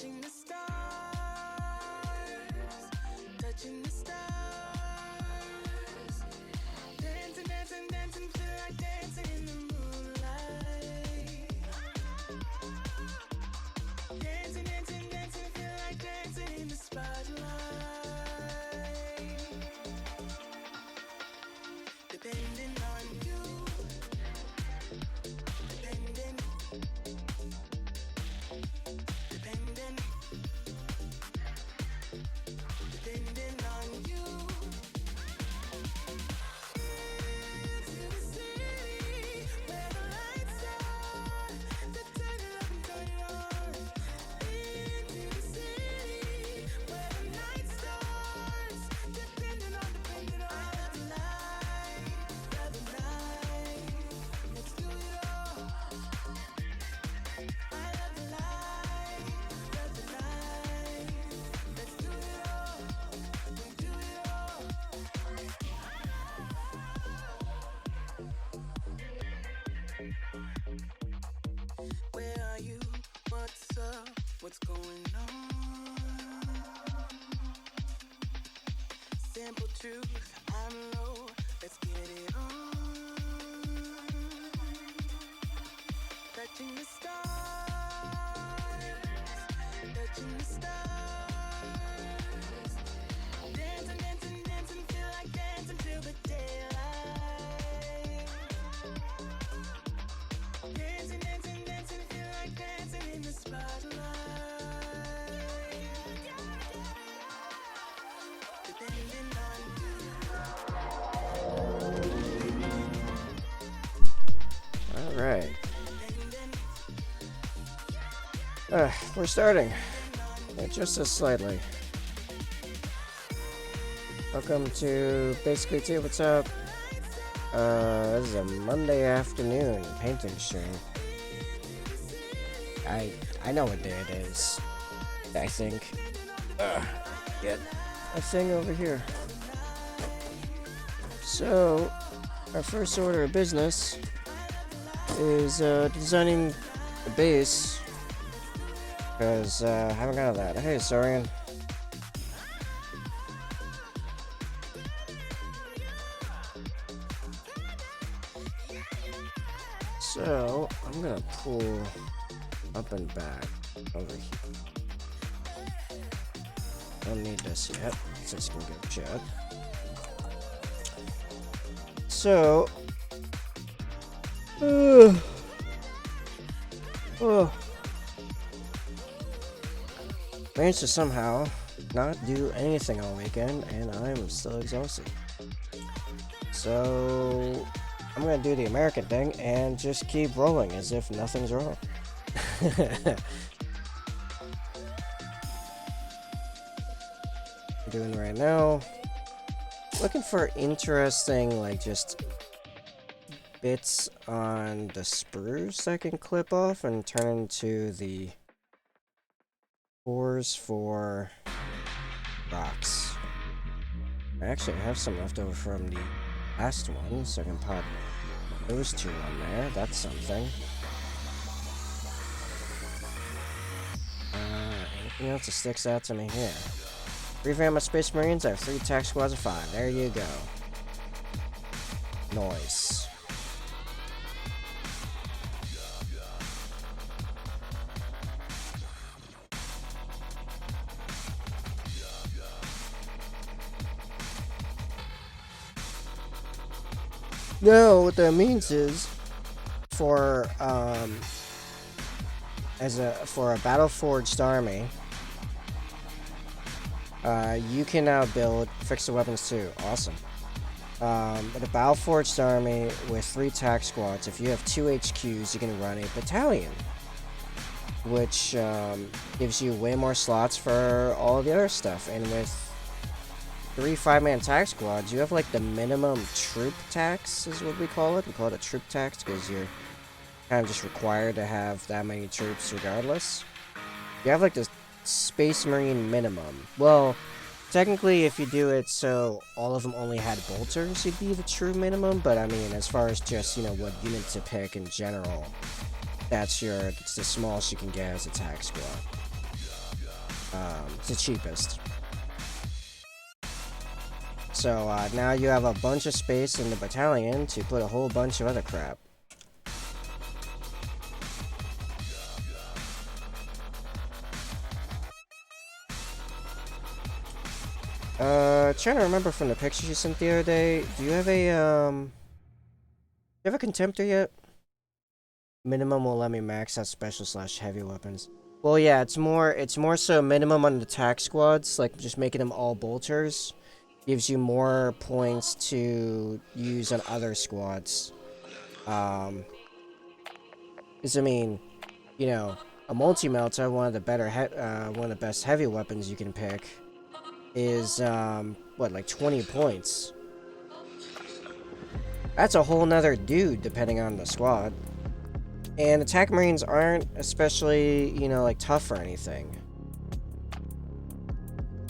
touching the stars, touching the stars, dancing, dancing, dancing, feel like dancing in the moonlight. Dancing, dancing, dancing, feel like dancing in the spotlight. Depending on you, depending, depending, depending on you. Into the city where the lights are, to turn it up and turn it on. Into the city where the night starts, depending on the light, the night. Let's do it all. I love the light, the night. Let's do it all. We do it all. Where are you? What's up? What's going on? Simple truth, I'm low. Let's get it on. Touching the stars, touching the stars. Dancing, dancing, dancing, feel like dancing till the daylight. Dancing, dancing, dancing, feel like dancing in the spotlight. Depending on All right. depending. We're starting. Just as slightly. Welcome to Basically Two. What's up? This is a Monday afternoon painting stream. I know what day it is. I think. Get a thing over here. So, our first order of business is designing the base. Because I haven't got that. Hey, Sorian. So, I'm gonna pull up and back over here. Don't need this yet. Just gonna go chat. So, managed to somehow not do anything all weekend, and I'm still exhausted. So, I'm gonna do the American thing and just keep rolling as if nothing's wrong. Doing right now. Looking for interesting, like, just bits on the spruce I can clip off and turn into the cores for rocks. I actually have some left over from the last one, so I can pop those two on there. That's something. Anything else that sticks out to me here? Revamp my Space Marines. I have 3 attack squads of 5. There you go. Noise. No, what that means is for a battle-forged army, you can now build fixed weapons too. Awesome. But a battle-forged army with 3 attack squads, if you have 2 HQs, you can run a battalion, which gives you way more slots for all of the other stuff. And with 3 5-man attack squads, you have like the minimum troop tax is what we call it. We call it a troop tax because you're kind of just required to have that many troops regardless. You have like the Space Marine minimum. Well, technically if you do it so all of them only had bolters, it'd be the true minimum, but I mean, as far as just, you know, what unit to pick in general, it's the smallest you can get as attack squad. It's the cheapest. So now you have a bunch of space in the battalion to put a whole bunch of other crap. Trying to remember from the pictures you sent the other day. Do you have a contemptor yet? Minimum will let me max out special / heavy weapons. Well, yeah, it's more so minimum on the attack squads, like just making them all bolters. Gives you more points to use on other squads. Because, I mean, you know, a multi-melter, one of the best heavy weapons you can pick, is, what, like 20 points. That's a whole nother dude, depending on the squad. And attack marines aren't especially, you know, like, tough or anything.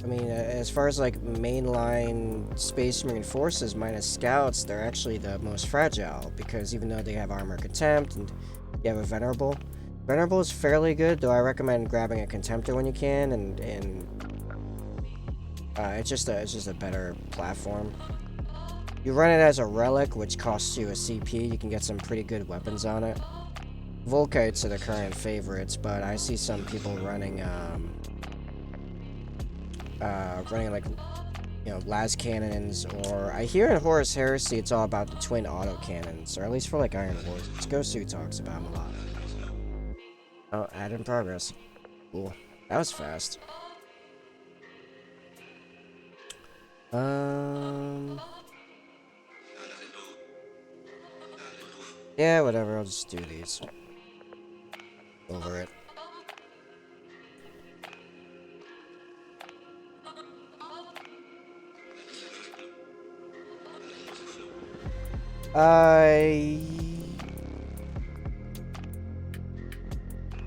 I mean, as far as, like, mainline Space Marine forces minus scouts, they're actually the most fragile, because even though they have armor contempt, and you have a venerable. Venerable is fairly good, though I recommend grabbing a contemptor when you can, and it's just a better platform. You run it as a relic, which costs you a CP. You can get some pretty good weapons on it. Volkites are the current favorites, but I see some people running like, you know, las cannons, or I hear in Horus Heresy it's all about the twin auto cannons, or at least for like Iron Wars. Gosu talks about them a lot. Oh, add in progress. Cool. That was fast. Yeah, whatever, I'll just do these. Over it.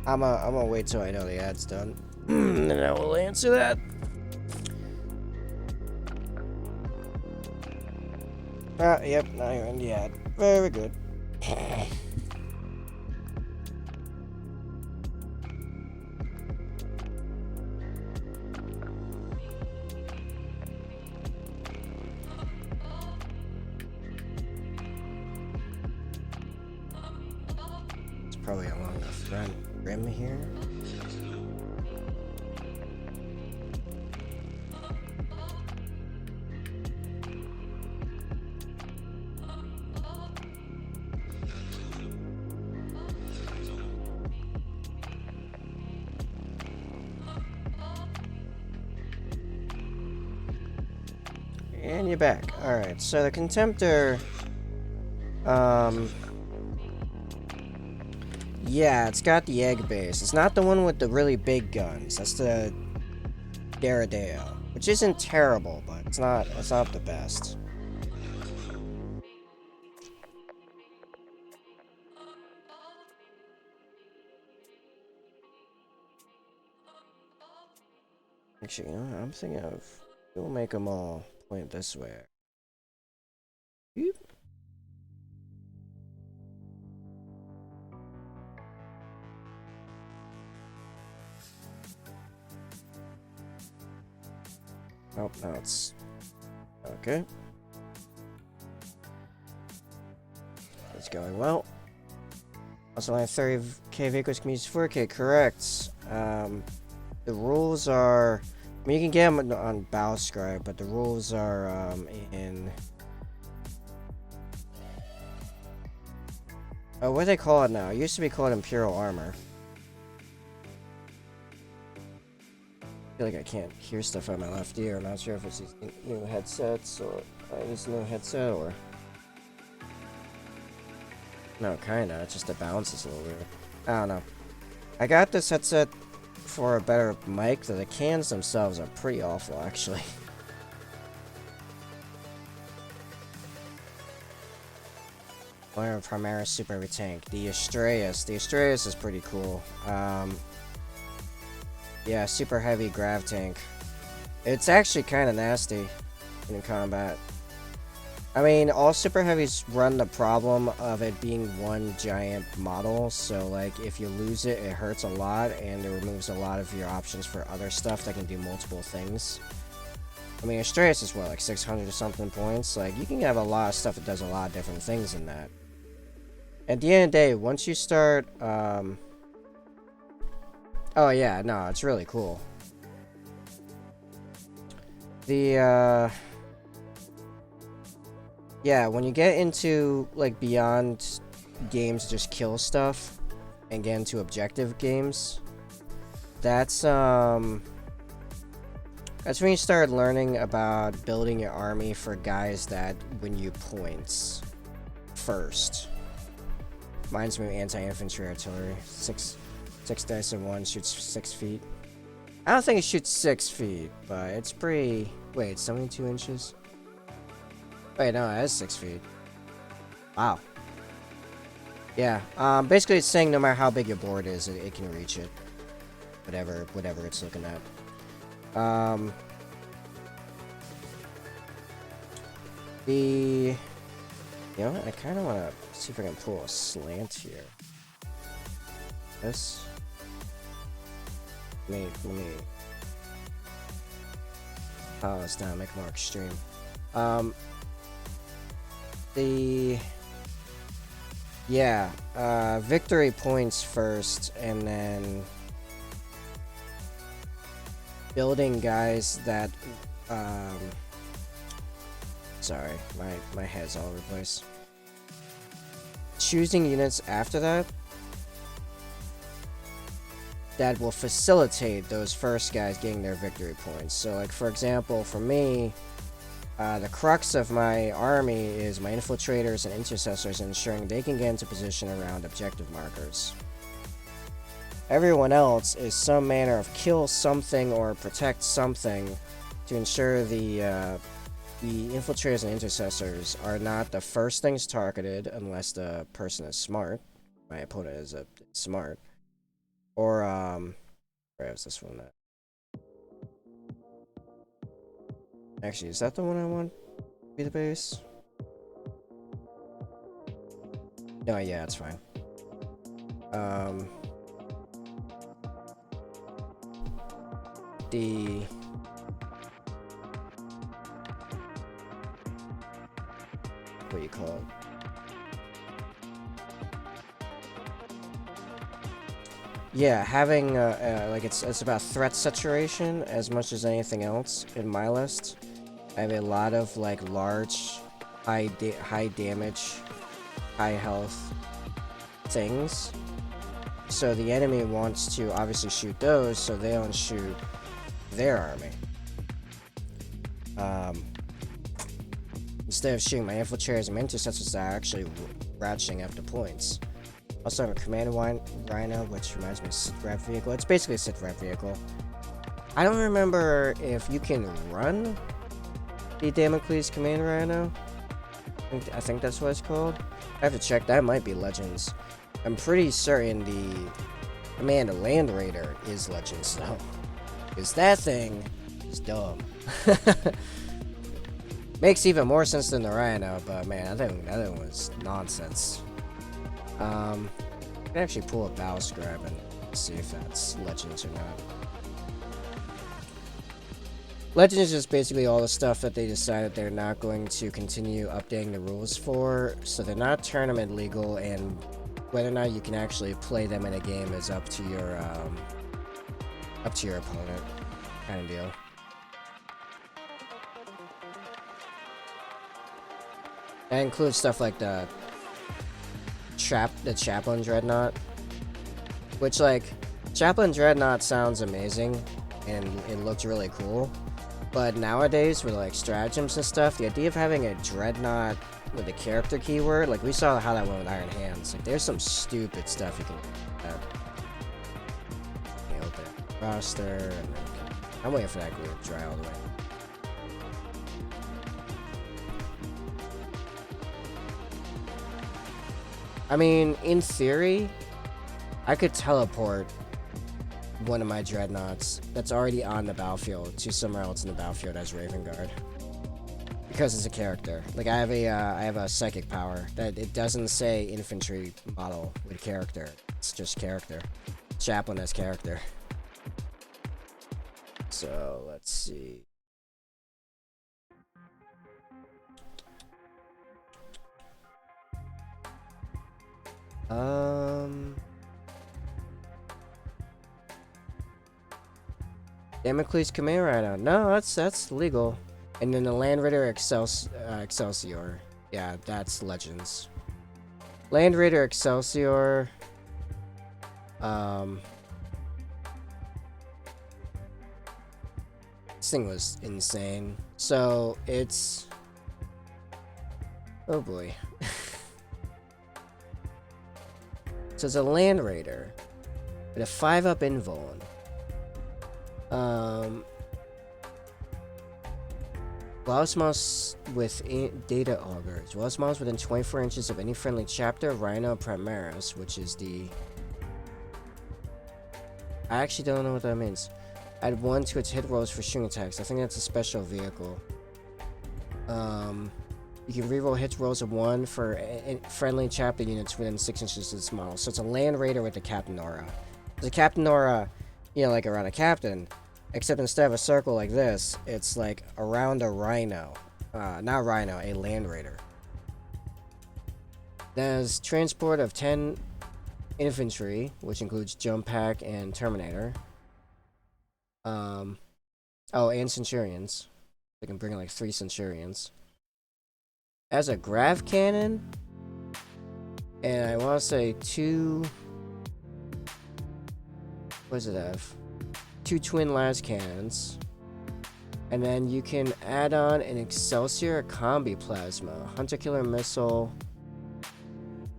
I'm gonna wait till I know the ad's done. And I will answer that. Yep, now you're in the ad. Very good. It's probably along the front rim here. And you're back. Alright, so the Contemptor... yeah, it's got the egg base. It's not the one with the really big guns. That's the Daradeo, which isn't terrible, but it's not the best. Actually, you know, I'm thinking of... we'll make them all point this way. Beep. Oh, now it's... okay. It's going well. Also, only 30k vehicles can use 4k, correct. The rules are... I mean, you can get them on Bowscribe, but the rules are, in... oh, what do they call it now? It used to be called Imperial Armor. I feel like I can't hear stuff on my left ear. I'm not sure if it's these new headsets, or this new headset, or... no, kinda. It's just the bounce is a little weird. I don't know. I got this headset for a better mic, though the cans themselves are pretty awful, actually. Or Primaris Super Heavy Tank. The Astraeus. The Astraeus is pretty cool. Yeah, super heavy grav tank. It's actually kind of nasty in combat. I mean, all super heavies run the problem of it being one giant model, so like if you lose it, it hurts a lot and it removes a lot of your options for other stuff that can do multiple things. I mean, Astreus is what, like 600 or something points? Like, you can have a lot of stuff that does a lot of different things in that. At the end of the day, once you start, oh yeah, no, it's really cool. The, yeah, when you get into, like, beyond games just kill stuff and get into objective games, that's when you start learning about building your army for guys that win you points first. Mine's me anti-infantry artillery. Six dice and 1 shoots 6 feet. I don't think it shoots 6 feet, but it's pretty... Wait, 72 inches? Wait, no, it is 6 feet. Wow. Yeah, basically it's saying no matter how big your board is, it can reach it. Whatever it's looking at. You know what? I kind of want to see if I can pull a slant here. This. Let me. Oh, it's down. Make it more extreme. Victory points first, and then building guys that, sorry, my head's all over the place. Choosing units after that will facilitate those first guys getting their victory points. So, like, for example, for me, the crux of my army is my infiltrators and intercessors, ensuring they can get into position around objective markers. Everyone else is some manner of kill something or protect something to ensure the infiltrators and intercessors are not the first things targeted unless the person is smart. My opponent is smart. Or, where is this one at? Actually, is that the one I want to be the base? No, yeah, it's fine. What do you call it? Yeah, having like it's about threat saturation as much as anything else in my list. I have a lot of like large, high damage, high health things. So the enemy wants to obviously shoot those, so they don't shoot their army. Instead of shooting my infiltrators and my intercessors, they're actually ratcheting up the points. Also, I have a command rhino, which reminds me of Sit Rep vehicle. It's basically a Sit Rep vehicle. I don't remember if you can run the Damocles command rhino. I think that's what it's called. I have to check. That might be Legends. I'm pretty certain the Command Land Raider is Legends, though. Because that thing is dumb. Makes even more sense than the Rhino, but man, that thing was nonsense. I can actually pull a Bow Scribe and see if that's Legends or not. Legends is just basically all the stuff that they decided they're not going to continue updating the rules for, so they're not tournament legal, and whether or not you can actually play them in a game is up to your opponent, kind of deal. That includes stuff like the Chaplain Dreadnought, which, like, Chaplain Dreadnought sounds amazing and it looks really cool, but nowadays with like stratagems and stuff, the idea of having a Dreadnought with a character keyword, like we saw how that went with Iron Hands, like there's some stupid stuff you can do. Okay, open roster, and then I'm waiting for that glue to dry all the way. I mean, in theory, I could teleport one of my Dreadnoughts that's already on the battlefield to somewhere else in the battlefield as Raven Guard. because it's a character. Like I have a psychic power that it doesn't say infantry model with character. It's just character. Chaplain as character. So let's see. Damocles Command Rhino. No, that's legal. And then the Land Raider Excelsior. Yeah, that's Legends. Land Raider Excelsior. This thing was insane. So it's. Oh boy. So it's a Land Raider with a 5-up invuln. Allows mouse with data augers. Allows mouse within 24 inches of any friendly chapter of Rhino Primaris, which is the. I actually don't know what that means. Add 1 to its hit rolls for shooting attacks. I think that's a special vehicle. You can reroll hit rolls of 1 for friendly chapter units within 6 inches of this model. So it's a Land Raider with the Captain Aura. The Captain Aura, you know, like around a captain, except instead of a circle like this, it's like around a Rhino. Not Rhino, a Land Raider. There's transport of 10 infantry, which includes Jump Pack and Terminator. Oh, and Centurions. They can bring like 3 Centurions. As a Grav Cannon, and I want to say 2. What does it have? 2 Twin Las Cannons. And then you can add on an Excelsior Combi Plasma, Hunter Killer Missile,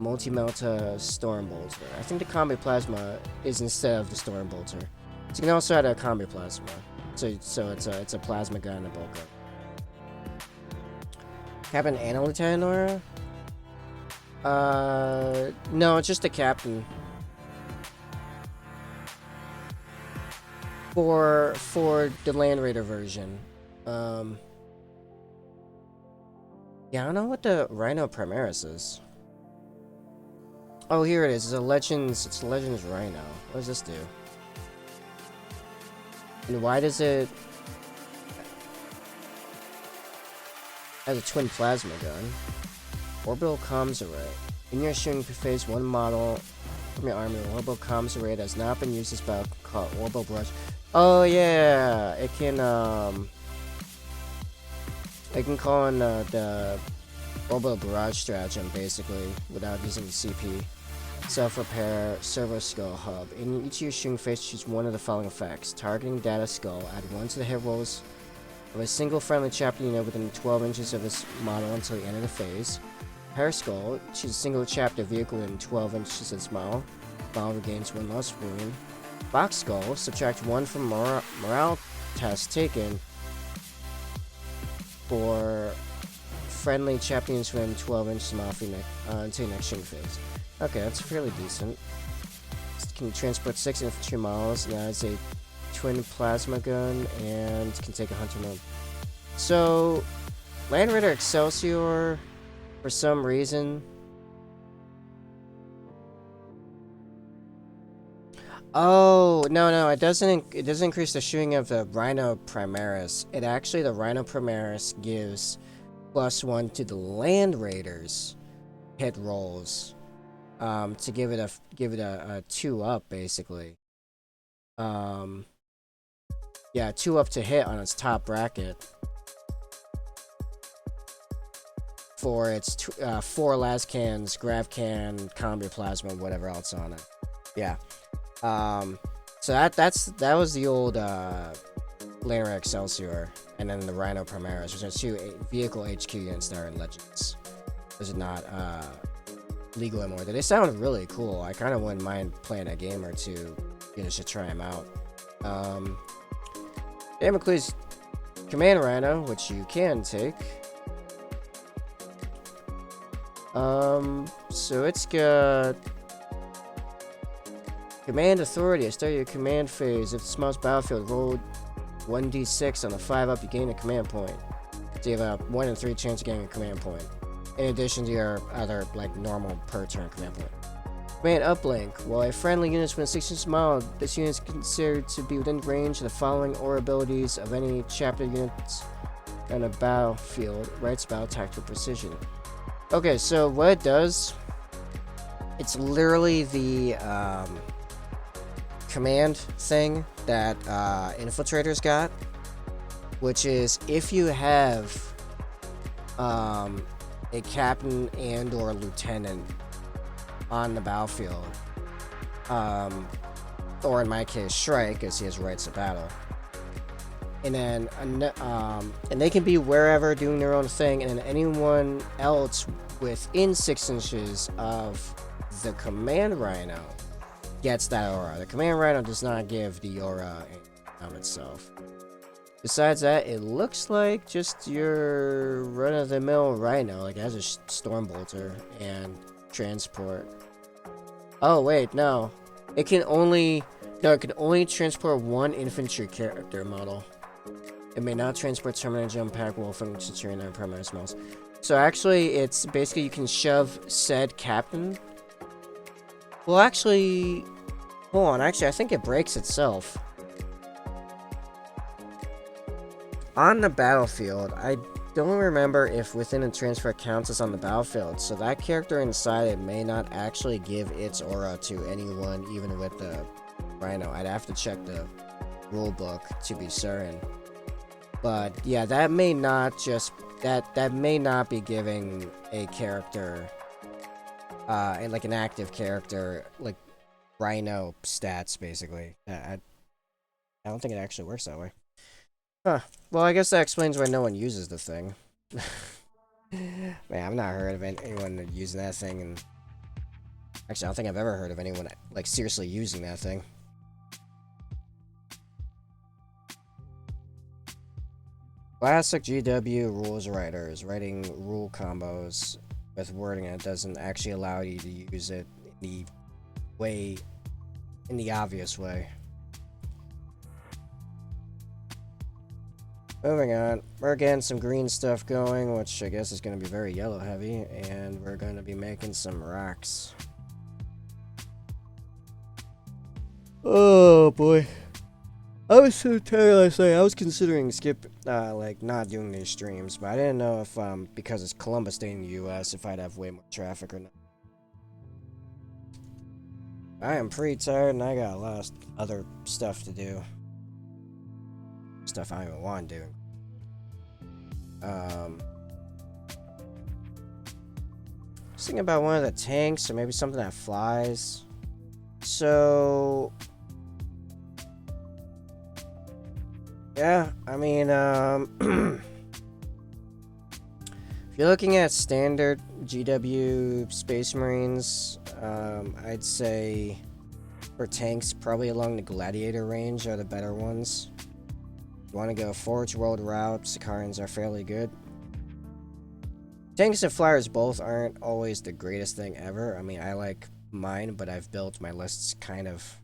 Multi-Melta Stormbolter. I think the Combi Plasma is instead of the Stormbolter. So you can also add a Combi Plasma. So it's a plasma gun and a bulk up. Captain and a Lieutenant Aura? No, it's just a captain. For the Land Raider version. Yeah, I don't know what the Rhino Primaris is. Oh, here it is. It's a Legends Rhino. What does this do? And why does it has a twin plasma gun? Orbital comms array. In your shooting phase, one model from your army, orbital comms array that has not been used as battle called Orbital Barrage. Oh yeah, it can call in the Orbital Barrage stratagem basically without using the CP. Self-repair, servo skull hub. In each of your shooting phase, choose one of the following effects. Targeting data skull, add 1 to the hit rolls of a single friendly chapter unit within 12 inches of this model until the end of the phase. Repair skull, choose a single chapter vehicle within 12 inches of this model. Model regains 1 lost wound. Box skull, subtract 1 from morale test taken for friendly chapter units within 12 inches of model until your next shooting phase. Okay, that's fairly decent. It can transport 6 infantry models, and that is a twin plasma gun, and can take a hunter mode. So, Land Raider Excelsior, for some reason. Oh no, it doesn't increase the shooting of the Rhino Primaris. It actually, the Rhino Primaris gives +1 to the Land Raiders hit rolls. To give it a 2 up basically. Yeah, 2 up to hit on its top bracket for its 4 las cans, grav can, combi plasma, whatever else on it. Yeah. So that was the old Land Raider Excelsior, and then the Rhino Primaris, which are 2 vehicle HQ units that are in Legends. Those are not legal anymore. They sound really cool. I kind of wouldn't mind playing a game or two, just to try them out. Damocles Command Rhino, which you can take. So it's got Command Authority. Start your command phase. If it smells battlefield, roll 1d6 on the 5 up, you gain a command point. So you have a 1 in 3 chance of getting a command point, in addition to your other, like, normal per turn command point. Command uplink. While a friendly unit is within 6 inches mile, this unit is considered to be within range of the following aura abilities of any chapter units on a battlefield. Writes about tactical precision. Okay, so what it does, it's literally the command thing that infiltrators got, which is if you have a captain and or lieutenant on the battlefield, or in my case Shrike, as he has rights of battle, and then and they can be wherever doing their own thing, and then anyone else within 6 inches of the command rhino gets that aura. The command rhino does not give the aura of itself. Besides that, it looks like just your run-of-the-mill rhino. Like, it has a storm bolter and transport. Oh wait, no. It can only transport 1 infantry character model. It may not transport Terminator, Jump Pack, Wolf, and Centurion, and permanent smells. So actually, it's basically you can shove said captain. Well, actually, hold on. Actually, I think it breaks itself. On the battlefield, I don't remember if within a transfer counts as on the battlefield, so that character inside it may not actually give its aura to anyone, even with the Rhino. I'd have to check the rulebook to be certain. But yeah, that may not just that may not be giving a character, like an active character, like Rhino stats, basically. I don't think it actually works that way. Huh. Well, I guess that explains why no one uses the thing. Man, I've not heard of anyone using that thing, and actually, I don't think I've ever heard of anyone, like, seriously using that thing. Classic GW rules writers, writing rule combos with wording that doesn't actually allow you to use it in the obvious way. Moving on, we're getting some green stuff going, which I guess is going to be very yellow heavy, and we're going to be making some rocks. Oh boy. I was so tired last night. I was considering like not doing these streams, but I didn't know if, because it's Columbus Day in the US, if I'd have way more traffic or not. I am pretty tired, and I got a lot of other stuff to do. Stuff I don't even want to do. Just thinking about one of the tanks, or maybe something that flies. So yeah, I mean, if you're looking at standard GW Space Marines, I'd say for tanks, probably along the Gladiator range are the better ones. If you want to go Forge World route, Sicarians are fairly good. Tanks and flyers both aren't always the greatest thing ever. I mean, I like mine, but I've built my lists kind of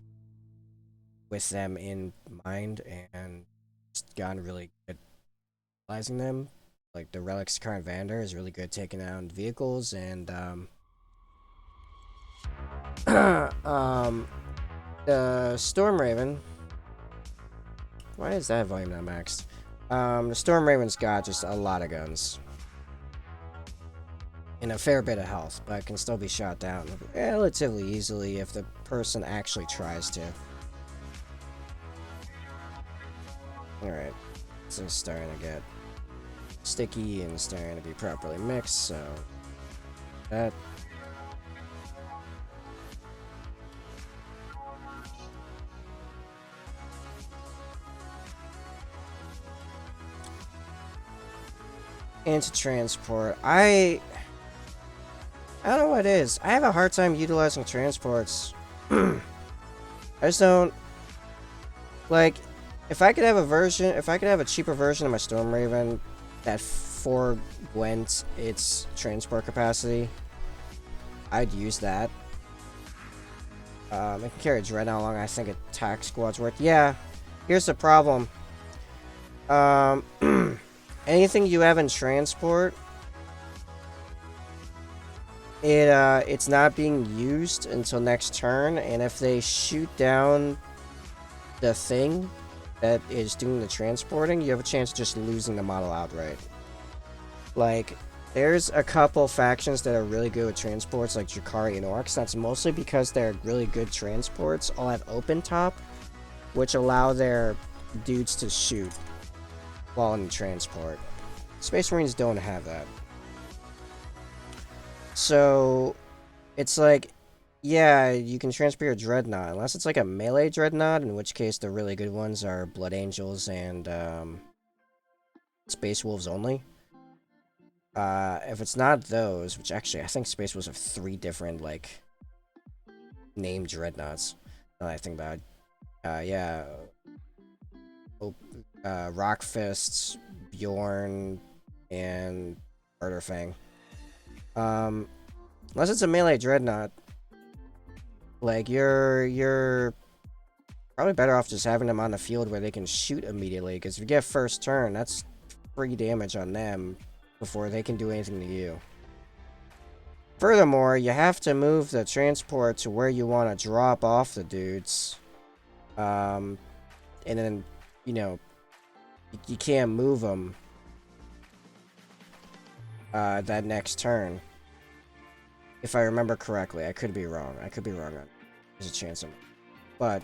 with them in mind, and gotten really good at utilizing them. Like the Relic Sicarian Vander is really good taking down vehicles, and the Storm Raven. Why is that volume not maxed? The Storm Raven's got just a lot of guns and a fair bit of health, but can still be shot down relatively easily if the person actually tries to. Alright, so it's starting to get sticky and starting to be properly mixed, so that. Into transport. I don't know what it is. I have a hard time utilizing transports. I just don't like. If I could have a cheaper version of my Storm Raven that forewent its transport capacity, I'd use that. It can carry Dread how long I think attack squad's worth. Yeah, here's the problem. anything you have in transport, it's not being used until next turn, and if they shoot down the thing that is doing the transporting, you have a chance of just losing the model outright. Like, there's a couple factions that are really good with transports, like Drukhari and Orcs. That's mostly because they're really good transports. All have open top, which allow their dudes to shoot while in the transport. Space Marines don't have that. So, it's like, yeah, you can transport your Dreadnought, unless it's like a melee Dreadnought, in which case the really good ones are Blood Angels and Space Wolves only. If it's not those, which actually I think Space Wolves have 3 different, like, named Dreadnoughts, now that I think about it. Yeah. Rock Fists, Bjorn, and Murderfang. Unless it's a melee Dreadnought, like, you're probably better off just having them on the field where they can shoot immediately, because if you get first turn, that's free damage on them before they can do anything to you. Furthermore, you have to move the transport to where you want to drop off the dudes. And then, you know, you can't move them that next turn. If I remember correctly, I could be wrong. There's a chance I'm... But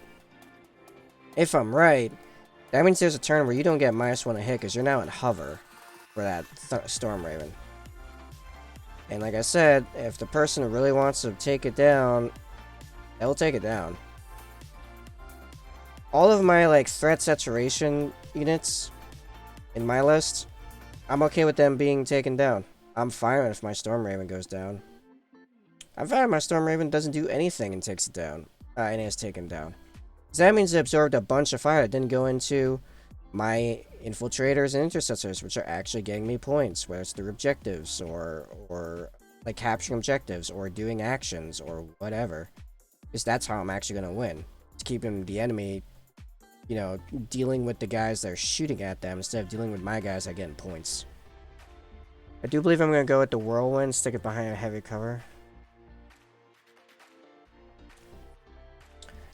if I'm right, that means there's a turn where you don't get -1 a hit because you're now in hover for that Storm Raven. And like I said, if the person really wants to take it down, they'll take it down. All of my, like, threat saturation units in my list, I'm okay with them being taken down. I'm fine if my Storm Raven goes down. I'm fine if my Storm Raven doesn't do anything and takes it down. And is taken down. So that means it absorbed a bunch of fire that didn't go into my infiltrators and intercessors, which are actually getting me points, whether it's through objectives or like capturing objectives or doing actions or whatever. Because that's how I'm actually going to win. It's keeping the enemy, you know, dealing with the guys that are shooting at them instead of dealing with my guys that are getting points. I do believe I'm going to go with the Whirlwind, stick it behind a heavy cover.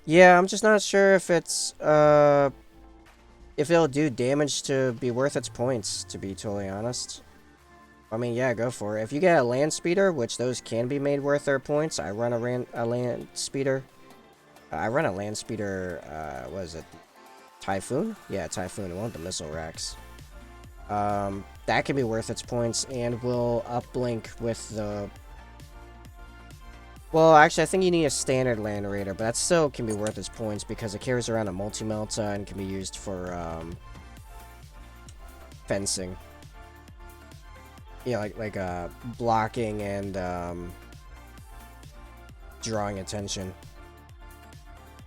Yeah, I'm just not sure if it's, if it'll do damage to be worth its points, to be totally honest. I mean, yeah, go for it. If you get a land speeder, which those can be made worth their points, I run a land speeder. I run a land speeder, what is it? Typhoon? Yeah, Typhoon. I want the missile racks. That can be worth its points, and will uplink with the... Well, actually, I think you need a standard Land Raider, but that still can be worth its points because it carries around a multi-melt and can be used for fencing. Yeah, like blocking and drawing attention.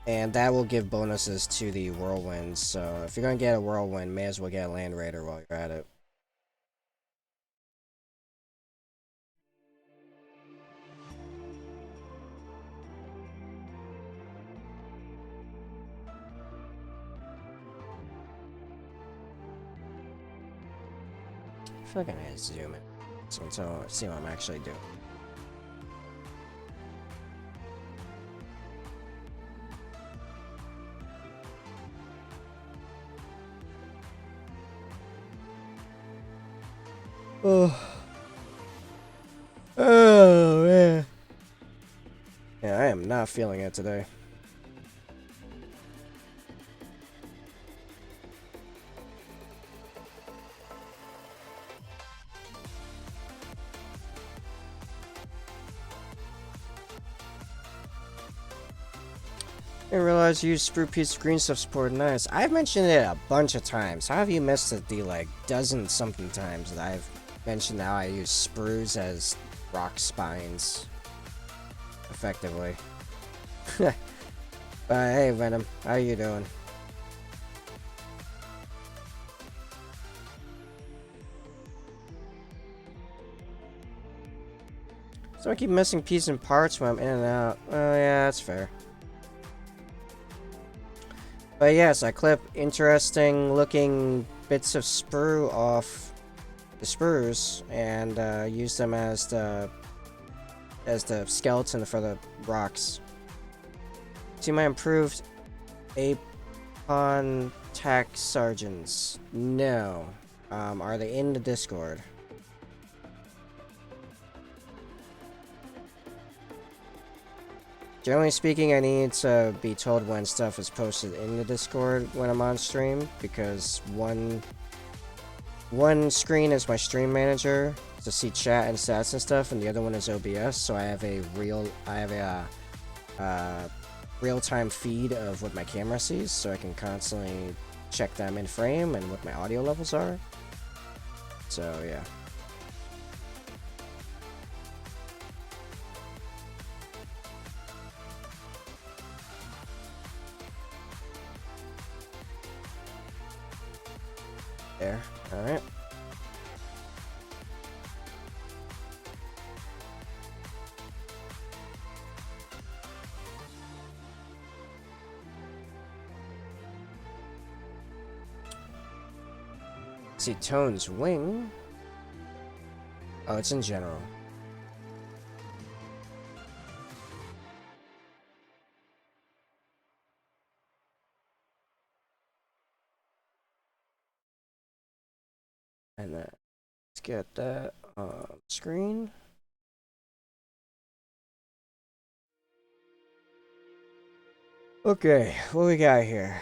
And that will give bonuses to the Whirlwinds, so if you're going to get a Whirlwind, may as well get a Land Raider while you're at it. I feel like I need to zoom in so see what I'm actually doing. Oh man. Yeah, I am not feeling it today. I didn't realize you use sprue piece of green stuff support. Nice. I've mentioned it a bunch of times. How have you missed it the like dozen something times that I've mentioned how I use sprues as rock spines effectively? But hey Venom, how you doing? So I keep missing pieces and parts when I'm in and out. Oh yeah, that's fair. But yes, I clip interesting looking bits of sprue off the sprues and use them as the skeleton for the rocks. See my improved Apon Tac Sergeants? No. Are they in the Discord? Generally speaking, I need to be told when stuff is posted in the Discord when I'm on stream, because one screen is my stream manager to see chat and stats and stuff, and the other one is OBS. So I have a real-time feed of what my camera sees, so I can constantly check them in frame and what my audio levels are. So yeah. There. Alright. See Tone's wing. Oh, it's in general. And let's get that on screen. Okay, what we got here?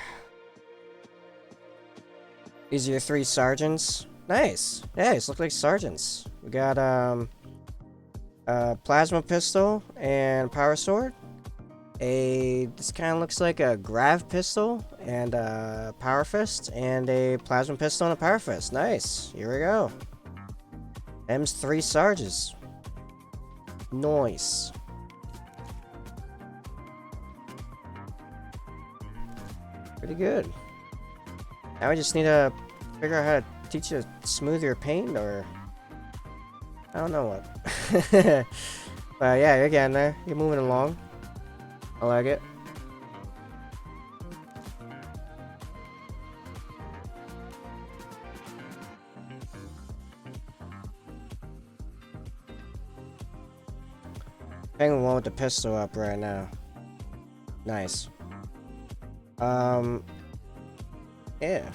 These are your 3 sergeants. Nice. Nice, look like sergeants. We got a plasma pistol and power sword. This kind of looks like a grav pistol and a power fist, and a plasma pistol and a power fist. Nice. Here we go. M's 3 sergeants. Nice. Pretty good. Now we just need to figure out how to teach you to smooth your paint, or I don't know what. But yeah, you're getting there. You're moving along. I like it. Hanging one with the pistol up right now. Nice. Yeah.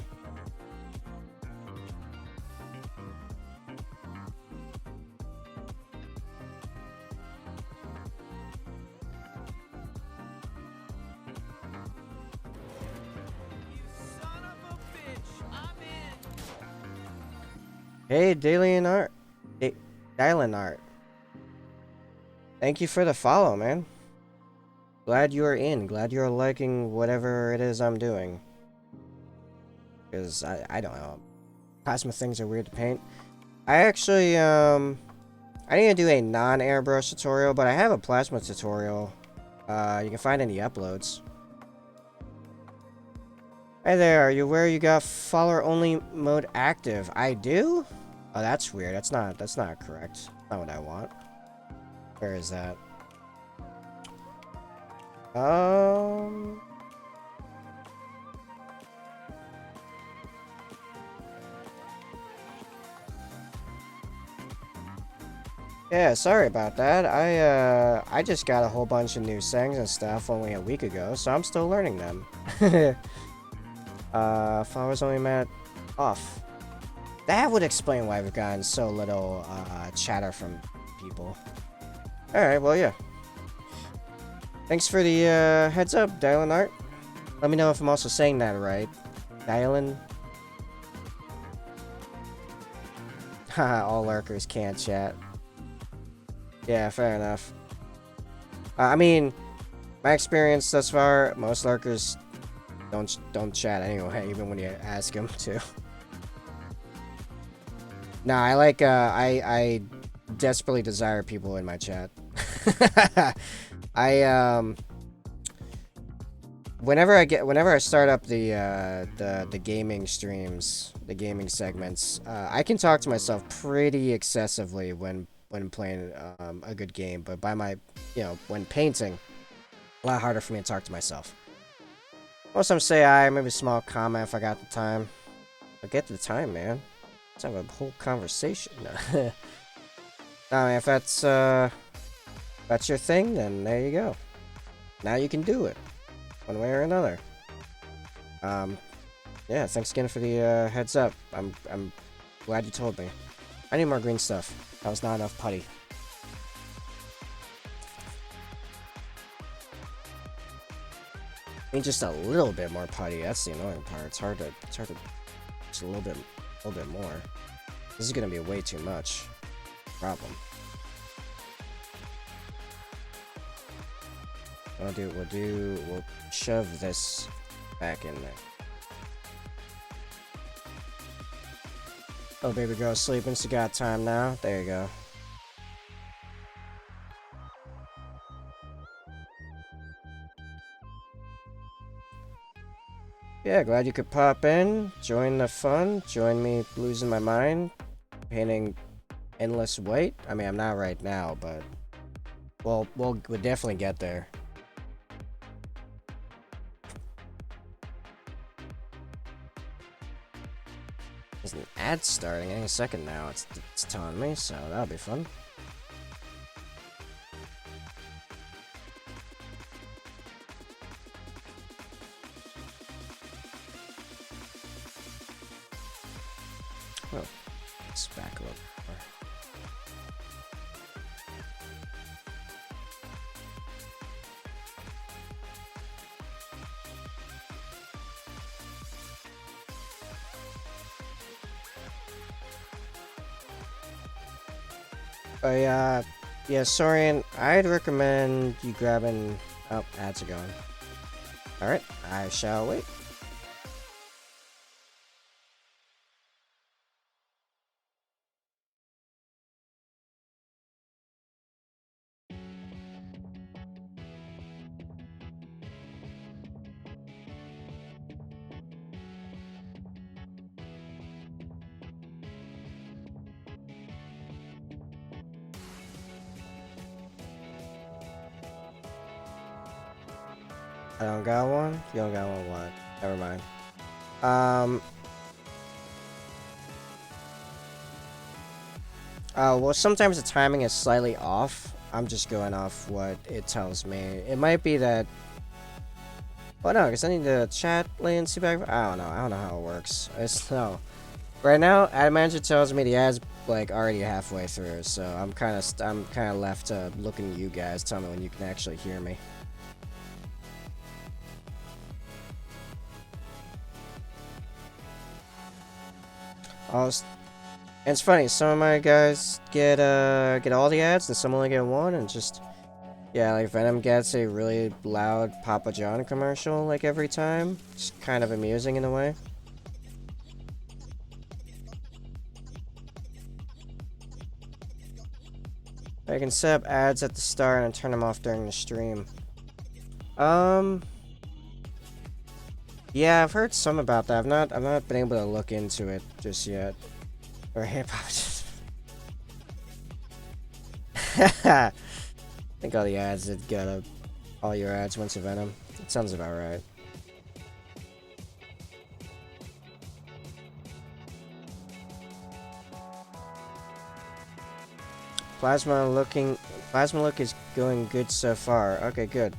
Hey, Dalian Art. Dylan Art. Thank you for the follow, man. Glad you're in. Glad you're liking whatever it is I'm doing. Because I don't know. Plasma things are weird to paint. I actually, I need to do a non-airbrush tutorial, but I have a plasma tutorial. You can find in the uploads. Hey there, are you aware you got follower only mode active? I do? Oh, that's weird. That's not correct. Not what I want. Where is that? Yeah, sorry about that. I just got a whole bunch of new settings and stuff only a week ago, so I'm still learning them. Followers only met off. That would explain why we've gotten so little chatter from people. Alright, well, yeah. Thanks for the heads up, Dylan Art. Let me know if I'm also saying that right. Dylan? Haha, all lurkers can't chat. Yeah, fair enough. I mean, my experience thus far, most lurkers don't chat anyway, even when you ask them to. No, I like, I desperately desire people in my chat. Whenever I start up the gaming streams, the gaming segments, I can talk to myself pretty excessively when playing a good game, but when painting, a lot harder for me to talk to myself. Most of them say maybe a small comment if I got the time. I get the time, man. Let's have a whole conversation. No, I mean, if that's your thing, then there you go. Now you can do it, one way or another. Yeah, thanks again for the heads up. I'm glad you told me. I need more green stuff. That was not enough putty. I need just a little bit more putty. That's the annoying part. It's hard to just a little bit more. This is gonna be way too much. Problem. We'll shove this back in there. Oh, baby girl, sleeping. So you got time now. There you go. Yeah, glad you could pop in, join the fun, join me losing my mind, painting endless white. I mean, I'm not right now, but we'll definitely get there. There's an ad starting any second now. It's telling me, so that'll be fun. Oh, let's back a little more. Yeah, Sorian, I'd recommend you grabbing... Oh, ads are going. Alright, I shall wait. I don't got one? You don't got one, what? Never mind. Well, sometimes the timing is slightly off. I'm just going off what it tells me. It might be that... Oh no, because I need to chat latency back. I don't know how it works. It's no. Right now, Ad Manager tells me the ad's like already halfway through, so I'm kind of left looking at you guys. Tell me when you can actually hear me. And it's funny, some of my guys get all the ads, and some only get one, and just yeah, like Venom gets a really loud Papa John commercial like every time. It's kind of amusing in a way. I can set up ads at the start and turn them off during the stream. Yeah, I've heard some about that. I've not been able to look into it just yet. Or hip hop. I think all the ads that get all your ads went to Venom. That sounds about right. Plasma look is going good so far. Okay, good.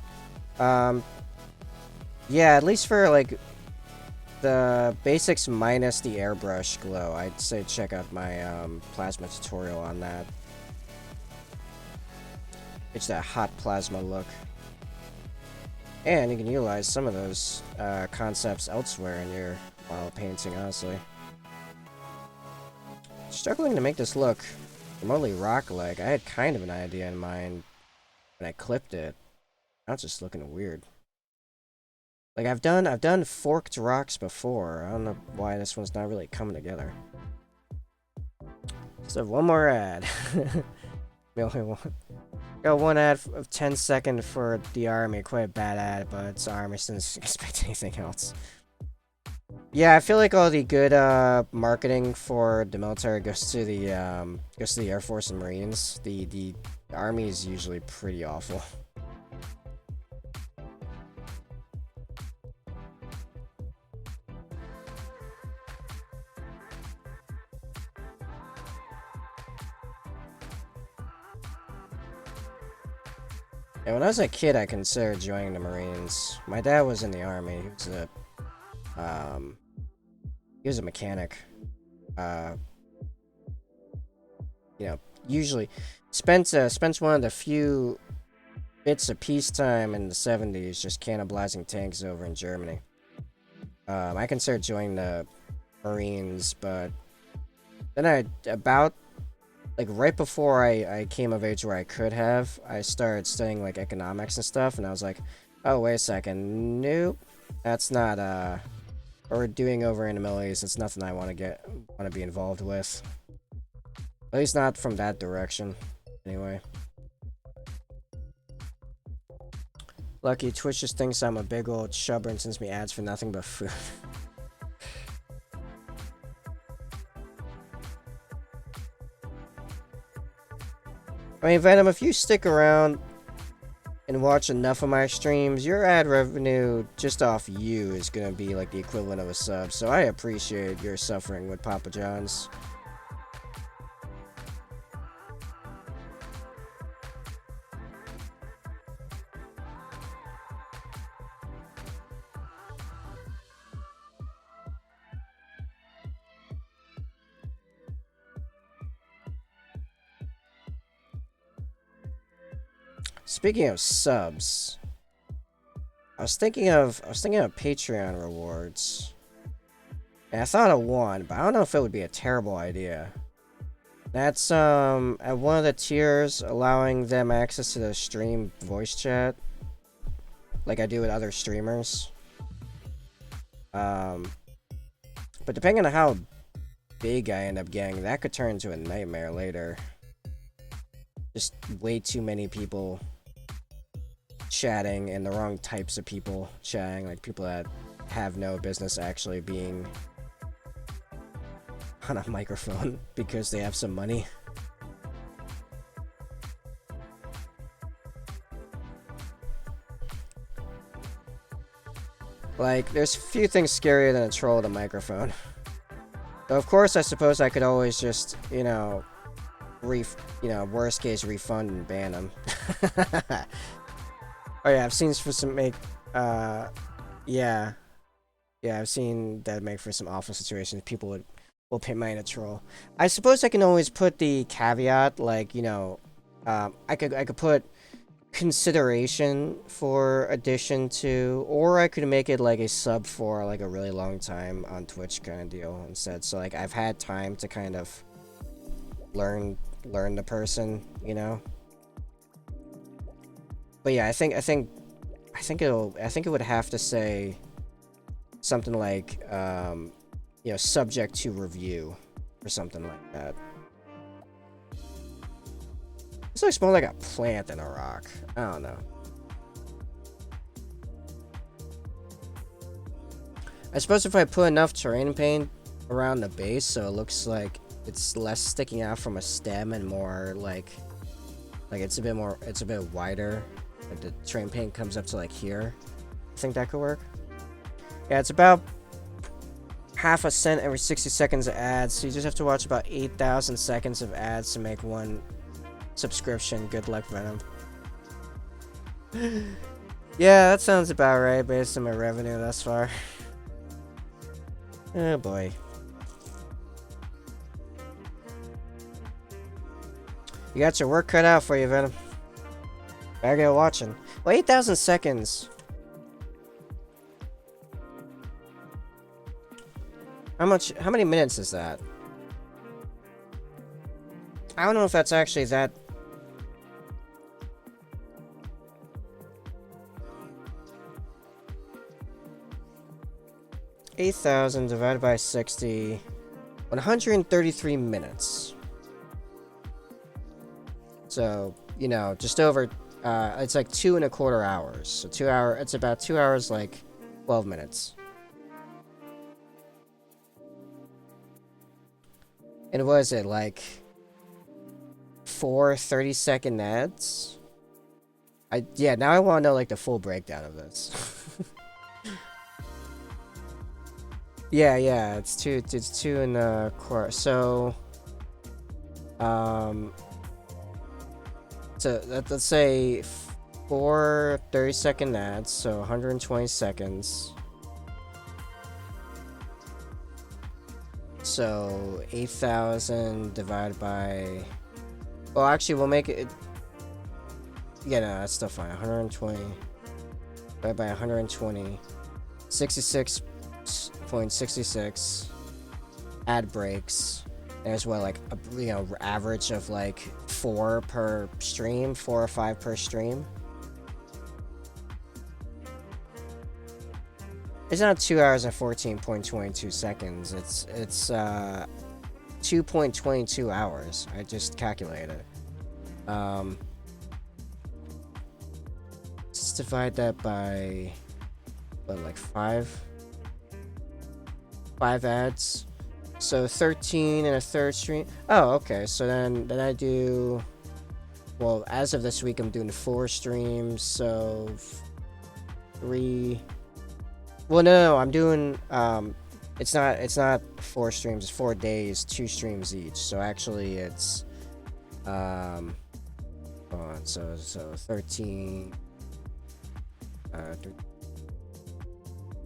Yeah, at least for like the basics minus the airbrush glow, I'd say check out my plasma tutorial on that. It's that hot plasma look. And you can utilize some of those concepts elsewhere in your model painting, honestly. Struggling to make this look remotely rock-like. I had kind of an idea in mind when I clipped it. Now it's just looking weird. Like I've done forked rocks before. I don't know why this one's not really coming together. So one more ad. We only want. Got one ad of 10 seconds for the army. Quite a bad ad, but it's army, so I didn't expect anything else. Yeah, I feel like all the good marketing for the military goes to the Air Force and Marines. The army is usually pretty awful. And when I was a kid, I considered joining the Marines. My dad was in the Army. He was a mechanic. Uh, you know, usually spent one of the few bits of peacetime in the 70s just cannibalizing tanks over in Germany. I considered joining the Marines, but then right before I came of age where I could have, I started studying like economics and stuff, and I was like, oh, wait a second, nope, that's not what we're doing over in the Middle East. It's nothing I want to be involved with. At least not from that direction, anyway. Lucky Twitch just thinks I'm a big old chubber and sends me ads for nothing but food. I mean, Venom, if you stick around and watch enough of my streams, your ad revenue just off you is gonna be like the equivalent of a sub. So I appreciate your suffering with Papa John's. Speaking of subs, I was thinking of Patreon rewards. And I thought of one, but I don't know if it would be a terrible idea. That's at one of the tiers, allowing them access to the stream voice chat, like I do with other streamers. But depending on how big I end up getting, that could turn into a nightmare later. Just way too many people chatting and the wrong types of people chatting, like people that have no business actually being on a microphone because they have some money. Like, there's few things scarier than a troll with a microphone. So of course, I suppose I could always just, worst case refund and ban them. Oh yeah, I've seen for some yeah, I've seen that make for some awful situations. People will pay money to troll. I suppose I can always put the caveat, like, I could put consideration for addition to, or I could make it like a sub for like a really long time on Twitch kind of deal instead. So like I've had time to kind of learn the person, But yeah, I think it would have to say something like subject to review or something like that. This looks more like a plant than a rock. I don't know. I suppose if I put enough terrain paint around the base so it looks like it's less sticking out from a stem and more like it's a bit wider. Like the terrain paint comes up to like here. I think that could work. Yeah, it's about half a cent every 60 seconds of ads, so you just have to watch about 8,000 seconds of ads to make one subscription. Good luck, Venom. Yeah, that sounds about right based on my revenue thus far. Oh boy. You got your work cut out for you, Venom. Better get watching. Well, 8,000 seconds. How many minutes is that? I don't know if that's actually that. $8,000 divided by 60. 133 minutes. So, just over, it's like 2.25 hours. So it's about 2 hours, like 12 minutes. And what is it, like 4 30-second ads? Now I want to know like the full breakdown of this. yeah, it's 2.25. So, so let's say 4 30-second ads, so 120 seconds. So 8,000 divided by. Well, actually, we'll make it. Yeah, no, that's still fine. 120 divided by 120. 66.66 ad breaks. There's what, like a average of like 4 per stream, 4 or 5 per stream. It's not 2 hours and 14.22 seconds. It's 2.22 hours. I just calculated. Let's divide that by what, like 5 ads. So 13 and a third stream. Oh, okay. So then I do. Well, as of this week, I'm doing 4 streams. So 3. Well, no, I'm doing. It's not 4 streams. It's 4 days, 2 streams each. So actually, it's hold on. So 13.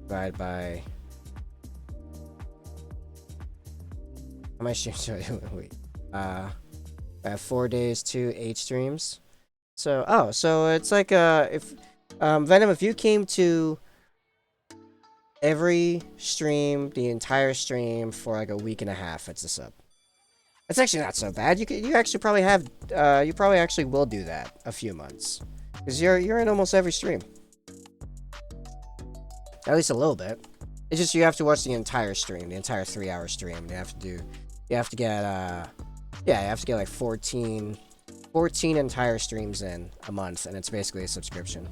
Divided by. How many streams do I do in a week? I have 4 days, 2 8 streams. So so it's like if Venom, if you came to every stream, the entire stream for like a week and a half, it's a sub. It's actually not so bad. You actually probably have you probably actually will do that a few months, because you're in almost every stream, at least a little bit. It's just you have to watch the entire stream, the entire 3-hour stream. You have to get like 14 entire streams in a month, and it's basically a subscription.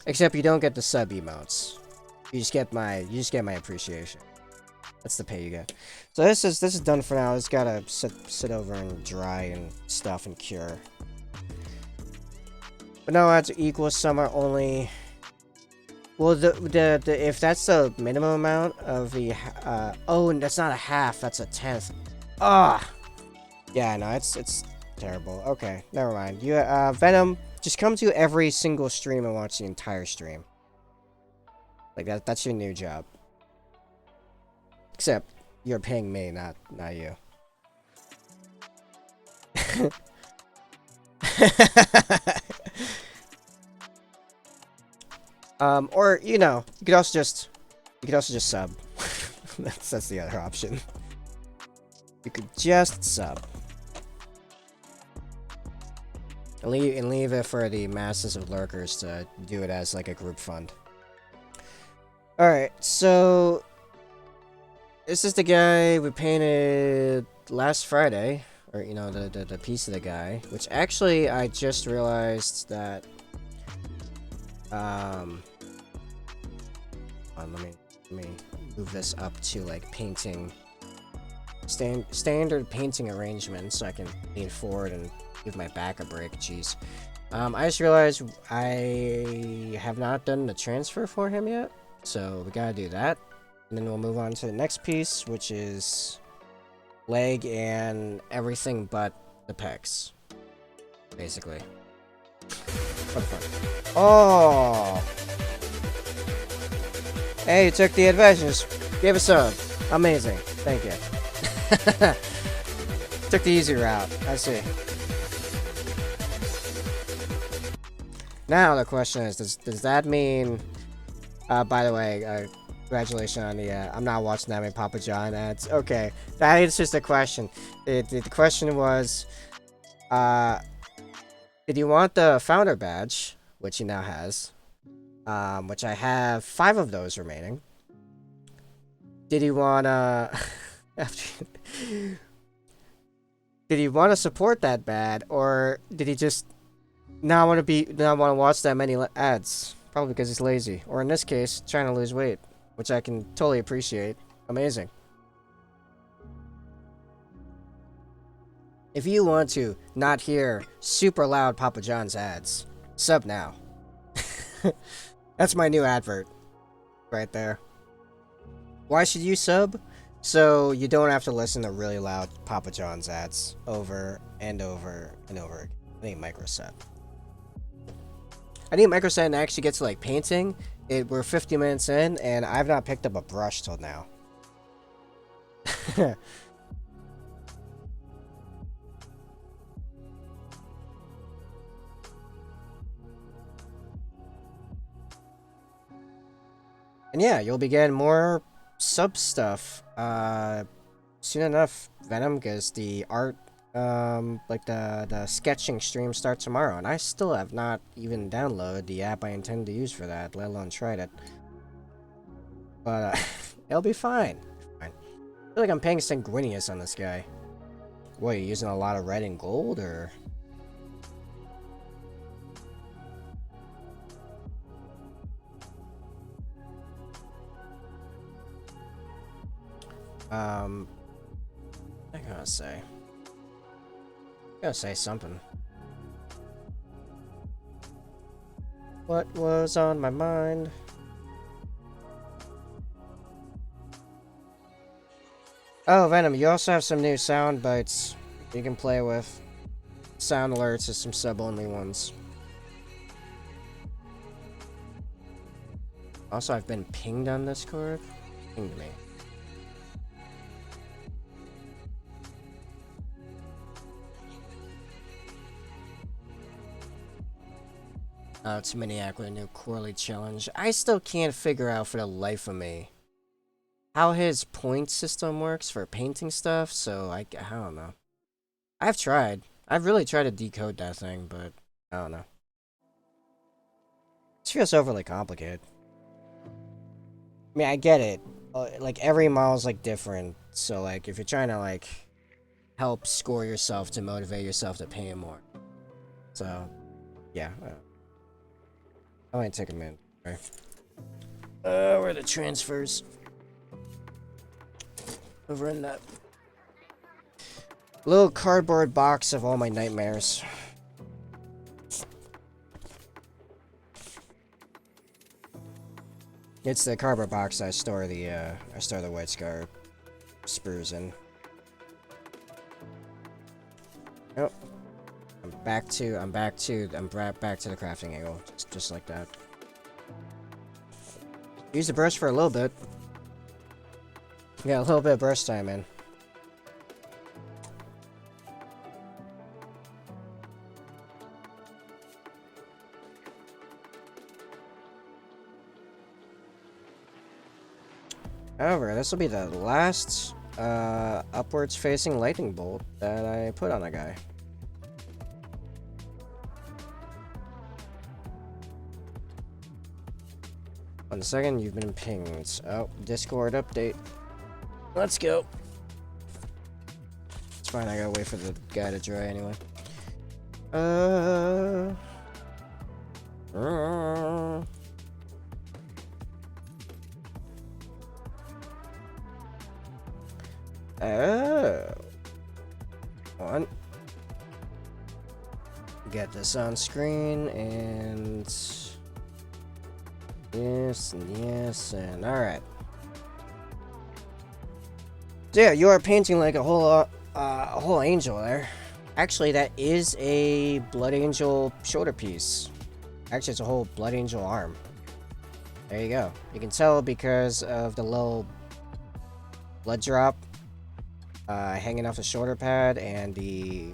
Except you don't get the sub emotes. You just get my appreciation. That's the pay you get. So this is done for now. It's gotta sit over and dry and stuff and cure. But no, that's equal summer only. Well, the if that's the minimum amount of the oh, and that's not a half, that's a 10th. Yeah, no, it's terrible. Okay, never mind. You Venom, just come to every single stream and watch the entire stream. Like that's your new job. Except you're paying me, not you. Or you could also just sub. that's the other option. You could just sub. And leave it for the masses of lurkers to do it as like a group fund. Alright, so this is the guy we painted last Friday. Or the piece of the guy. Which actually I just realized that let me move this up to like painting standard painting arrangement so I can lean forward and give my back a break. Jeez. I just realized I have not done the transfer for him yet, so we gotta do that, and then we'll move on to the next piece, which is leg and everything but the pecs, basically. For the fun. Oh, hey, you took the advantage. Give a sub. Amazing. Thank you. Took the easy route. I see. Now the question is, does that mean? By the way, congratulations on the. I'm not watching that many Papa John ads. Okay, that is just a question. The question was, did you want the founder badge, which he now has, which I have 5 of those remaining. Did he wanna? Did he want to support that bad, or did he just not want to watch that many ads? Probably because he's lazy, or in this case, trying to lose weight, which I can totally appreciate. Amazing. If you want to not hear super loud Papa John's ads, sub now. That's my new advert, right there. Why should you sub? So you don't have to listen to really loud Papa John's ads over and over and over again. I need microset. I need microset and actually get to like painting. We're 50 minutes in and I've not picked up a brush till now. And yeah, you'll be getting more sub stuff soon enough, Venom, because the art like the sketching stream starts tomorrow, and I still have not even downloaded the app I intend to use for that, let alone tried it. But it'll be fine. I feel like I'm paying sanguineous on this guy. What, you using a lot of red and gold, or? I gotta say. Gotta say something. What was on my mind? Oh, Venom, you also have some new sound bites you can play with. Sound alerts is some sub-only ones. Also, I've been pinged on Discord. Pinged me. It's Maniac with a new Corley challenge. I still can't figure out for the life of me how his point system works for painting stuff, so I don't know. I've tried. I've really tried to decode that thing, but I don't know. It feels overly complicated. I mean, I get it. Like, every model's, like, different, so, like, if you're trying to, like, help score yourself to motivate yourself to paint more. So, yeah. I might take a minute. Okay. Where are the transfers? Over in that little cardboard box of all my nightmares. It's the cardboard box I store the White Scar sprues in. Oh. I'm back to the crafting angle, just like that. Use the brush for a little bit. Yeah, a little bit of brush time in. However, this will be the last upwards facing lightning bolt that I put on a guy. 1 second, you've been pinged. Oh, Discord update. Let's go. It's fine, I gotta wait for the guy to dry anyway. Oh. One. Get this on screen, and yes, and yes, and alright. So yeah, you are painting like a whole angel there. Actually, that is a Blood Angel shoulder piece. Actually, it's a whole Blood Angel arm. There you go. You can tell because of the little blood drop hanging off the shoulder pad and the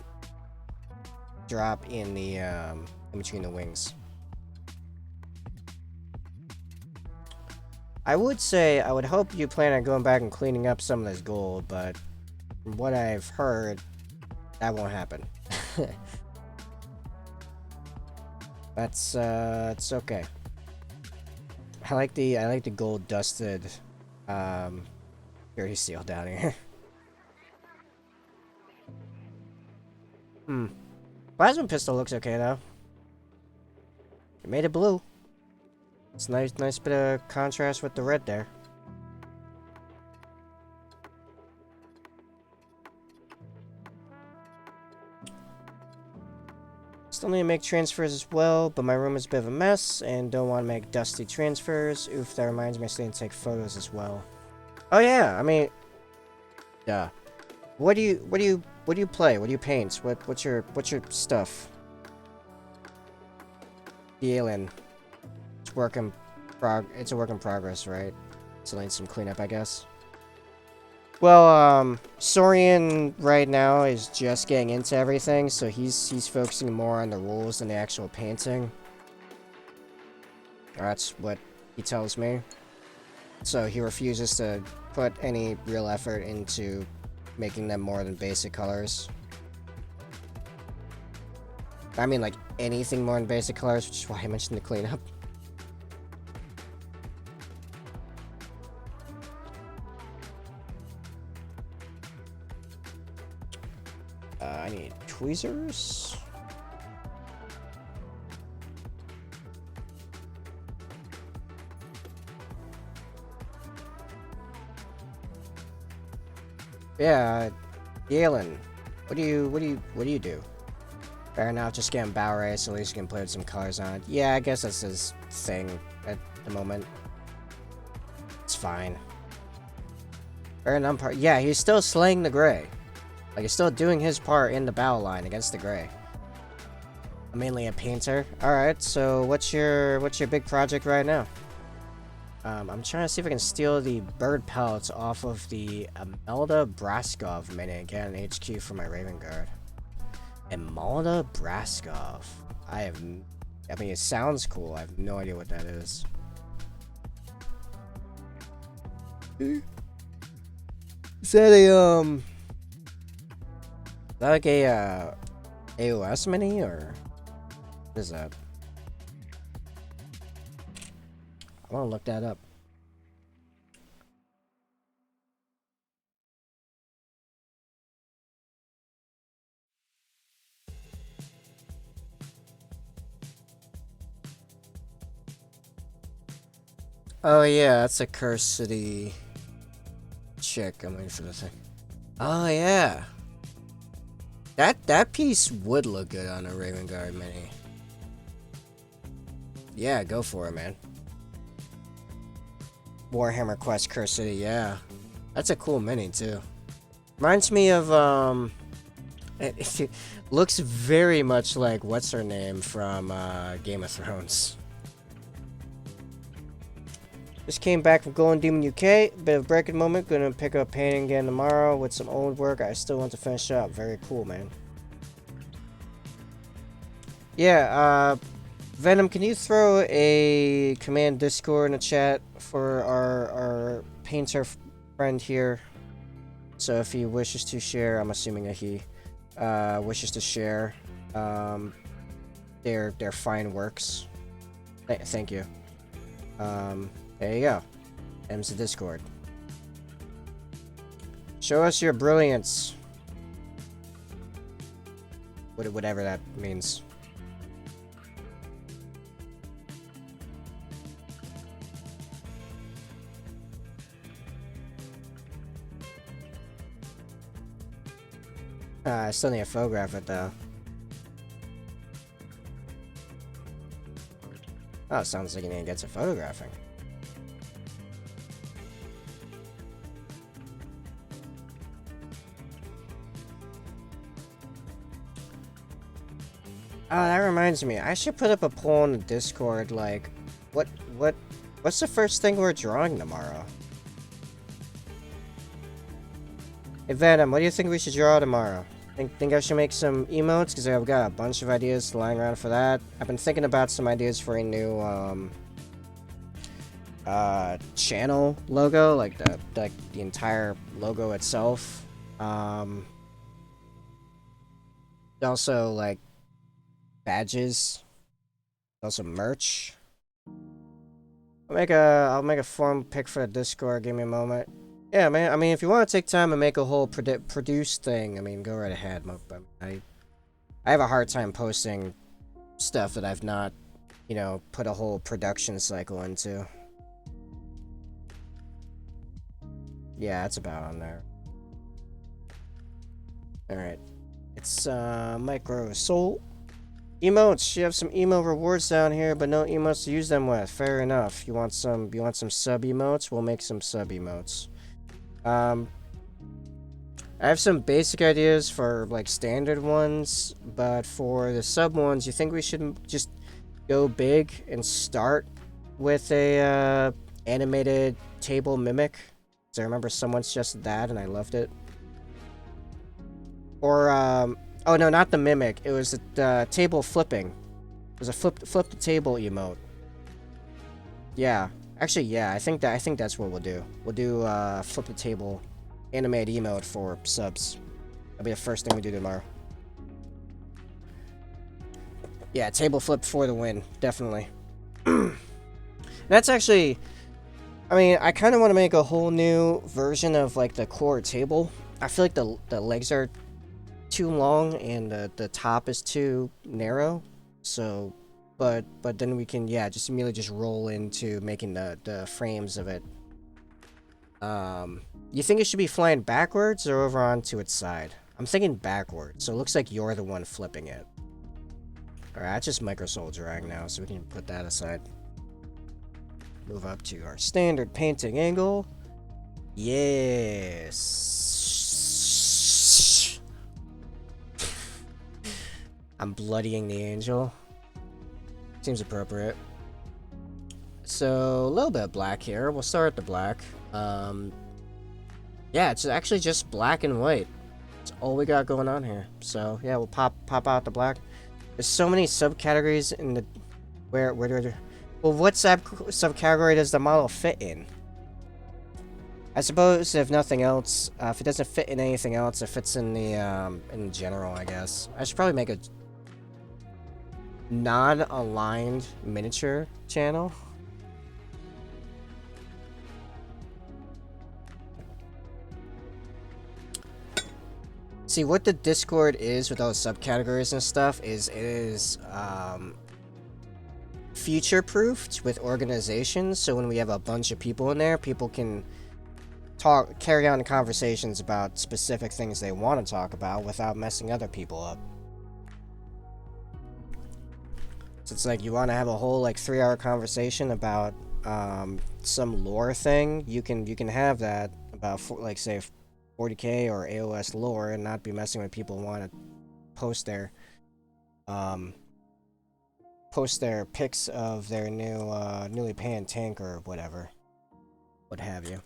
drop in the in between the wings. I would say, I would hope you plan on going back and cleaning up some of this gold, but from what I've heard, that won't happen. That's it's okay. I like the gold dusted Purity Seal down here. Plasma pistol looks okay though. You made it blue. It's nice bit of contrast with the red there. Still need to make transfers as well, but my room is a bit of a mess and don't want to make dusty transfers. Oof, that reminds me I still need to take photos as well. Oh yeah, I mean, Yeah. What do you play? What do you paint? What's your stuff? The alien. It's a work in progress, right? So needs some cleanup, I guess. Well, Sorian right now is just getting into everything, so he's focusing more on the rules than the actual painting. That's what he tells me. So he refuses to put any real effort into making them more than basic colors. I mean, like, anything more than basic colors, which is why I mentioned the cleanup. I need tweezers. Yeah, Galen, what do you do? Fair enough, just getting bow race, at least you can play with some colors on it. Yeah, I guess that's his thing at the moment. It's fine. Fair enough part. Yeah, he's still slaying the gray. Like, he's still doing his part in the battle line against the gray. I'm mainly a painter. Alright, so what's your big project right now? I'm trying to see if I can steal the bird pellets off of the Imelda Braskov mini and get an HQ for my Raven Guard. Imelda Braskov. I mean, it sounds cool. I have no idea what that is. Is that like a AOS mini, or what is that? I want to look that up. Oh yeah, that's a Curse City chick. I'm waiting for the thing. Oh yeah. That piece would look good on a Raven Guard mini. Yeah, go for it, man. Warhammer Quest Curse City, yeah. That's a cool mini too. Reminds me of it looks very much like what's her name from Game of Thrones. Just came back from Golden Demon UK. Bit of a breaking moment. Gonna pick up painting again tomorrow with some old work. I still want to finish up. Very cool, man. Yeah, Venom, can you throw a command Discord in the chat for our painter friend here? So if he wishes to share, I'm assuming that he wishes to share their fine works. Thank you. There you go. M's the Discord. Show us your brilliance. Whatever that means. I still need a photograph it though. Oh, it sounds like you need to get to photographing. Oh, that reminds me. I should put up a poll in the Discord, like, what's the first thing we're drawing tomorrow? Hey Venom, what do you think we should draw tomorrow? Think I should make some emotes? Because I've got a bunch of ideas lying around for that. I've been thinking about some ideas for a new, channel logo, like the entire logo itself. Also, like, badges. Also merch. I'll make a form pic for the Discord. Give me a moment. Yeah, man. I mean, if you want to take time and make a whole produce thing, I mean, go right ahead. I have a hard time posting stuff that I've not, you know, put a whole production cycle into. Yeah, that's about on there. All right. It's Micro Soul. Emotes. You have some emo rewards down here, but no emotes to use them with. Fair enough. You want some sub emotes? We'll make some sub emotes. I have some basic ideas for like standard ones, but for the sub ones, you think we should just go big and start with a animated table mimic? Because I remember someone suggested that and I loved it. Or oh no, not the mimic. It was the table flipping. It was a flip the table emote. Yeah, actually, yeah. I think that's what we'll do. We'll do flip the table animated emote for subs. That'll be the first thing we do tomorrow. Yeah, table flip for the win, definitely. That's actually, I mean, I kind of want to make a whole new version of like the core table. I feel like the legs are too long and the top is too narrow. So, but then we can, yeah, just immediately just roll into making the frames of it. You think it should be flying backwards or over onto its side? I'm thinking backwards, so it looks like you're the one flipping it. Alright, that's just micro soul drag now, so we can put that aside. Move up to our standard painting angle. Yes. I'm bloodying the angel. Seems appropriate. So, a little bit of black here. We'll start with the black. Yeah, it's actually just black and white. That's all we got going on here. So, yeah, we'll pop out the black. There's so many subcategories in the... Where do I... Well, what subcategory does the model fit in? I suppose, if nothing else, if it doesn't fit in anything else, it fits in the, in general, I guess. I should probably make a non-aligned miniature channel. See, what the Discord is with all the subcategories and stuff is it is, future-proofed with organizations, so when we have a bunch of people in there, people can carry on conversations about specific things they want to talk about without messing other people up. So it's like you want to have a whole like 3-hour conversation about some lore thing, you can have that about like say 40k or AOS lore and not be messing with people who want to post their pics of their new newly panned tank or whatever, what have you.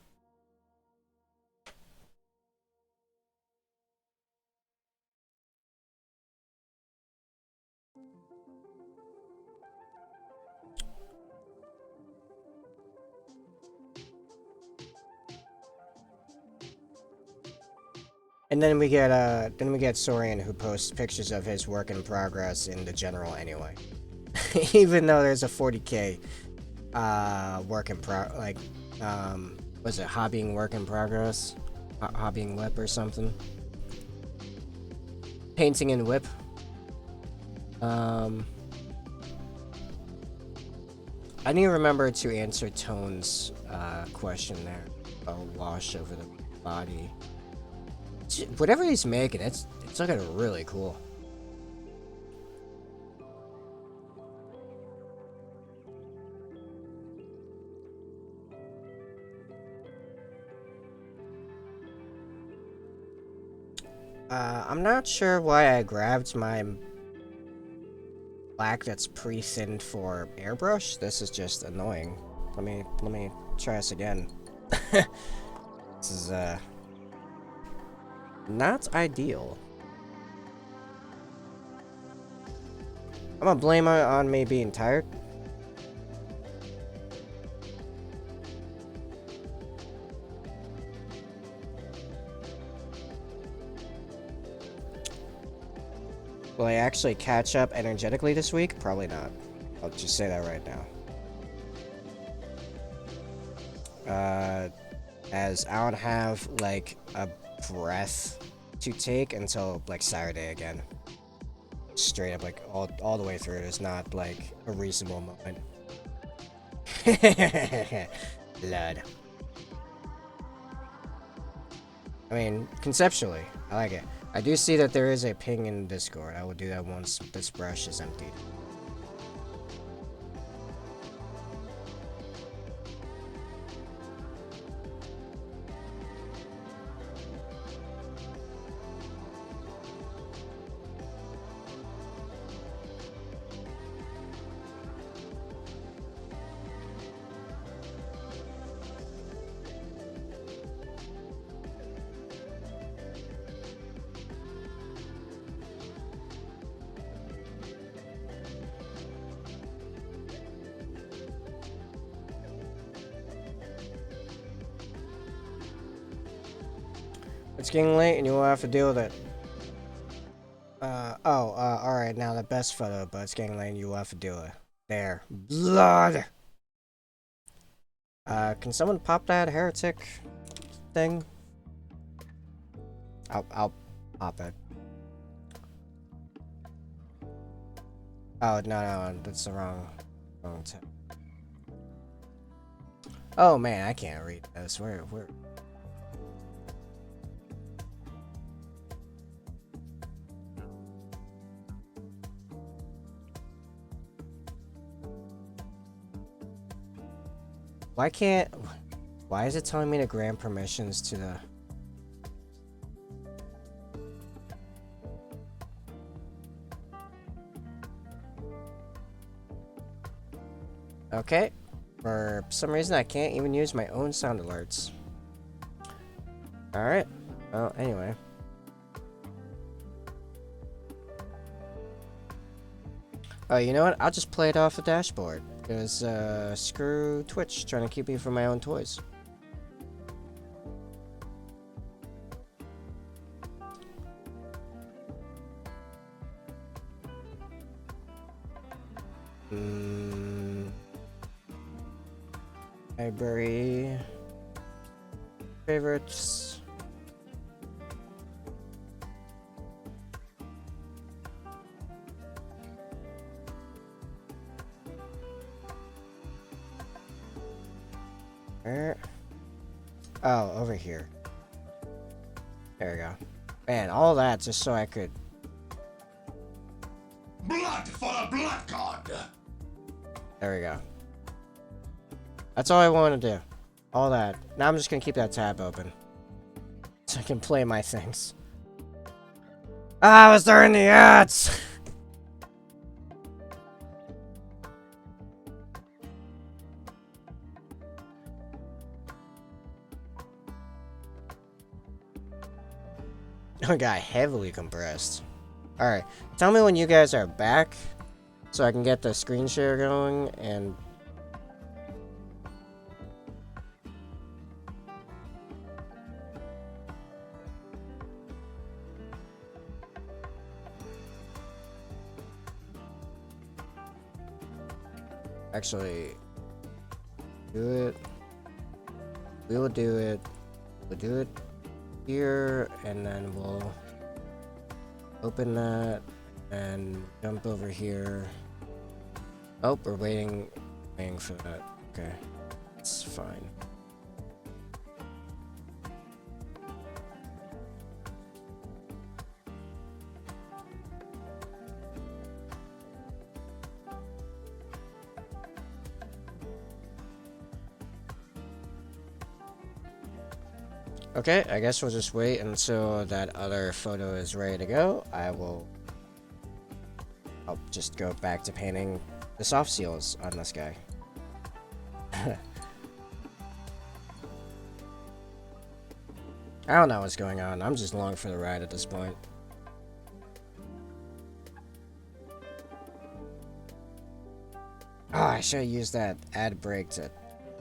And then we get Sorian, who posts pictures of his work in progress in the general anyway. Even though there's a 40k work in was it hobbying work in progress? Hobbying whip or something? Painting in whip. I need to remember to answer Tone's question there about wash over the body. Whatever he's making, it's looking really cool. I'm not sure why I grabbed my black that's pre-thinned for airbrush. This is just annoying. Let me try this again. This is not ideal. I'm gonna blame it on me being tired. Will I actually catch up energetically this week? Probably not. I'll just say that right now. As I don't have like a breath to take until like Saturday again. Straight up, like all the way through. It's not like a reasonable moment. Blood. I mean, conceptually, I like it. I do see that there is a ping in Discord. I will do that once this brush is emptied. It's getting late and you will have to deal with it. Alright, now the best photo, but it's getting late and you will have to deal with it. There. Blood! Can someone pop that heretic thing? I'll pop it. Oh, no, that's the wrong tip. Oh man, I can't read this. Where? Why is it telling me to grant permissions to the... Okay. For some reason, I can't even use my own sound alerts. Alright. Well, anyway. Oh, you know what? I'll just play it off the dashboard. Because, screw Twitch trying to keep me from my own toys. Library. Favorites. Where? Oh, over here. There we go. Man, all that just so I could... Blood for the blood god! There we go. That's all I want to do. All that. Now I'm just gonna keep that tab open. So I can play my things. Ah, I was during the ads! I got heavily compressed. Alright, tell me when you guys are back so I can get the screen share going and... Actually, do it. We will do it. We'll do it here, and then we'll open that and jump over here. Oh, we're waiting for that. Okay, it's fine. Okay, I guess we'll just wait until that other photo is ready to go. I'll just go back to painting the soft seals on this guy. I don't know what's going on. I'm just along for the ride at this point. Oh, I should have used that ad break to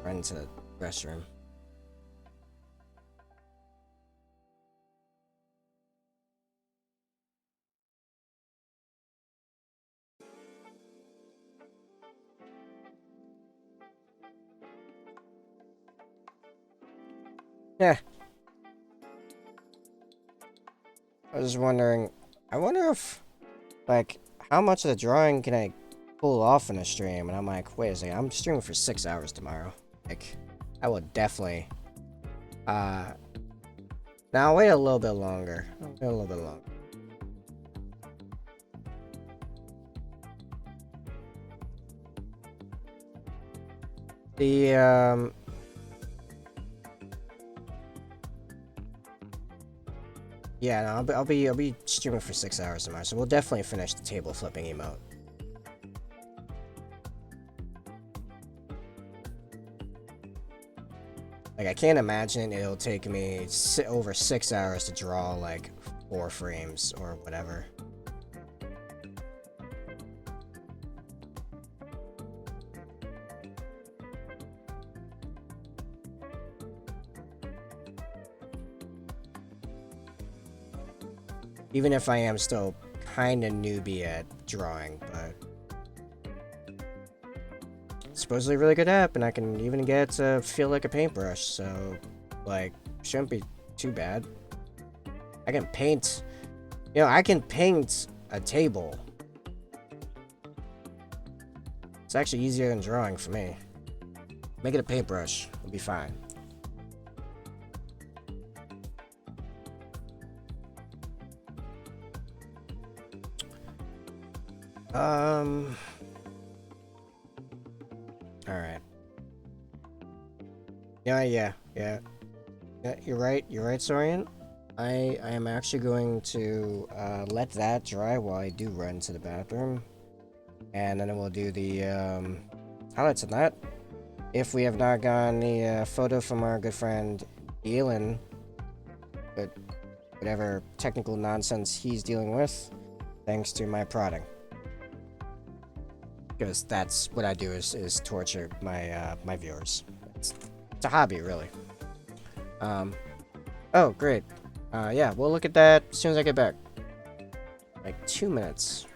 run to the restroom. Yeah. I was just wondering, I wonder if, like, how much of the drawing can I pull off in a stream? And I'm like, wait a second, I'm streaming for 6 hours tomorrow. Like, I will definitely, now I'll wait a little bit longer. I'll wait a little bit longer. The, yeah, no, I'll be streaming for 6 hours tomorrow, so we'll definitely finish the table flipping emote. Like, I can't imagine it'll take me over 6 hours to draw, like, 4 frames or whatever. Even if I am still kind of newbie at drawing, but supposedly a really good app, and I can even get to feel like a paintbrush, so like shouldn't be too bad. I can paint, you know, I can paint a table. It's actually easier than drawing for me. Make it a paintbrush, it'll be fine. Alright. Yeah, you're right, Sorian. I am actually going to let that dry while I do run to the bathroom. And then we'll do the highlights of that. If we have not gotten the photo from our good friend Dylan, but whatever technical nonsense he's dealing with, thanks to my prodding. Because that's what I do is torture my my viewers. It's a hobby, really. Oh, great. Yeah, we'll look at that as soon as I get back. Like 2 minutes.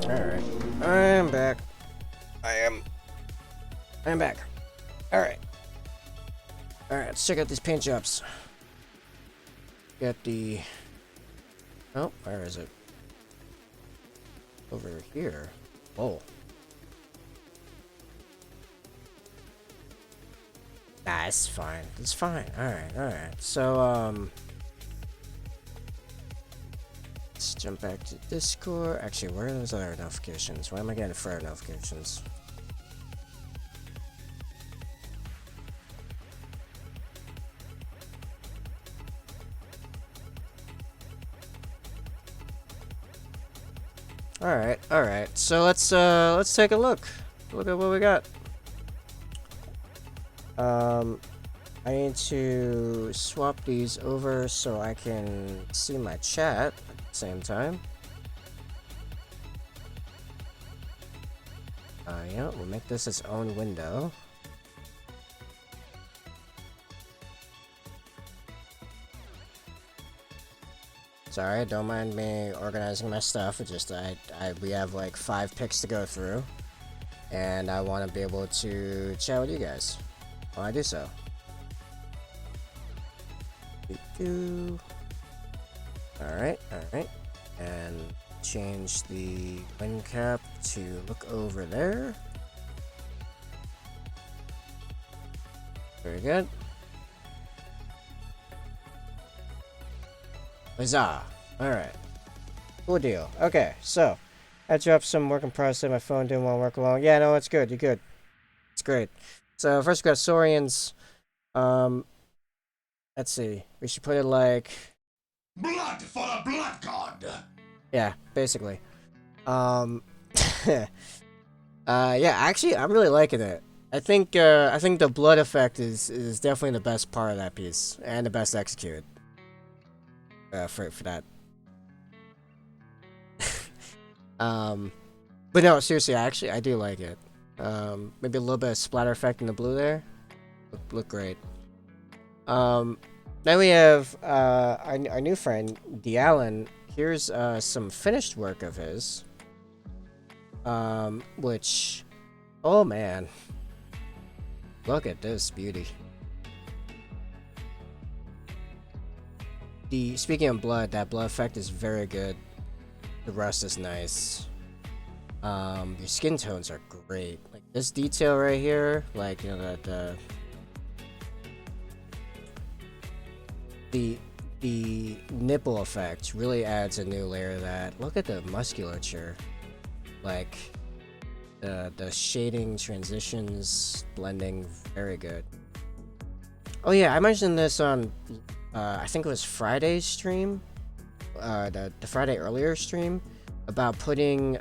Alright. I'm back. I'm back. Alright. Alright, let's check out these paint jobs. Got the... Oh, where is it? Over here. Oh. Nah, it's fine. It's fine. Alright. So, let's jump back to Discord. Actually, where are those other notifications? Why am I getting fire notifications? Alright. So let's take a look. Look at what we got. I need to swap these over so I can see my chat at the same time. Yeah, we'll make this its own window. Sorry, don't mind me organizing my stuff. It's just we have like 5 pics to go through, and I want to be able to chat with you guys while I do so. Alright, and change the wind cap to look over there. Very good. Huzzah. Alright. Cool deal. Okay, so I dropped some work in progress on my phone, didn't want to work along. Yeah, no, it's good. You're good. It's great. So first we got Saurians. Let's see. We should put it like, Blood for the Blood God! yeah, basically. Yeah, actually I'm really liking it. I think the blood effect is definitely the best part of that piece and the best executed. For that. But no, seriously, I do like it. Maybe a little bit of splatter effect in the blue there. Look great. Then we have our new friend D'Allen. Here's some finished work of his. Which, oh man, look at this beauty. Speaking of blood, that blood effect is very good. The rest is nice. Your skin tones are great. Like this detail right here, like, you know, that the nipple effect really adds a new layer to that. Look at the musculature, like the shading, transitions, blending, very good. Oh yeah, I mentioned this on I think it was Friday's stream, the Friday earlier stream, about putting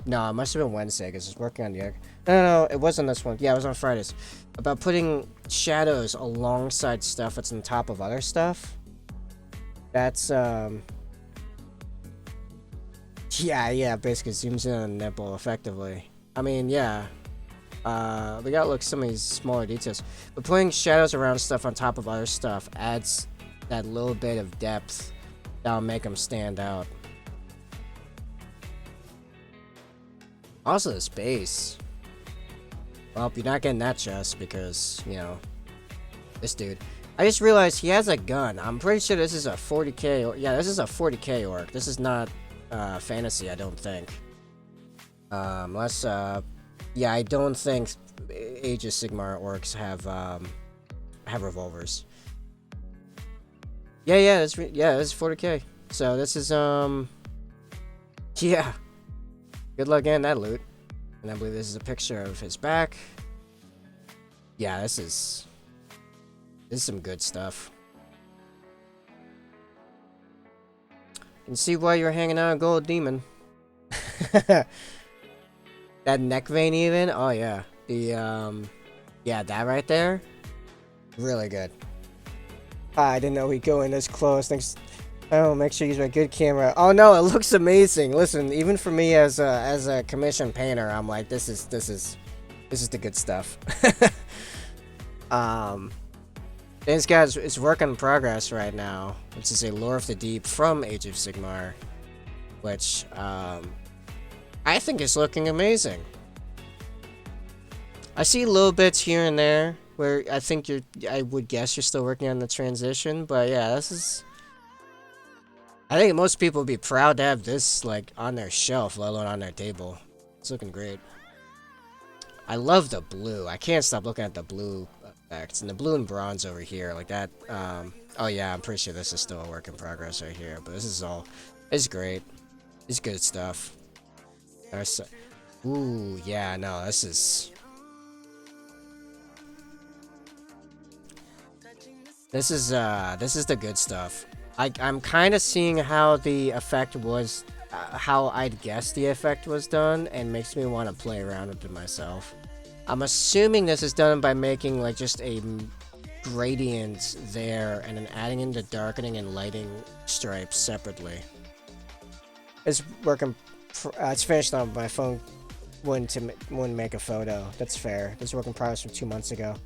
no, it must have been Wednesday because it's working on the other. No, it wasn't this one. Yeah, it was on Fridays. About putting shadows alongside stuff that's on top of other stuff. That's yeah, basically zooms in on the nipple effectively. I mean, yeah. We gotta look at some of these smaller details. But putting shadows around stuff on top of other stuff adds that little bit of depth that'll make them stand out. Also, the space. Well, you're not getting that chest because, you know, this dude. I just realized he has a gun. I'm pretty sure this is a 40k. Yeah, this is a 40k orc. This is not fantasy, I don't think. Unless, yeah, I don't think Age of Sigmar orcs have revolvers. Yeah, this is 40k. So this is yeah. Good luck getting that loot. And I believe this is a picture of his back. Yeah, this is some good stuff. You can see why you're hanging out at Gold Demon. That neck vein even? Oh yeah. The yeah, that right there. Really good. I didn't know we'd go in this close. Thanks. Oh, make sure you use my good camera. Oh no, it looks amazing. Listen, even for me as a commissioned painter, I'm like, this is the good stuff. This guy's it's work in progress right now, which is a Lore of the Deep from Age of Sigmar, which I think is looking amazing. I see little bits here and there where I think I would guess you're still working on the transition, but yeah, this is. I think most people would be proud to have this like on their shelf, let alone on their table. It's looking great. I love the blue. I can't stop looking at the blue effects and the blue and bronze over here, like that. Oh yeah, I'm pretty sure this is still a work in progress right here, but this is all. It's great. It's good stuff. Ooh, yeah, no, this is. This is the good stuff. I'm kind of seeing how the effect was, how I'd guess the effect was done, and makes me want to play around with it myself. I'm assuming this is done by making like just a gradient there, and then adding in the darkening and lighting stripes separately. It's working. It's finished on my phone. Wouldn't make a photo. That's fair. This is work in progress from 2 months ago.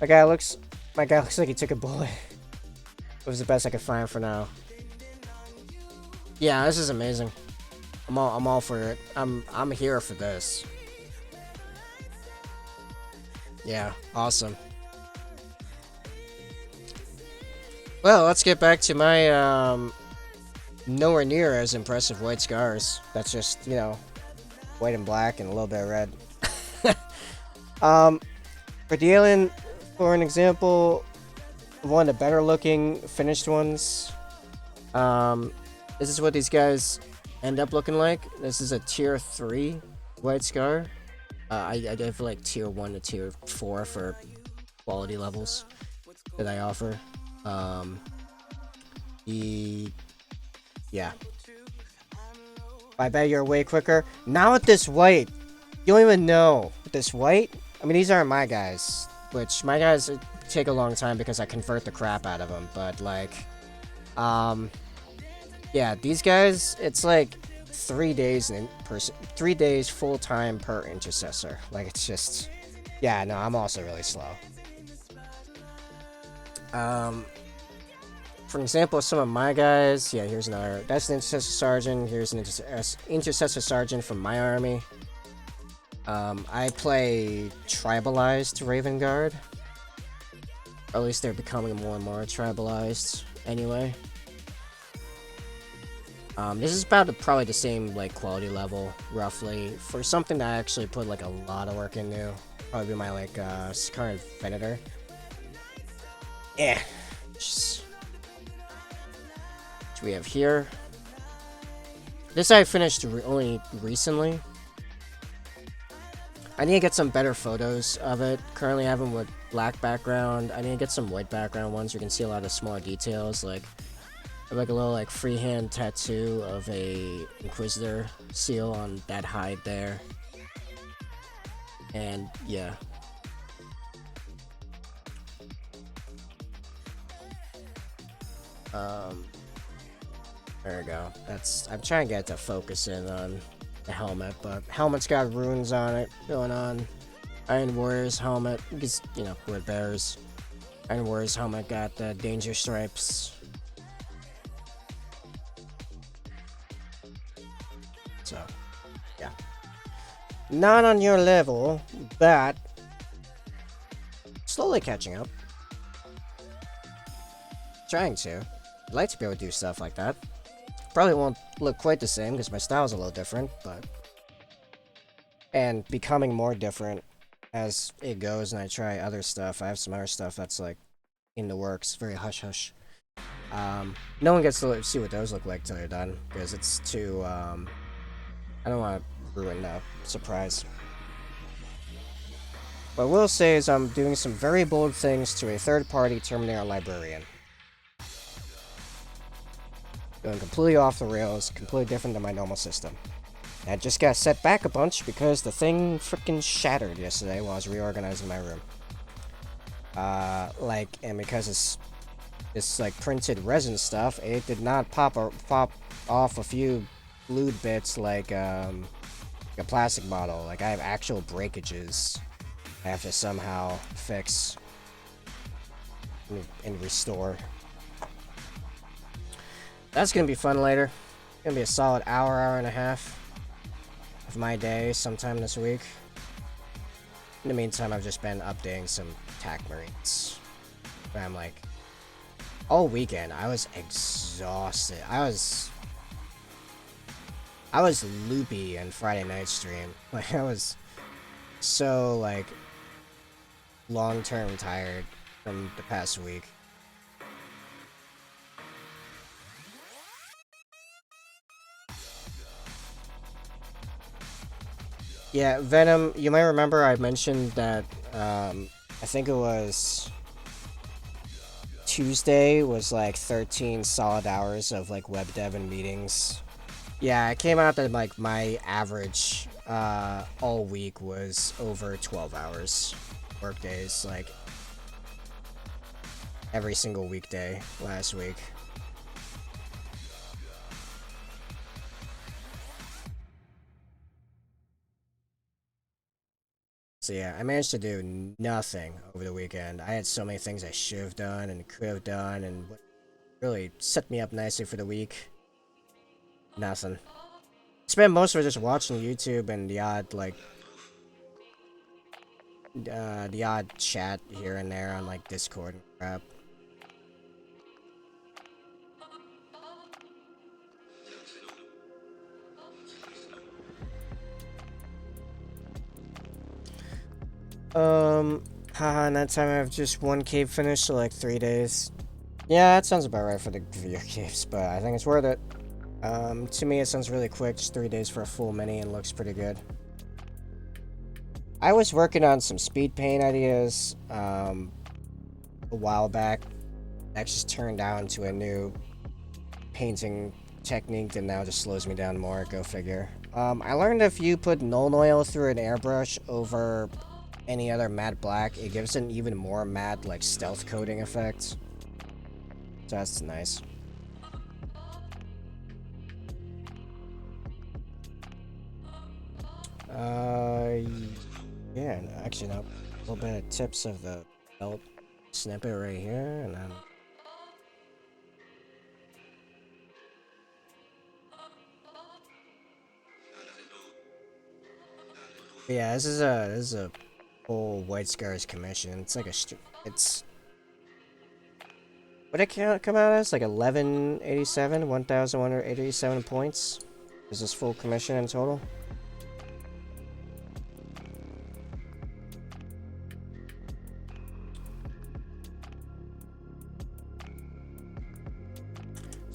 My guy looks like he took a bullet. It was the best I could find for now. Yeah, this is amazing. I'm all for it. I'm here for this. Yeah, awesome. Well, let's get back to my nowhere near as impressive white scars. That's just, you know, white and black and a little bit of red. For the alien, for an example, one of the better looking finished ones, This is what these guys end up looking like. This is a tier 3 White Scar. I have like tier 1 to tier 4 for quality levels that I offer. Yeah. I bet you're way quicker. Now with this white, you don't even know. With this white, I mean, these aren't my guys. Which, my guys take a long time because I convert the crap out of them. But, like, yeah, these guys, it's like 3 days 3 days full time per intercessor. Like, it's just, yeah, no, I'm also really slow. For example, some of my guys, yeah, here's another, that's an intercessor sergeant, here's an intercessor sergeant from my army. I play tribalized Raven Guard. Or at least they're becoming more and more tribalized anyway. This is about probably the same like quality level, roughly. For something that I actually put like a lot of work into, probably be my like current Venator. Yeah. What we have here. This I finished only recently. I need to get some better photos of it. Currently I have them with black background. I need to get some white background ones so you can see a lot of smaller details, like a little like freehand tattoo of a Inquisitor seal on that hide there. And yeah. There we go. I'm trying to get to focus in on the helmet, but helmet's got runes on it going on. Iron Warrior's helmet, because, you know, who it bears. Iron Warrior's helmet got the danger stripes. So, yeah. Not on your level, but slowly catching up. Trying to. I'd like to be able to do stuff like that. Probably won't look quite the same because my style's a little different, but... And becoming more different as it goes and I try other stuff. I have some other stuff that's like in the works, very hush-hush. No one gets to see what those look like till they're done because it's too, I don't want to ruin the surprise. What I will say is I'm doing some very bold things to a third-party Terminator Librarian. Going completely off the rails, completely different than my normal system. And I just got set back a bunch because the thing freaking shattered yesterday while I was reorganizing my room. And because it's like printed resin stuff, it did not pop off a few glued bits like a plastic model. Like I have actual breakages I have to somehow fix and restore. That's gonna be fun later. Gonna be a solid hour and a half of my day sometime this week. In the meantime, I've just been updating some TAC Marines. But I'm like, all weekend I was exhausted. I was loopy in Friday night stream. Like I was so like long-term tired from the past week. Yeah, Venom, you might remember I mentioned that, I think it was Tuesday was like 13 solid hours of like web dev and meetings. Yeah, it came out that like my average all week was over 12 hours work days, like every single weekday last week. So yeah, I managed to do nothing over the weekend. I had so many things I should have done and could have done and really set me up nicely for the week. Nothing. Spent most of it just watching YouTube and the odd like the odd chat here and there on like Discord and crap. Haha, in that time I have just one cave finished, so like 3 days. Yeah, that sounds about right for the video games, but I think it's worth it. To me, it sounds really quick. Just 3 days for a full mini and looks pretty good. I was working on some speed paint ideas a while back. That just turned out into a new painting technique that now just slows me down more. Go figure. I learned if you put Nuln Oil through an airbrush over any other matte black, it gives an even more matte, like, stealth coating effect. So that's nice. Yeah, actually, no. A little bit of tips of the belt snippet right here, and then. Yeah, this is a full White Scars commission. It's like it's what it come out as, like 1187, 1187 points. Is this full commission in total?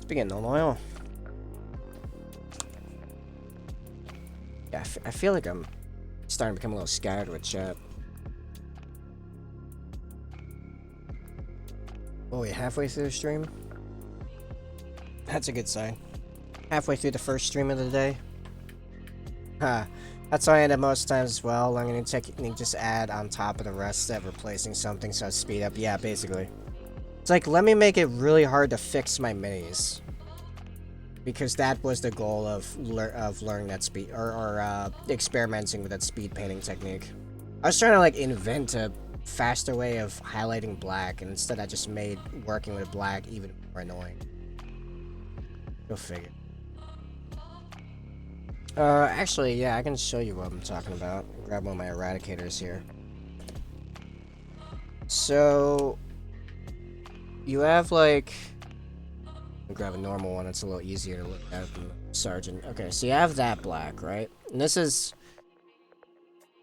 Speaking of oil, yeah, I feel like I'm starting to become a little scattered with chat. Oh, we halfway through the stream? That's a good sign. Halfway through the first stream of the day. Ha. That's how I end up most times as well. I'm gonna technique just add on top of the rest of replacing something so I speed up. Yeah, basically. It's like, let me make it really hard to fix my minis. Because that was the goal of learning that speed, or experimenting with that speed painting technique. I was trying to, like, invent a faster way of highlighting black, and instead I just made working with black even more annoying. Go figure. Actually, yeah, I can show you what I'm talking about. Grab one of my eradicators here. So, you have, like, I'll grab a normal one, it's a little easier to look at than the Sergeant. Okay, so you have that black, right? And this is,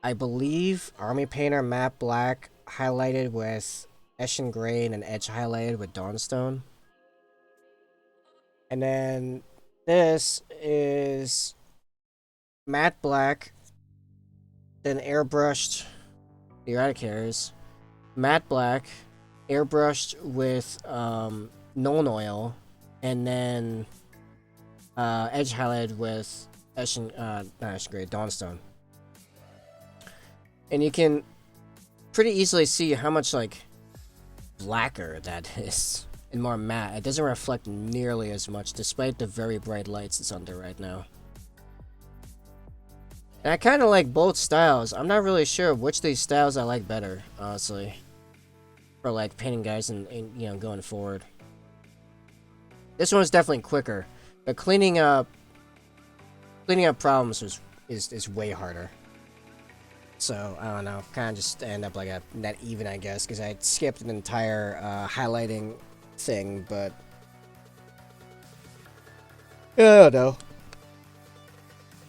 I believe, Army Painter matte black highlighted with Eshin Gray and an edge highlighted with Dawnstone. And then this is matte black, then airbrushed the eradicators, matte black, airbrushed with Nuln Oil, and then edge highlighted with not Eshin Gray, Dawnstone. And you can pretty easily see how much, like, blacker that is and more matte. It doesn't reflect nearly as much despite the very bright lights it's under right now. And I kind of like both styles. I'm not really sure which of these styles I like better, honestly, for, like, painting guys and you know, going forward. This one's definitely quicker, but cleaning up problems is way harder. So, I don't know, kind of just end up like a net even, I guess, because I skipped an entire highlighting thing, but yeah, I don't know.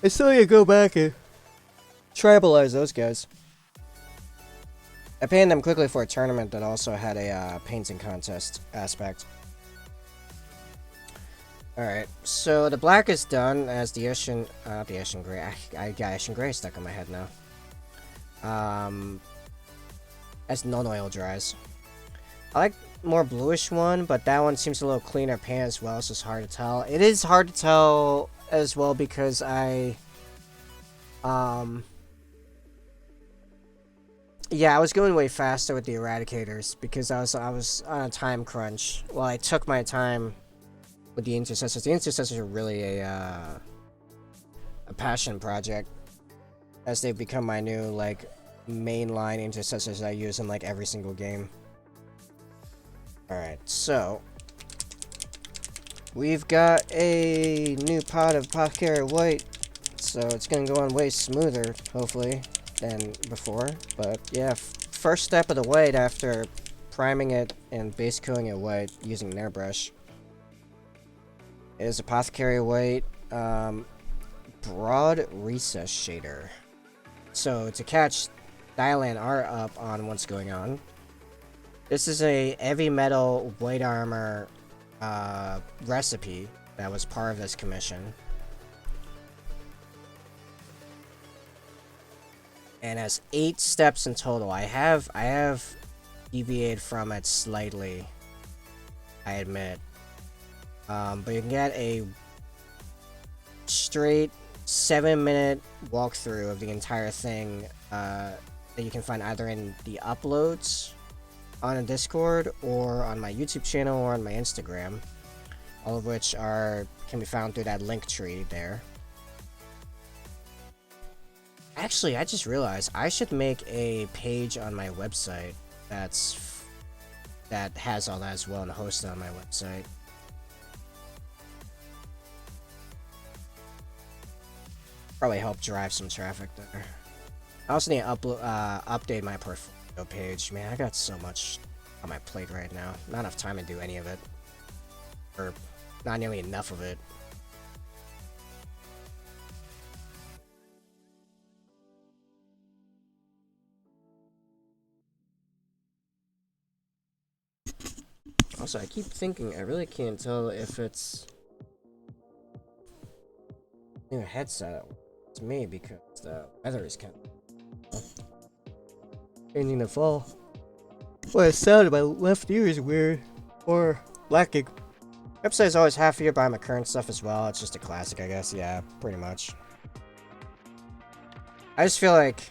I still need to go back and tribalize those guys. I painted them quickly for a tournament that also had a painting contest aspect. Alright, so the black is done as the Eshin Gray. I got Eshin Gray stuck in my head now. As Nuln Oil dries. I like more bluish one, but that one seems a little cleaner paint as well, so it's hard to tell. It is hard to tell as well because I yeah, I was going way faster with the eradicators because I was on a time crunch. Well, I took my time with the intercessors. The intercessors are really a passion project, as they've become my new, like, mainline intercessors I use in, like, every single game. Alright, so we've got a new pot of Apothecary White, so it's gonna go on way smoother, hopefully, than before. But yeah, first step of the white after priming it and base coating it white using an airbrush is Apothecary White Broad Recess Shader. So to catch Dylan art up on what's going on, This is a heavy metal white armor recipe that was part of this commission. And has 8 steps in total. I have deviated from it slightly, I admit. But you can get a straight 7-minute walkthrough of the entire thing that you can find either in the uploads on a Discord or on my YouTube channel or on my Instagram, all of which can be found through that link tree there. Actually, I just realized I should make a page on my website that has all that as well and host it on my website. Probably help drive some traffic there. I also need to update my portfolio page. Man, I got so much on my plate right now. Not enough time to do any of it. Or not nearly enough of it. Also, I keep thinking, I really can't tell if it's new headset. It's me because the weather is kind of changing the fall. Well, the sound of my left ear is weird or lacking. Website is always half year by my current stuff as well. It's just a classic, I guess. Yeah, pretty much. I just feel like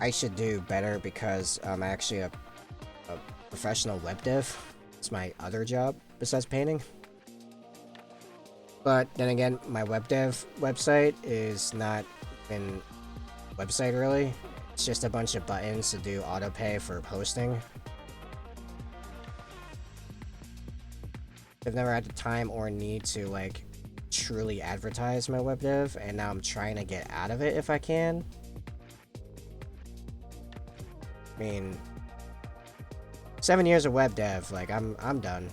I should do better because I'm actually a professional web dev. It's my other job besides painting. But then again, my web dev website is not a website really. It's just a bunch of buttons to do auto pay for posting. I've never had the time or need to like truly advertise my web dev, and now I'm trying to get out of it if I can. I mean, 7 years of web dev, like I'm done.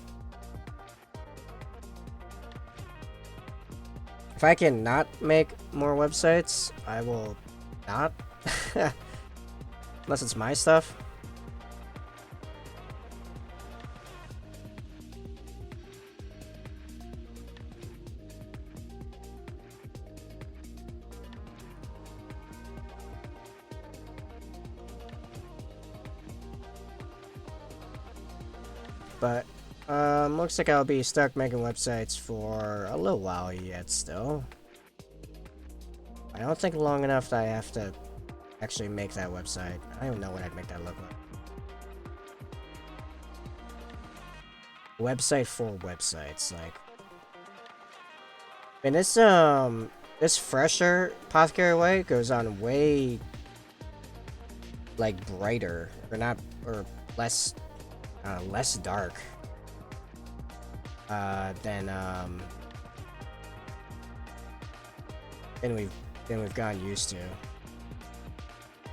If I can not make more websites, I will not. Unless it's my stuff. But looks like I'll be stuck making websites for a little while yet still. I don't think long enough that I have to actually make that website. I don't even know what I'd make that look like. Website for websites, like. And this fresher Apothecary White goes on way like brighter or less dark than we've gotten used to. I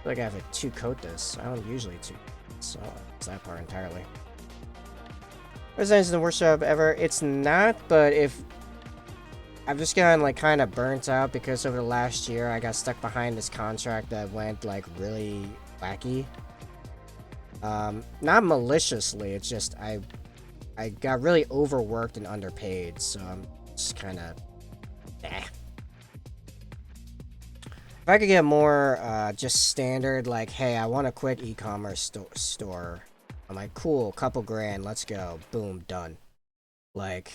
feel like I have to two-coat this. I don't usually two-coat, so it's that part entirely. Residence is the worst job ever. It's not, but if I've just gotten like kind of burnt out because over the last year I got stuck behind this contract that went like really wacky. Not maliciously, it's just I got really overworked and underpaid, so I'm just kind of If I could get more just standard, like, hey, I want a quick e-commerce store. I'm like, cool, couple grand, let's go. Boom, done. Like,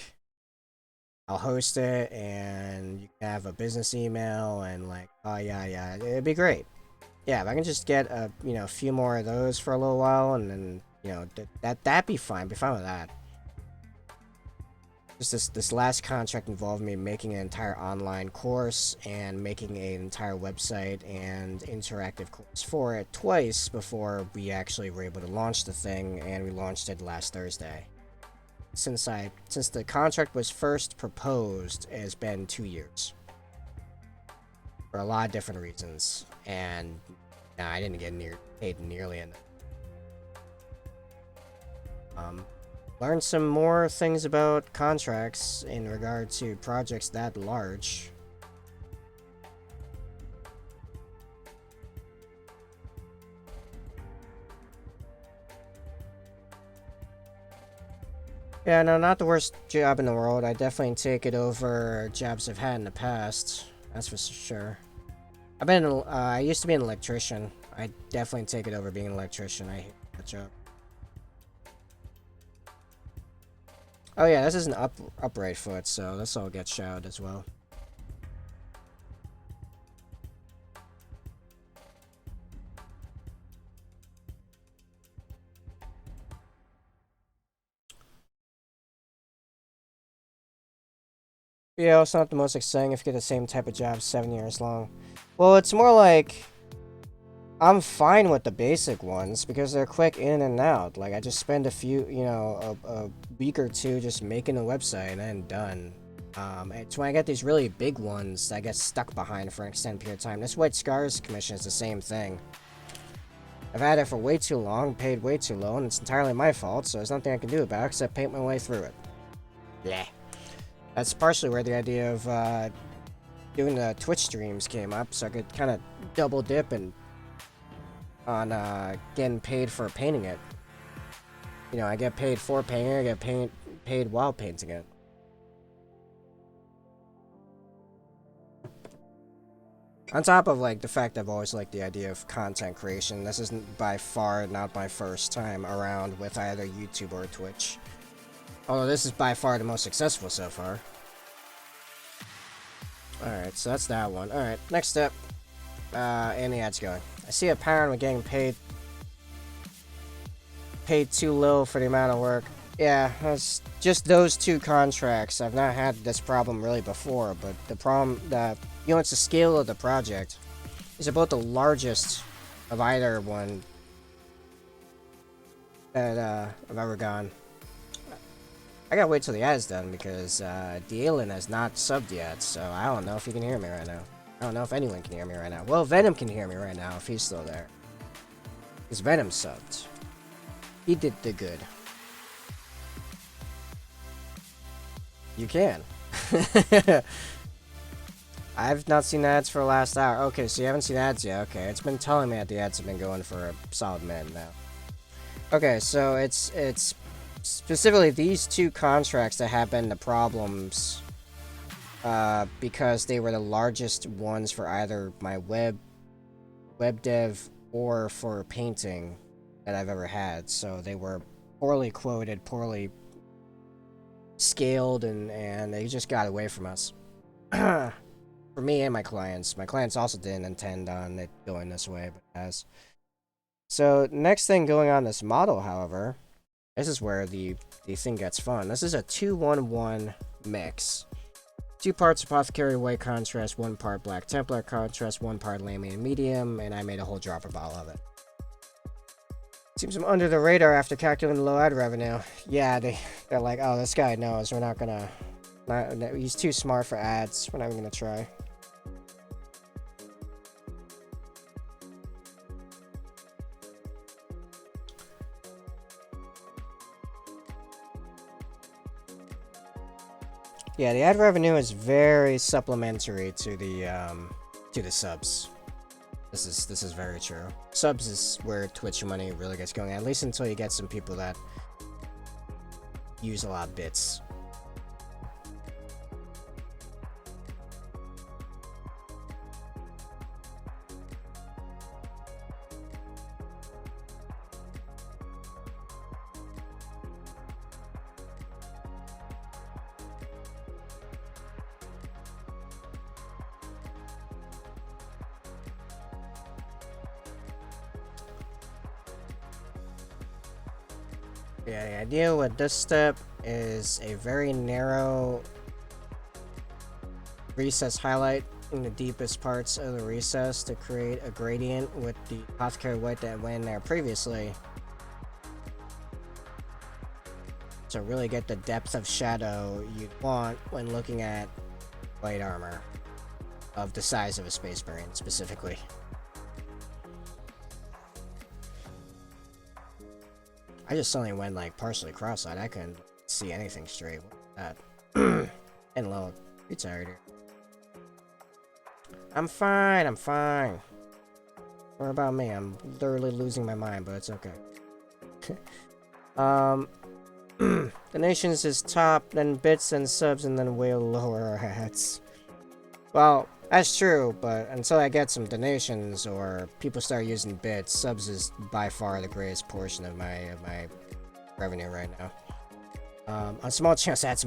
I'll host it, and you can have a business email, and like, oh yeah, it'd be great. Yeah, if I can just get a few more of those for a little while, and then that'd be fine. Be fine with that. Just this last contract involved me making an entire online course and making an entire website and interactive course for it twice before we actually were able to launch the thing, and we launched it last Thursday. Since the contract was first proposed, it has been 2 years. For a lot of different reasons, and I didn't get paid nearly enough. Learned some more things about contracts in regard to projects that large. Yeah, no, not the worst job in the world. I definitely take it over jobs I've had in the past. That's for sure. I used to be an electrician. I definitely take it over being an electrician. I hate that job. Oh yeah, this is an upright foot, so this all gets shouted as well. Yeah, it's not the most exciting if you get the same type of job 7 years long. Well, it's more like I'm fine with the basic ones because they're quick in and out. Like I just spend a few, a week or two just making a website and then done. It's when I get these really big ones that I get stuck behind for an extended period of time. This White Scars commission is the same thing. I've had it for way too long, paid way too low, and it's entirely my fault, so there's nothing I can do about it except paint my way through it. Yeah. That's partially where the idea of doing the Twitch streams came up, so I could kind of double dip and on getting paid for painting it. You know, I get paid for painting, I get paid while painting it. On top of like the fact I've always liked the idea of content creation, this isn't by far not my first time around with either YouTube or Twitch. Although this is by far the most successful so far. Alright, so that's that one. Alright, next step. And the ads going. I see a pattern with getting paid too little for the amount of work. Yeah, that's just those two contracts. I've not had this problem really before, but the problem that it's the scale of the project is about the largest of either one that I've ever gone. I gotta wait till the ad's done because D'Alen has not subbed yet, so I don't know if he can hear me right now. I don't know if anyone can hear me right now. Well, Venom can hear me right now if he's still there. Because Venom subbed. He did the good. You can. I've not seen ads for the last hour. Okay, so you haven't seen ads yet. Okay, it's been telling me that the ads have been going for a solid minute now. Okay, so it's specifically these two contracts that have been the problems because they were the largest ones for either my web dev or for painting that I've ever had. So they were poorly quoted, poorly scaled, and they just got away from us. For me and my clients. My clients also didn't intend on it going this way, but it has. So next thing going on this model, however, this is where the thing gets fun. This is a 2-1-1 mix. 2 parts Apothecary White Contrast, 1 part Black Templar Contrast, 1 part Laminated Medium, and I made a whole dropper bottle of it. Seems I'm under the radar after calculating the low ad revenue. Yeah, they're like, oh, this guy knows. We're not gonna... he's too smart for ads. We're not even gonna try. Yeah, the ad revenue is very supplementary to the subs. This is very true. Subs is where Twitch money really gets going, at least until you get some people that use a lot of bits. Yeah, the idea with this step is a very narrow recess highlight in the deepest parts of the recess to create a gradient with the Apothecary White that went in there previously. To really get the depth of shadow you'd want when looking at light armor of the size of a Space Marine specifically. I just suddenly went like partially cross-eyed. I couldn't see anything straight with that. And low. You tired here? I'm fine. I'm fine. What about me? I'm literally losing my mind, but it's okay. Donations is top, then bits and subs, and then way lower hats. Well, that's true, but until I get some donations or people start using bits, subs is by far the greatest portion of my revenue right now. On small channels, that's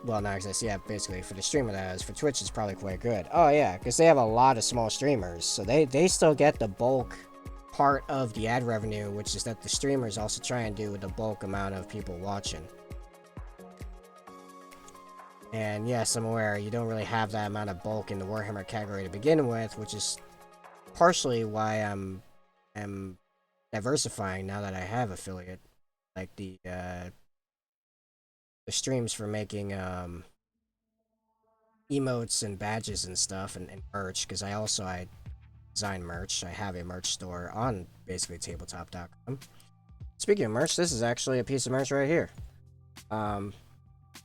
well, not exist. Yeah, basically for the streamer that is. For Twitch, it's probably quite good. Oh yeah, because they have a lot of small streamers, so they still get the bulk part of the ad revenue, which is that the streamers also try and do with the bulk amount of people watching. And yes, I'm aware you don't really have that amount of bulk in the Warhammer category to begin with, which is partially why I'm diversifying now that I have affiliate, like the streams for making emotes and badges and stuff and merch, because I design merch. I have a merch store on basically tabletop.com. Speaking of merch, this is actually a piece of merch right here.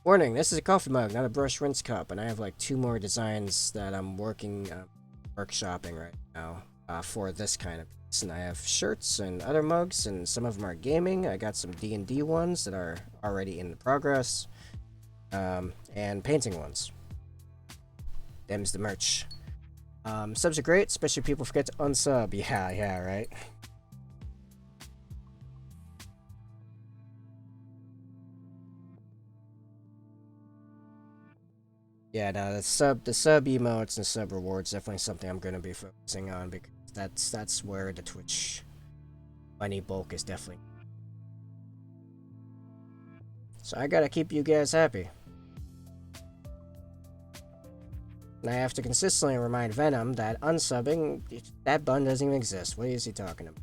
Warning, this is a coffee mug, not a brush rinse cup, and I have like 2 more designs that I'm workshopping right now for this kind of piece. And I have shirts and other mugs, and some of them are gaming. I got some D&D ones that are already in progress, and painting ones. Them's the merch. Subs are great, especially if people forget to unsub. Yeah, right? Yeah, no, the sub emotes and sub rewards definitely something I'm gonna be focusing on, because that's where the Twitch money bulk is definitely. So I gotta keep you guys happy. And I have to consistently remind Venom that unsubbing, that button doesn't even exist. What is he talking about?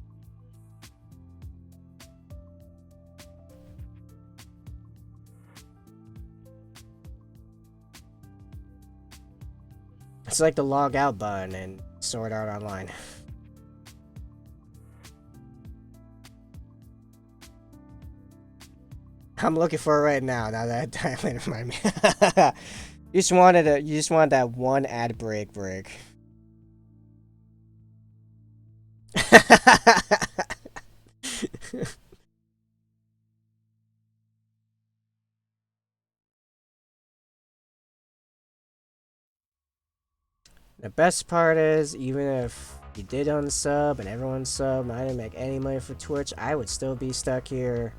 It's like the log out button in Sword Art Online. I'm looking for it right now. Now that I remind me. You just wanted that one ad break. The best part is, even if you did unsub and everyone subbed and I didn't make any money for Twitch, I would still be stuck here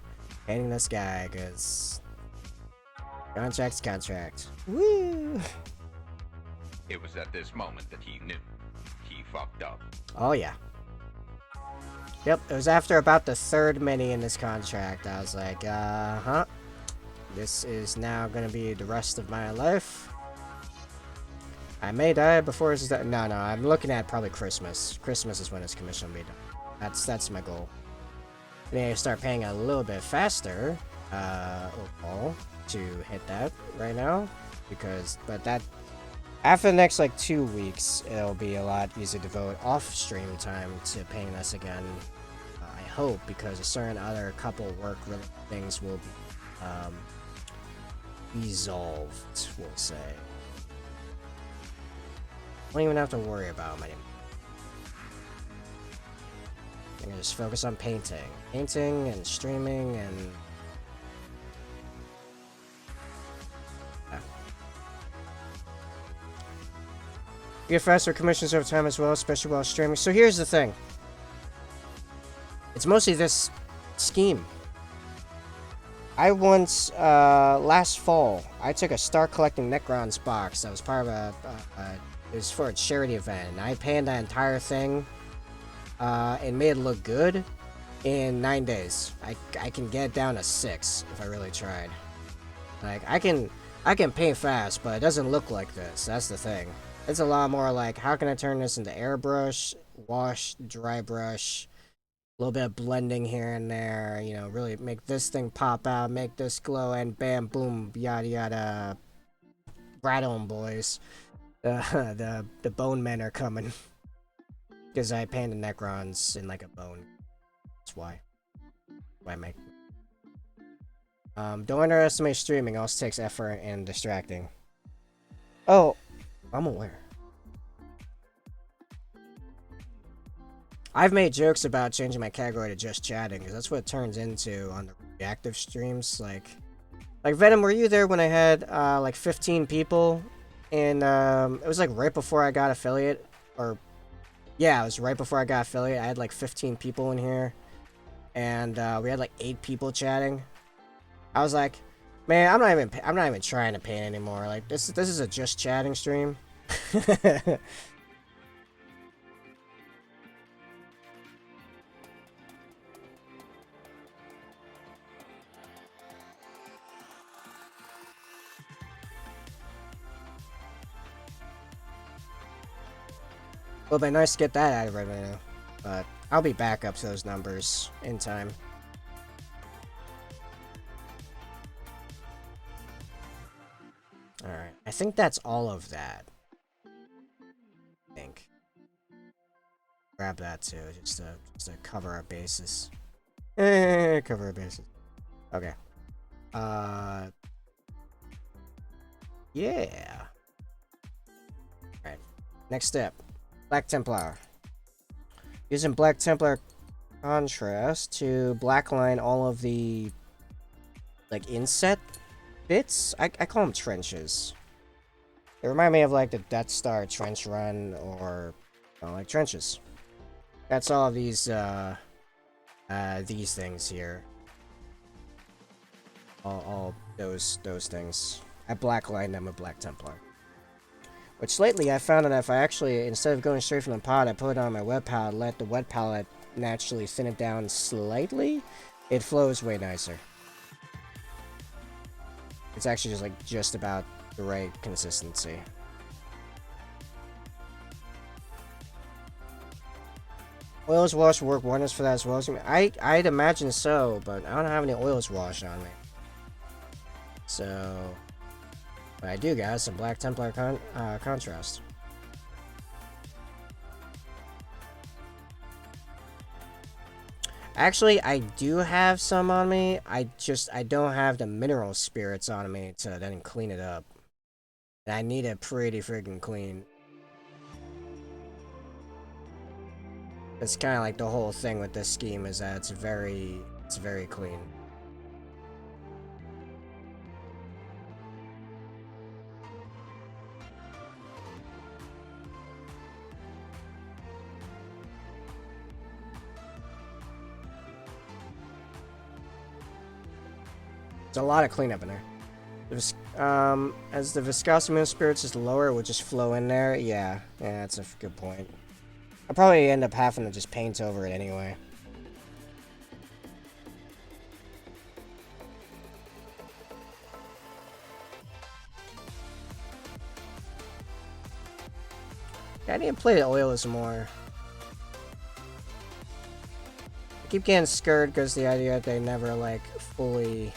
painting this guy, because contract's contract. Woo! It was at this moment that he knew. He fucked up. Oh yeah. Yep, it was after about the 3rd mini in this contract. I was like, this is now gonna be the rest of my life. I may die before this is done. No, I'm looking at probably Christmas. Christmas is when his commission will be done. That's my goal. I need to start paying a little bit faster, overall, to hit that right now, but that after the next like 2 weeks, it'll be a lot easier to devote off stream time to paying this again. I hope, because a certain other couple work related things will be resolved, we'll say. Don't even have to worry about them anymore. I can just focus on painting and streaming and. Yeah. You get faster commissions over time as well, especially while streaming. So here's the thing. It's mostly this scheme. I once, last fall, I took a Star Collecting Necrons box that was part of it was for a charity event, and I panned that entire thing, and made it look good in 9 days. I can get it down to 6 if I really tried. Like, I can paint fast, but it doesn't look like this. That's the thing. It's a lot more like, how can I turn this into airbrush, wash, dry brush, a little bit of blending here and there, you know, really make this thing pop out, make this glow, and bam, boom, yada yada. Right on, boys. The bone men are coming. Because I painted the Necrons in like a bone. That's why. Why I make. Don't underestimate streaming. Also takes effort and distracting. Oh, I'm aware. I've made jokes about changing my category to just chatting, because that's what it turns into on the reactive streams. Like Venom, were you there when I had like 15 people? And it was like right before I got affiliate, or yeah, it was right before I got affiliate. I had like 15 people in here, and we had like 8 people chatting. I was like, man, I'm not even trying to paint anymore. Like this is a just chatting stream. Well, it'd be nice to get that out of right now, but I'll be back up to those numbers in time. Alright, I think that's all of that. I think. Grab that too, just to cover our bases. Cover our bases. Okay. Yeah. Alright, next step. Black Templar. Using Black Templar contrast to blackline all of the like inset bits. I call them trenches. They remind me of like the Death Star trench run, or like trenches. That's all of these things here. All those things. I blackline them with Black Templar. Which lately I found that if I actually, instead of going straight from the pod, I put it on my wet palette, let the wet palette naturally thin it down slightly, it flows way nicer. It's actually just about the right consistency. Oils wash work wonders for that as well. I'd imagine so, but I don't have any oils wash on me. So, but I do, guys, some Black Templar contrast. Actually, I do have some on me. I don't have the mineral spirits on me to then clean it up. And I need it pretty freaking clean. It's kind of like the whole thing with this scheme is that it's very clean. There's a lot of cleanup in there. As the viscosity mineral spirits is lower, it will just flow in there. Yeah, that's a good point. I'll probably end up having to just paint over it anyway. Yeah, I need to play the oils more. I keep getting scared because the idea that they never like fully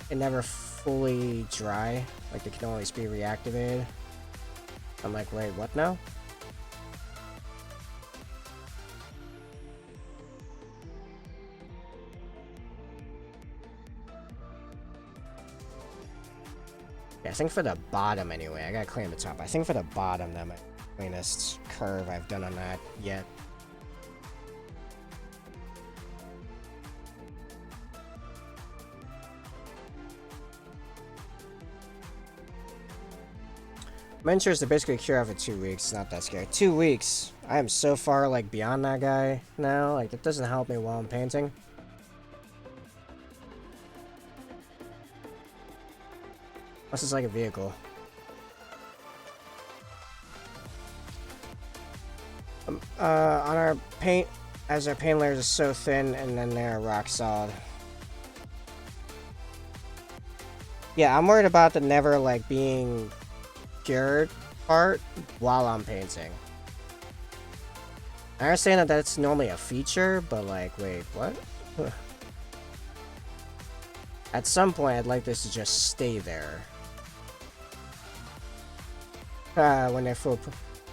it never fully dry, like they can always be reactivated. I'm like, wait, what now? Yeah, I think for the bottom anyway, I gotta clean the top. I think for the bottom, that might be the cleanest curve I've done on that yet. Miniatures are basically cure after 2 weeks. It's not that scary. 2 weeks. I am so far like beyond that guy now. Like that doesn't help me while I'm painting. Unless it's like a vehicle. On our paint, as our paint layers are so thin, and then they're rock solid. Yeah, I'm worried about the never like being cured part while I'm painting. I understand that that's normally a feature, but like, wait, what? At some point, I'd like this to just stay there. When they're full,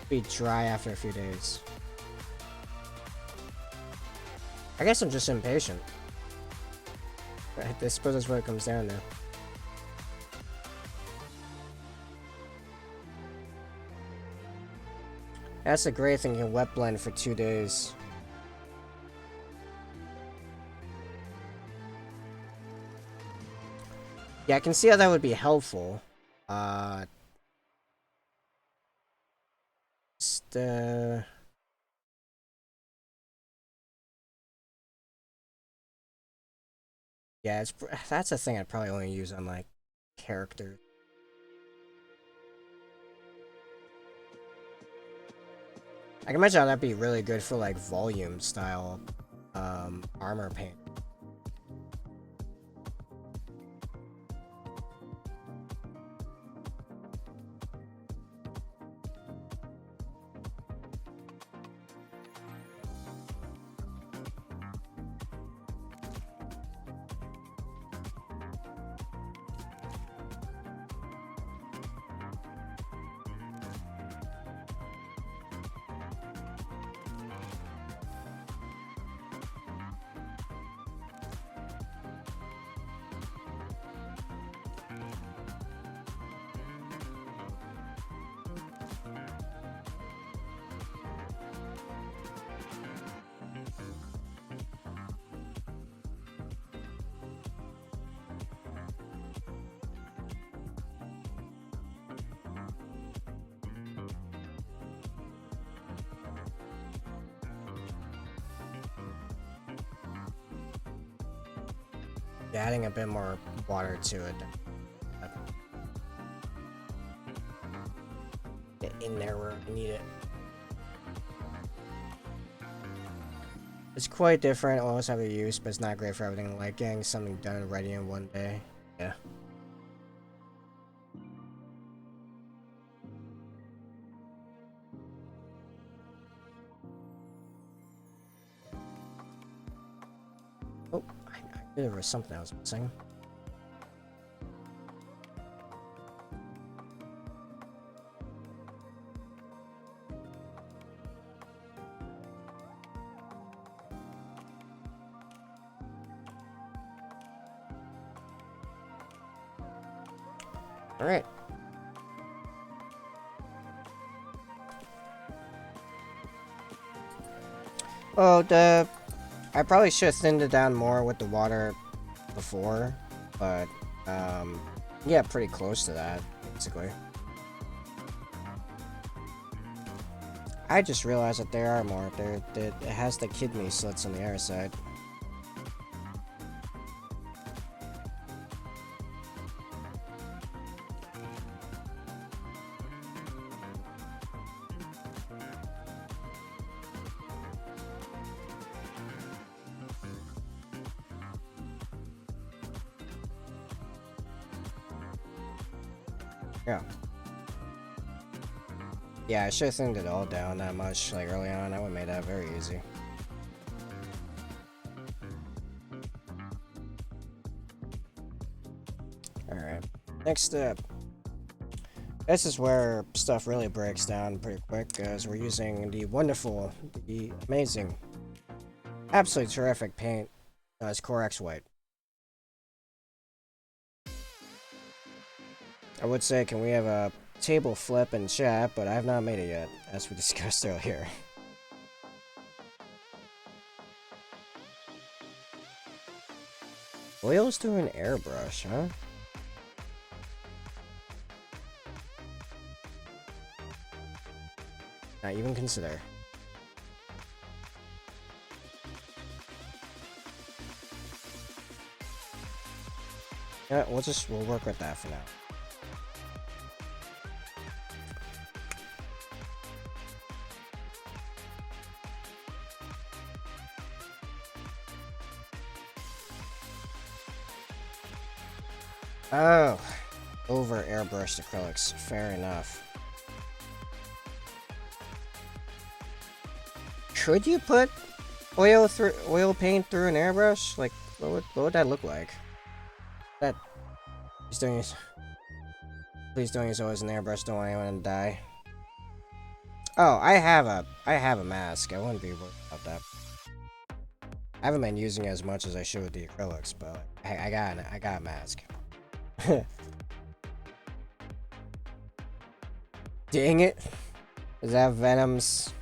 be dry after a few days. I guess I'm just impatient. I suppose that's what it comes down to. That's a great thing. You can wet blend for 2 days. Yeah, I can see how that would be helpful. Just, yeah, that's a thing I'd probably only use on like characters. I can imagine how that'd be really good for like volume style armor paint. Yeah, adding a bit more water to it. Get in there where I need it. It's quite different. It'll always have a use, but it's not great for everything. Like getting something done and ready in one day. Yeah. Oh, I knew there was something I was missing. All right. Oh, I probably should have thinned it down more with the water before, but yeah, pretty close to that, basically. I just realized that there are more. It has the kidney slits on the other side. Yeah. Yeah, I should have thinned it all down that much, like early on. That would have made that very easy. Alright. Next up. This is where stuff really breaks down pretty quick, as we're using the wonderful, the amazing, absolutely terrific paint as Corax White. I would say, can we have a table flip in chat, but I have not made it yet, as we discussed earlier. Oils through an airbrush, huh? Not even consider. Yeah, we'll work with that for now. Oh, over airbrushed acrylics. Fair enough. Could you put oil paint through an airbrush? Like, what would that look like? That please don't use oil as an airbrush. Don't want anyone to die. Oh, I have a mask. I wouldn't be worried about that. I haven't been using it as much as I should with the acrylics, but I got a mask. Dang it. Is that Venom's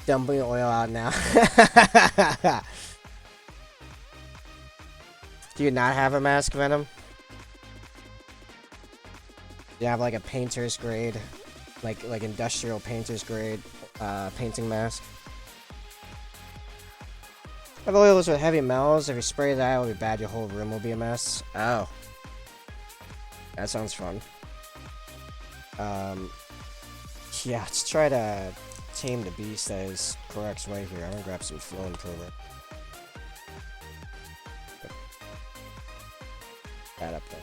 dumping oil out now? Do you not have a mask, Venom? Do you have like a painter's grade, like industrial painter's grade painting mask? I have oils with heavy metals. If you spray that, it'll be bad. Your whole room will be a mess. Oh. That sounds fun. Yeah, let's try to tame the beast that is correct way here. I'm gonna grab some flow improver. That up there.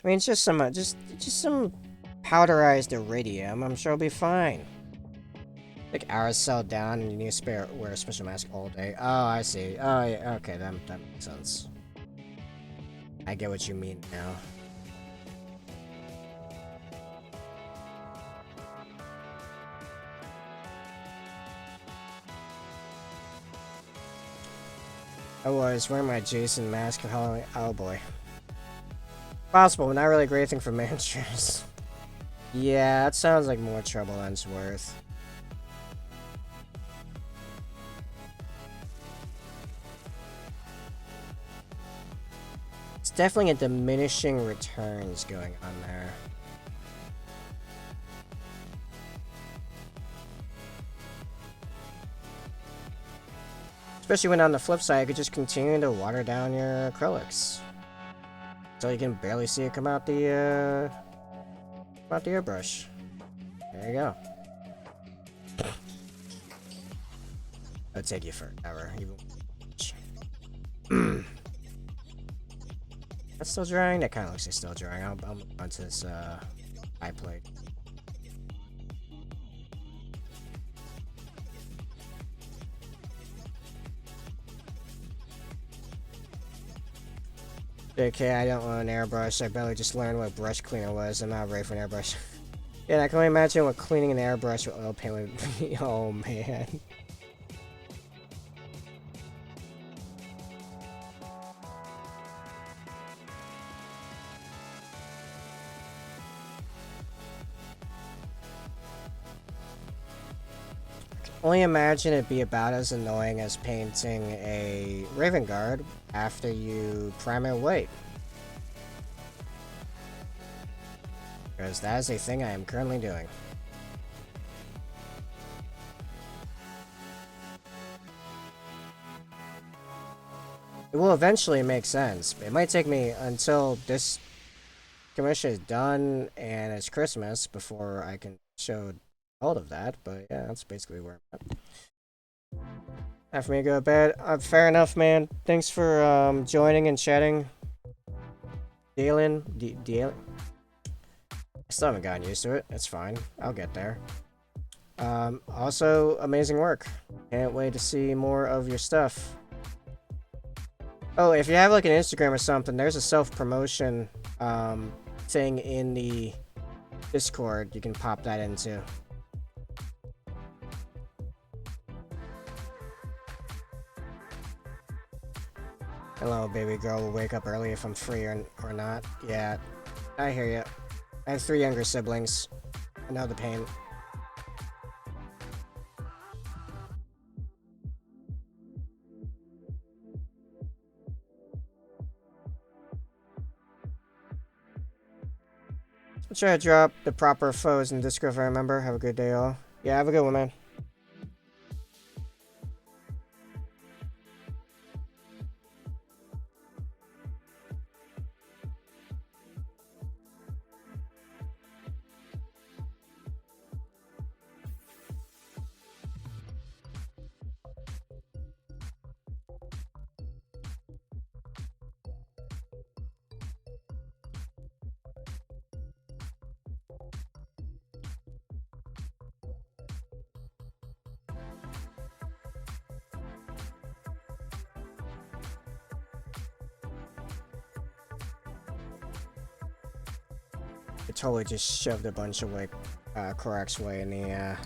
I mean, it's just some, just some powderized iridium. I'm sure it'll be fine. Like Aerosol down, and you need to wear a special mask all day. Oh, I see. Oh, yeah. Okay, that makes sense. I get what you mean now. I was wearing my Jason mask for Halloween. Oh boy. Possible, but not really a great thing for miniatures. Yeah, that sounds like more trouble than it's worth. It's definitely a diminishing returns going on there. Especially when on the flip side, you could just continue to water down your acrylics. So you can barely see it come out the airbrush. There you go. That'll take you forever. That's still drying? That kind of looks like it's still drying. I'll move on to this eye plate. Okay, I don't want an airbrush. I barely just learned what brush cleaner was. I'm not ready for an airbrush. Yeah, I can only imagine what cleaning an airbrush with oil paint would be. Oh, man. Only imagine it'd be about as annoying as painting a Raven Guard after you prime it white. Because that is a thing I am currently doing. It will eventually make sense. It might take me until this commission is done and it's Christmas before I can show all of that, but yeah, that's basically where I'm at. Time for me to go to bed. Fair enough, man. Thanks for joining and chatting. Dalen. I still haven't gotten used to it. It's fine. I'll get there. Also, amazing work. Can't wait to see more of your stuff. Oh, if you have like an Instagram or something, there's a self-promotion thing in the Discord. You can pop that into. Hello, baby girl will wake up early if I'm free or not. Yeah, I hear you. I have 3 younger siblings. I know the pain. I'll try to drop the proper foes in Discord if I remember. Have a good day, all. Yeah, have a good one, man. I totally just shoved a bunch of like Korax way in the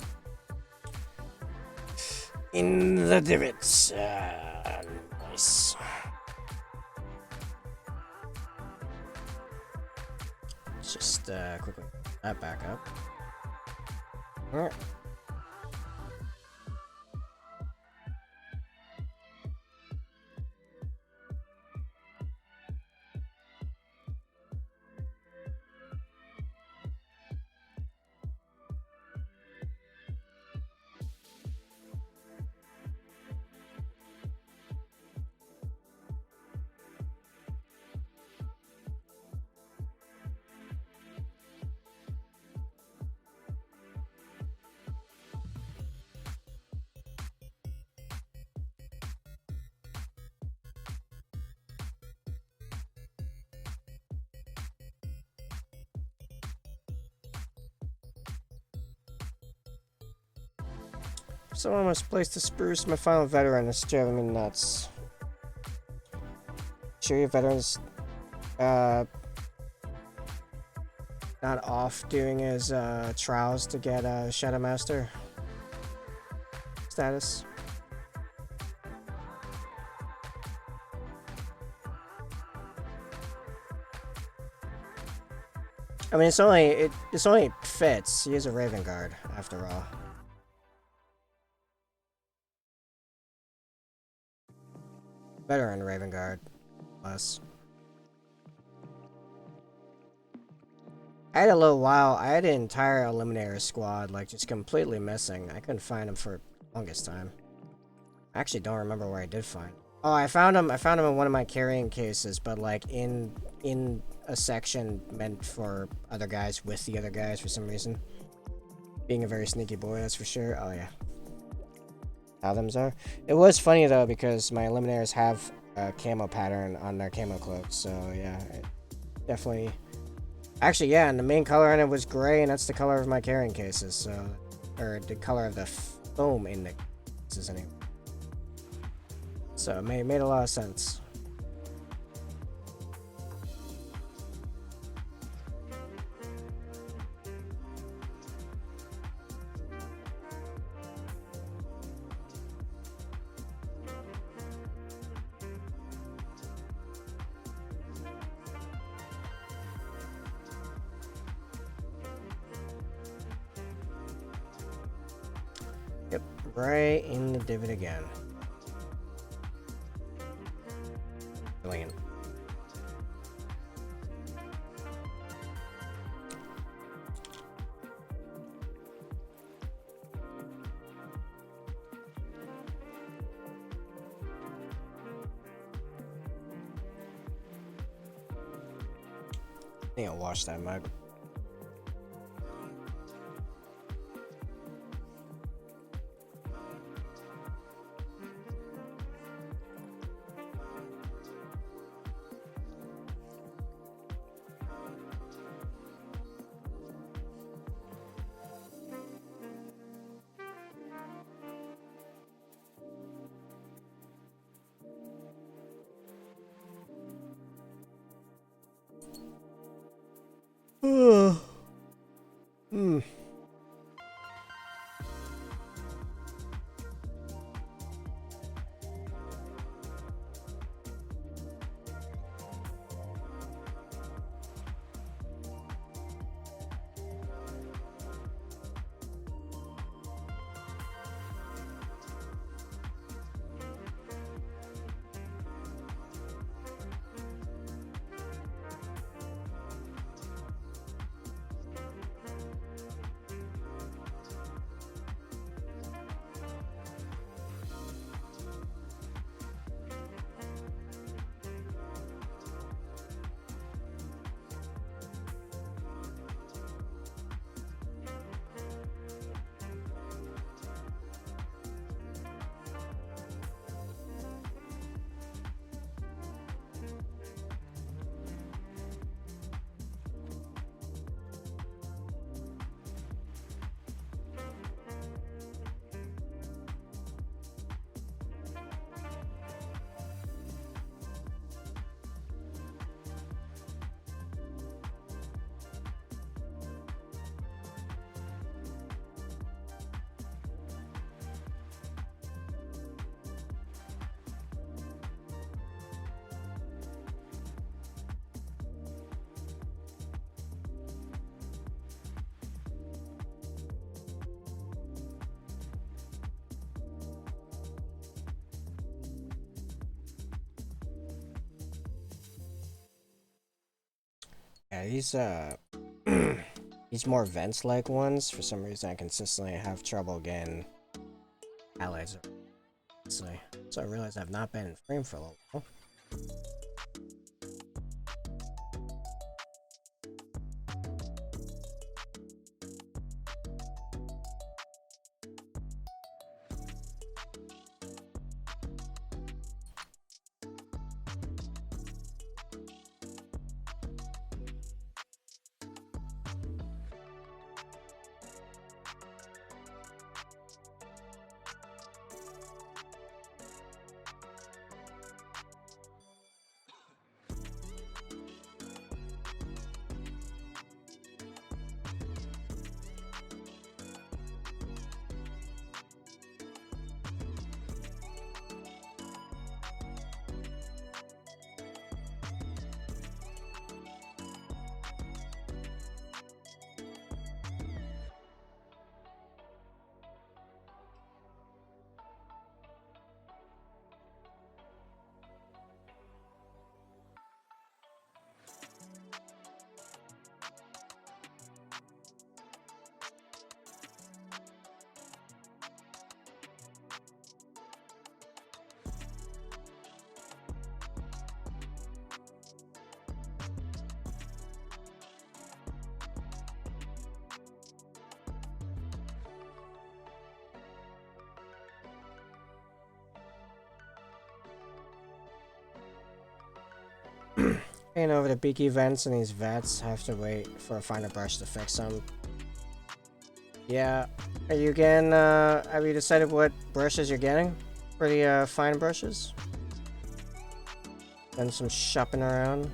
in the divots. Nice. Let's just quickly put that back up. Alright. Someone must place to spruce my final veteran. It's driving me nuts. Sure your veteran's not off doing his trials to get Shadow Master status. I mean, it's only fits. He is a Raven Guard after all. Veteran Raven Guard, less. I had a little while. I had an entire Eliminator squad, like, just completely missing. I couldn't find him for the longest time. I actually don't remember where I did find him. Oh, I found him in one of my carrying cases, but like in a section meant for other guys with the other guys for some reason. Being a very sneaky boy, that's for sure. Oh yeah. Fathoms are. It was funny though because my Eliminators have a camo pattern on their camo cloaks, so yeah, it definitely. Actually, yeah, and the main color on it was gray, and that's the color of my carrying cases, so, or the color of the foam in the cases anyway. So it made a lot of sense. Yep, right in the divot again. Brilliant. I think I'll wash that mug. Hmm. Yeah, these more vents-like ones, for some reason I consistently have trouble getting allies. So I realize I've not been in frame for a little while. Painting over the beaky vents in these vets, I have to wait for a finer brush to fix them. Yeah, are you getting, have you decided what brushes you're getting? Pretty, fine brushes? Done some shopping around.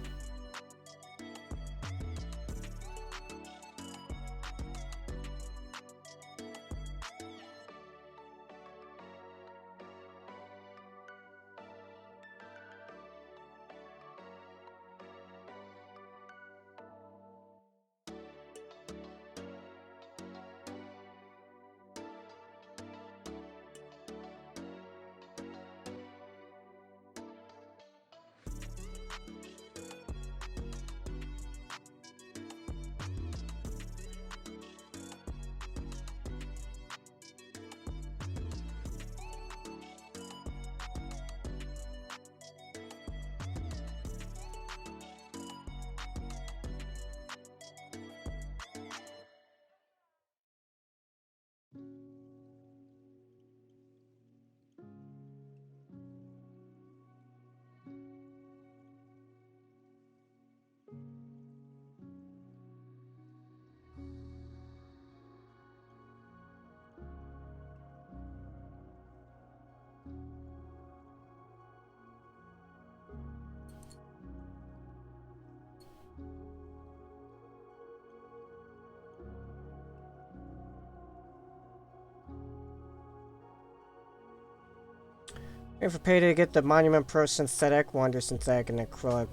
Waiting for Payday to get the Monument Pro Synthetic, Wonder Synthetic, and Acrylic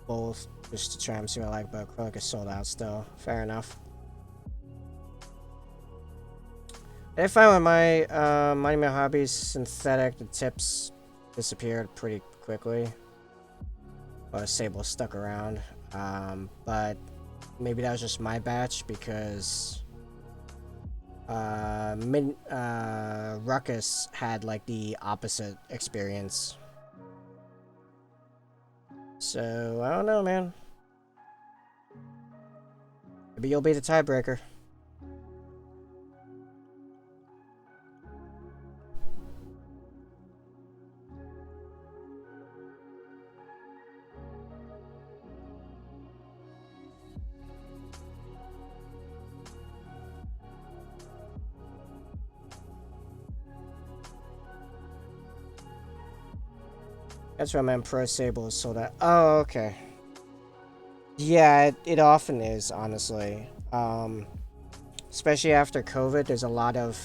both, just to try and see what I like, but Acrylic is sold out still. Fair enough. I find with my Monument Hobbies Synthetic, the tips disappeared pretty quickly. But Sable stuck around. But maybe that was just my batch because Ruckus had like the opposite experience. So I don't know, man. Maybe you'll be the tiebreaker. That's what I meant. Pro Sable is sold out. Oh, okay. Yeah, it often is, honestly. Especially after COVID, there's a lot of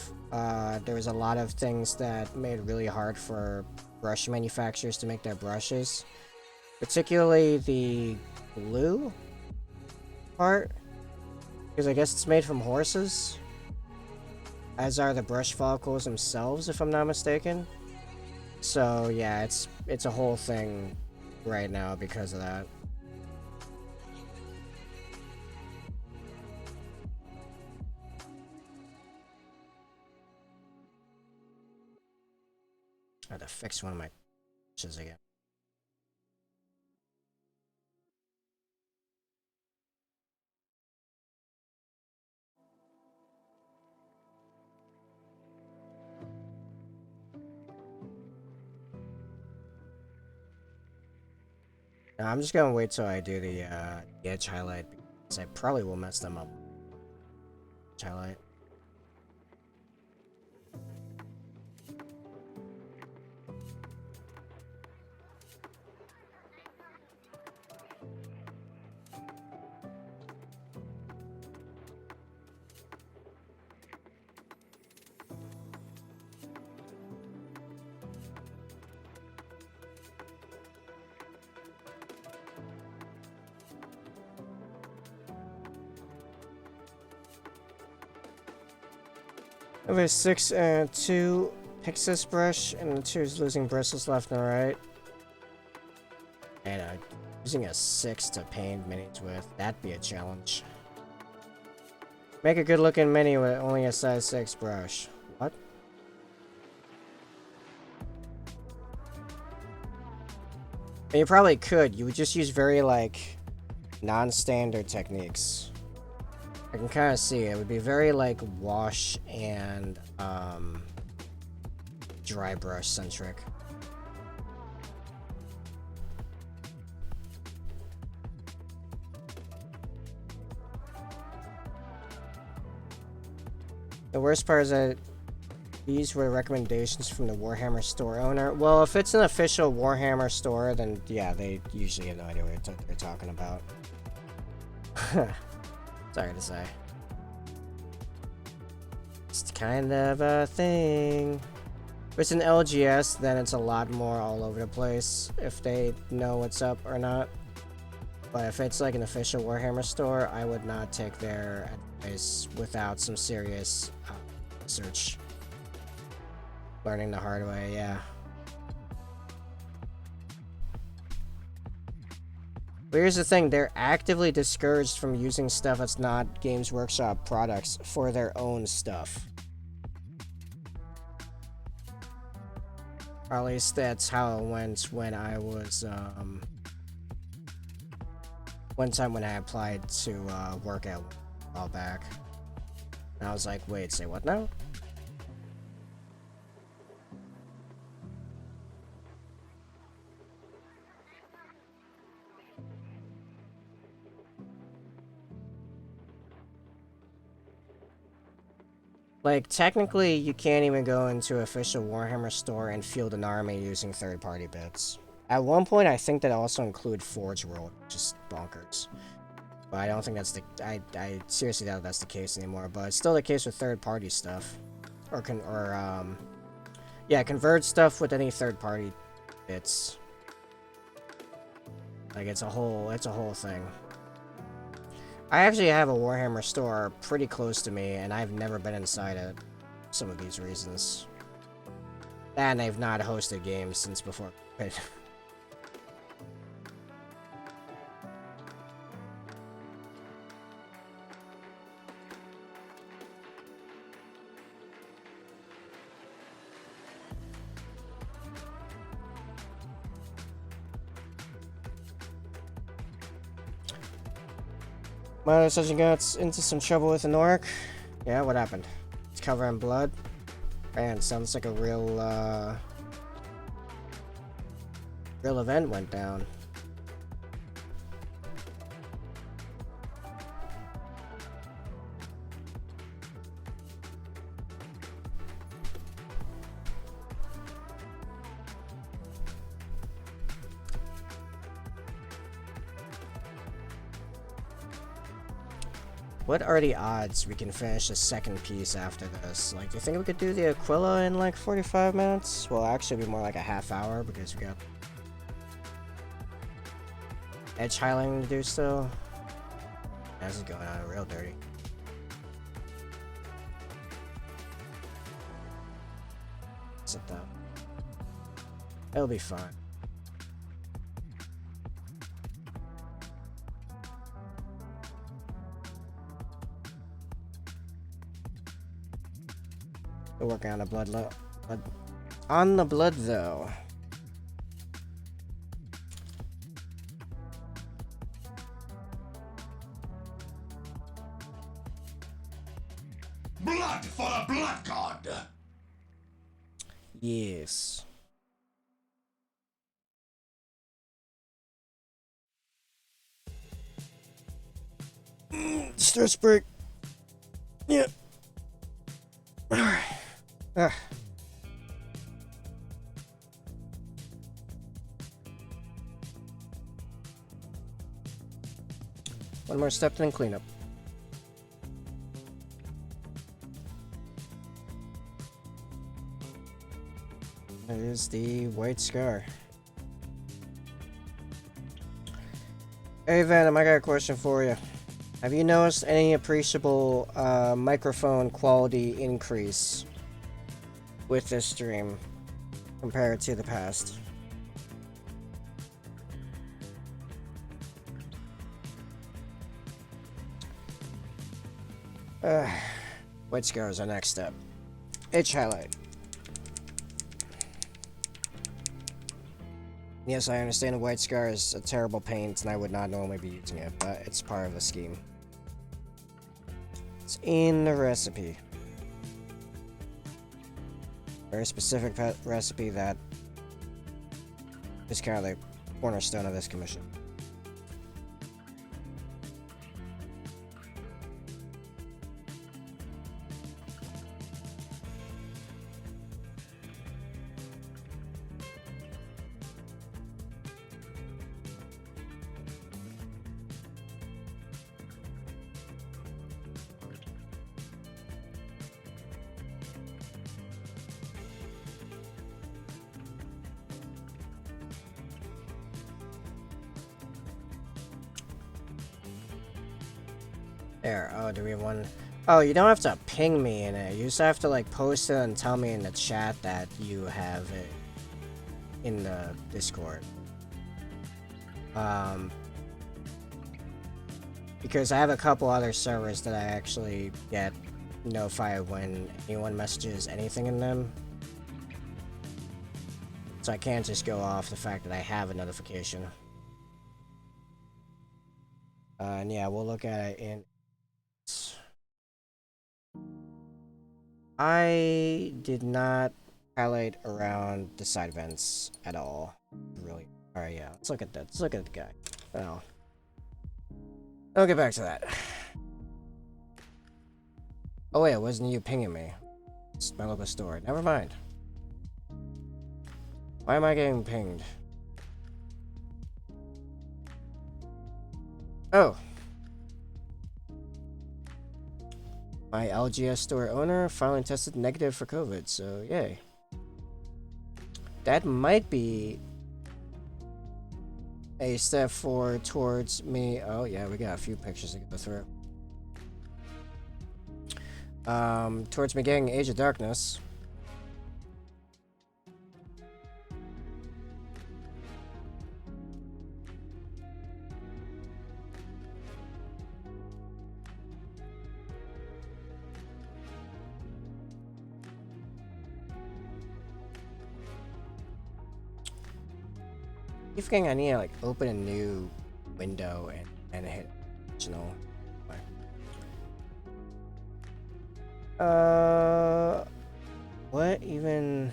there was a lot of things that made it really hard for brush manufacturers to make their brushes, particularly the glue part, because I guess it's made from horses, as are the brush follicles themselves, if I'm not mistaken. So yeah, it's a whole thing right now because of that. I had to fix one of my shits again. Now, I'm just gonna wait till I do the edge highlight because I probably will mess them up. Edge highlight. Over 6 and 2 picks this brush, and the 2 is losing bristles left and right. And using a 6 to paint minis with, that'd be a challenge. Make a good looking mini with only a size 6 brush. What? And you probably could, you would just use very like non-standard techniques. I can kind of see it. It would be very like wash and dry brush centric. The worst part is that these were recommendations from the Warhammer store owner. Well, if it's an official Warhammer store, then yeah, they usually have no idea what they're talking about. Sorry to say. It's kind of a thing. If it's an LGS, then it's a lot more all over the place if they know what's up or not. But if it's like an official Warhammer store, I would not take their advice without some serious research. Learning the hard way, yeah. But here's the thing, they're actively discouraged from using stuff that's not Games Workshop products for their own stuff. Or at least that's how it went when I was, one time when I applied to work out a while back. And I was like, wait, say what now? Like, technically, you can't even go into official Warhammer store and field an army using third-party bits. At one point, I think that also include Forge World, which is bonkers. But I don't think that's the... I seriously doubt that's the case anymore, but it's still the case with third-party stuff. Yeah, convert stuff with any third-party bits. Like, it's a whole thing. I actually have a Warhammer store pretty close to me, and I've never been inside it. Some of these reasons. And I've not hosted games since before COVID. Milo Sergeant got into some trouble with an orc. Yeah, what happened? It's covered in blood. Man, sounds like a real event went down. What are the odds we can finish the second piece after this? Like, do you think we could do the Aquila in like 45 minutes? Well, actually, it'd be more like a half hour because we got edge highlighting to do still. This is going on real dirty. Sit down. It'll be fine. We're working on a blood On the blood, though. Blood for the blood god. Yes. Stress break. Yeah. Alright. One more step, then cleanup. That is the white scar. Hey Venom, I got a question for you. Have you noticed any appreciable microphone quality increase with this stream compared to the past? White scar is our next step. Itch highlight. Yes, I understand the white scar is a terrible paint and I would not normally be using it, but it's part of the scheme. It's in the recipe. Very specific recipe that is kind of the cornerstone of this commission. There, oh, do we have one? Oh, you don't have to ping me in it. You just have to, like, post it and tell me in the chat that you have it in the Discord. Because I have a couple other servers that I actually get notified when anyone messages anything in them. So I can't just go off the fact that I have a notification. And yeah, we'll look at it in... I did not highlight around the side vents at all. Really. Alright, yeah. Let's look at that. Let's look at the guy. Oh. I'll get back to that. Oh wait, it wasn't you pinging me. It's my local store. Never mind. Why am I getting pinged? Oh. My LGS store owner finally tested negative for COVID, so yay. That might be a step forward towards me. Oh yeah, we got a few pictures to go through. Towards me getting Age of Darkness. I keep forgetting I need to like open a new window and hit original. What even?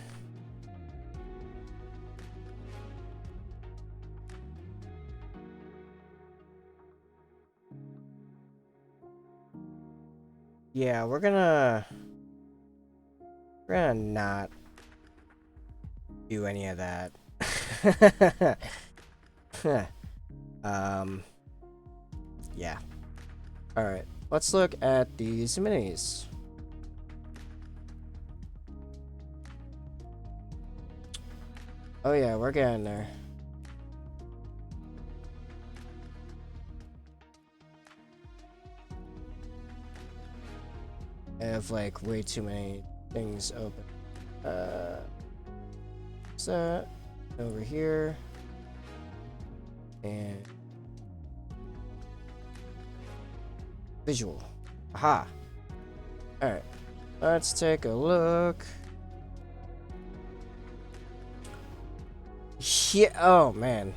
Yeah, we're gonna not do any of that. Yeah. Alright, let's look at these minis. Oh yeah, we're getting there. I have like way too many things open. What's that? Over here. And visual. Aha. Alright. Let's take a look. Yeah, oh man.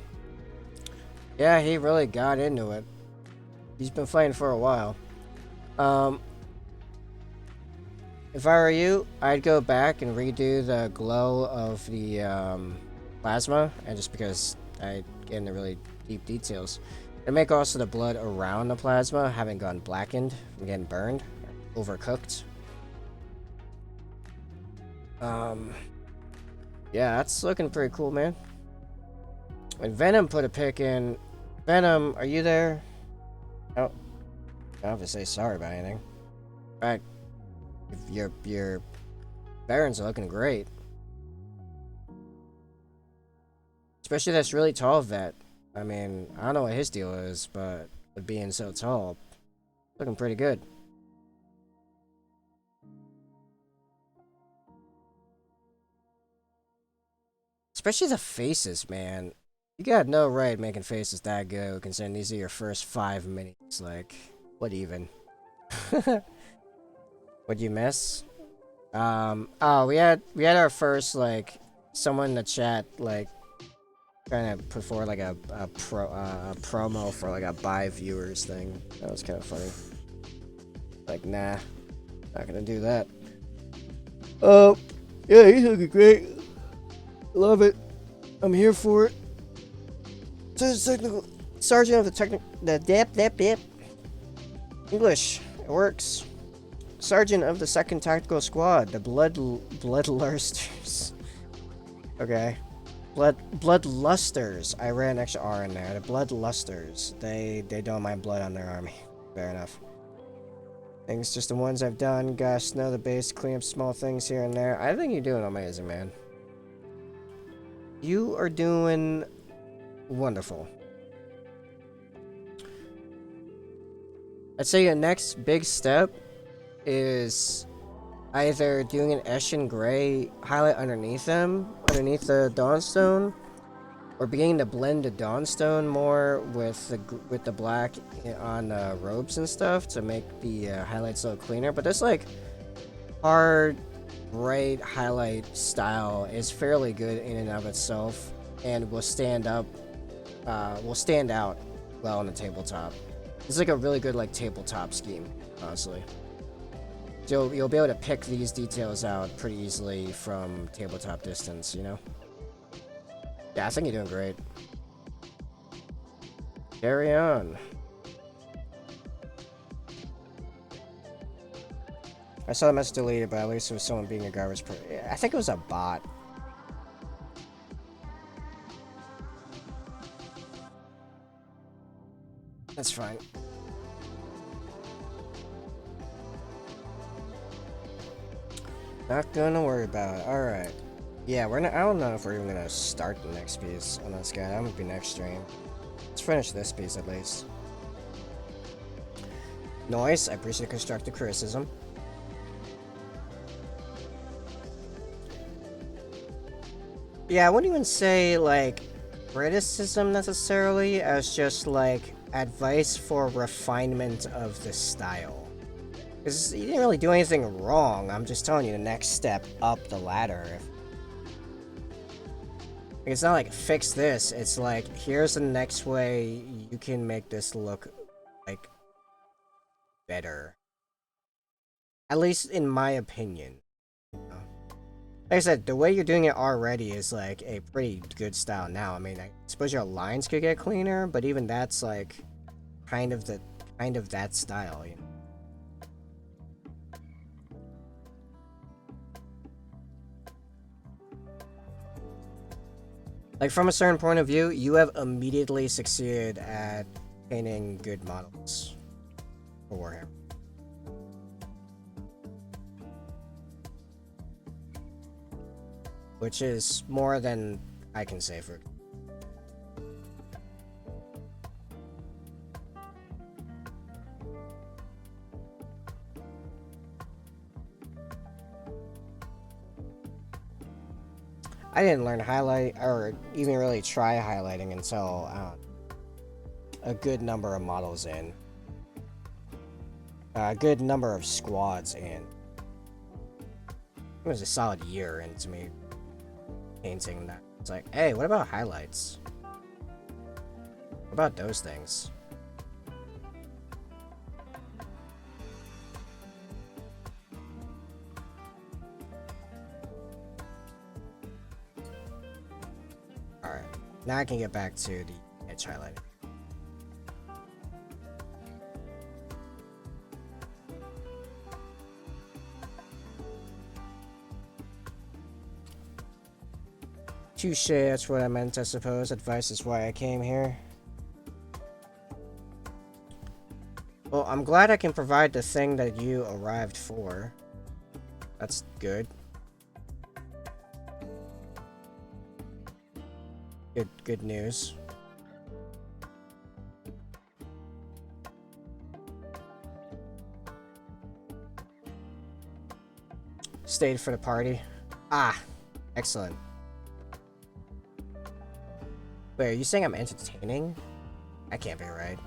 Yeah, he really got into it. He's been playing for a while. Um, if I were you, I'd go back and redo the glow of the plasma, and just because I get into really deep details, and make also the blood around the plasma having gone blackened from getting burned, overcooked. Yeah, that's looking pretty cool, man. And Venom put a pick in. Venom, are you there? Oh, I don't have to say sorry about anything. Right, your Barons are looking great. Especially that's really tall vet. I mean, I don't know what his deal is, but with being so tall, looking pretty good. Especially the faces, man. You got no right making faces that good, considering these are your first 5 minis. Like, what even? What'd you miss? Oh, we had our first, like, someone in the chat, like, trying to put forward, like, a promo for, like, a buy viewers thing. That was kind of funny. Like, nah, not gonna do that. Oh, yeah, he's looking great. Love it. I'm here for it. Technical sergeant of the technical English. It works. Sergeant of the 2nd Tactical Squad, the Bloodlusters. Okay. Bloodlusters. I ran an extra R in there. The Bloodlusters. They don't mind blood on their army. Fair enough. Things just the ones I've done. Gosh, know the base, clean up small things here and there. I think you're doing amazing, man. You are doing wonderful. I'd say your next big step is either doing an Eshin Gray highlight underneath them, underneath the Dawnstone, or beginning to blend the Dawnstone more with the black on robes and stuff to make the highlights a little cleaner. But this like hard, bright highlight style is fairly good in and of itself, and will stand out well on the tabletop. It's like a really good like tabletop scheme, honestly. So you'll be able to pick these details out pretty easily from tabletop distance, you know? Yeah, I think you're doing great. Carry on. I saw the message deleted, but at least it was someone being a garbage person. I think it was a bot. That's fine. Not gonna worry about it. Alright. Yeah, I don't know if we're even gonna start the next piece on this guy. That would be next stream. Let's finish this piece at least. Noise, I appreciate constructive criticism. Yeah, I wouldn't even say, like, criticism necessarily, as just, like, advice for refinement of the style. Because you didn't really do anything wrong, I'm just telling you the next step up the ladder. Like, it's not like, fix this, it's like, here's the next way you can make this look, like, better. At least in my opinion. You know? Like I said, the way you're doing it already is like a pretty good style now. I mean, I suppose your lines could get cleaner, but even that's like kind of that style, you know. Like from a certain point of view, you have immediately succeeded at painting good models for Warhammer. Which is more than I can say for it. I didn't learn highlight, or even really try highlighting until a good number of models in. A good number of squads in. It was a solid year into me painting that It's like, hey, what about highlights? What about those things? Alright, now I can get back to the edge highlighting. Touche, that's what I meant, I suppose. Advice is why I came here. Well, I'm glad I can provide the thing that you arrived for. That's good. Good news. Stayed for the party. Ah, excellent. Wait, are you saying I'm entertaining? That can't be right.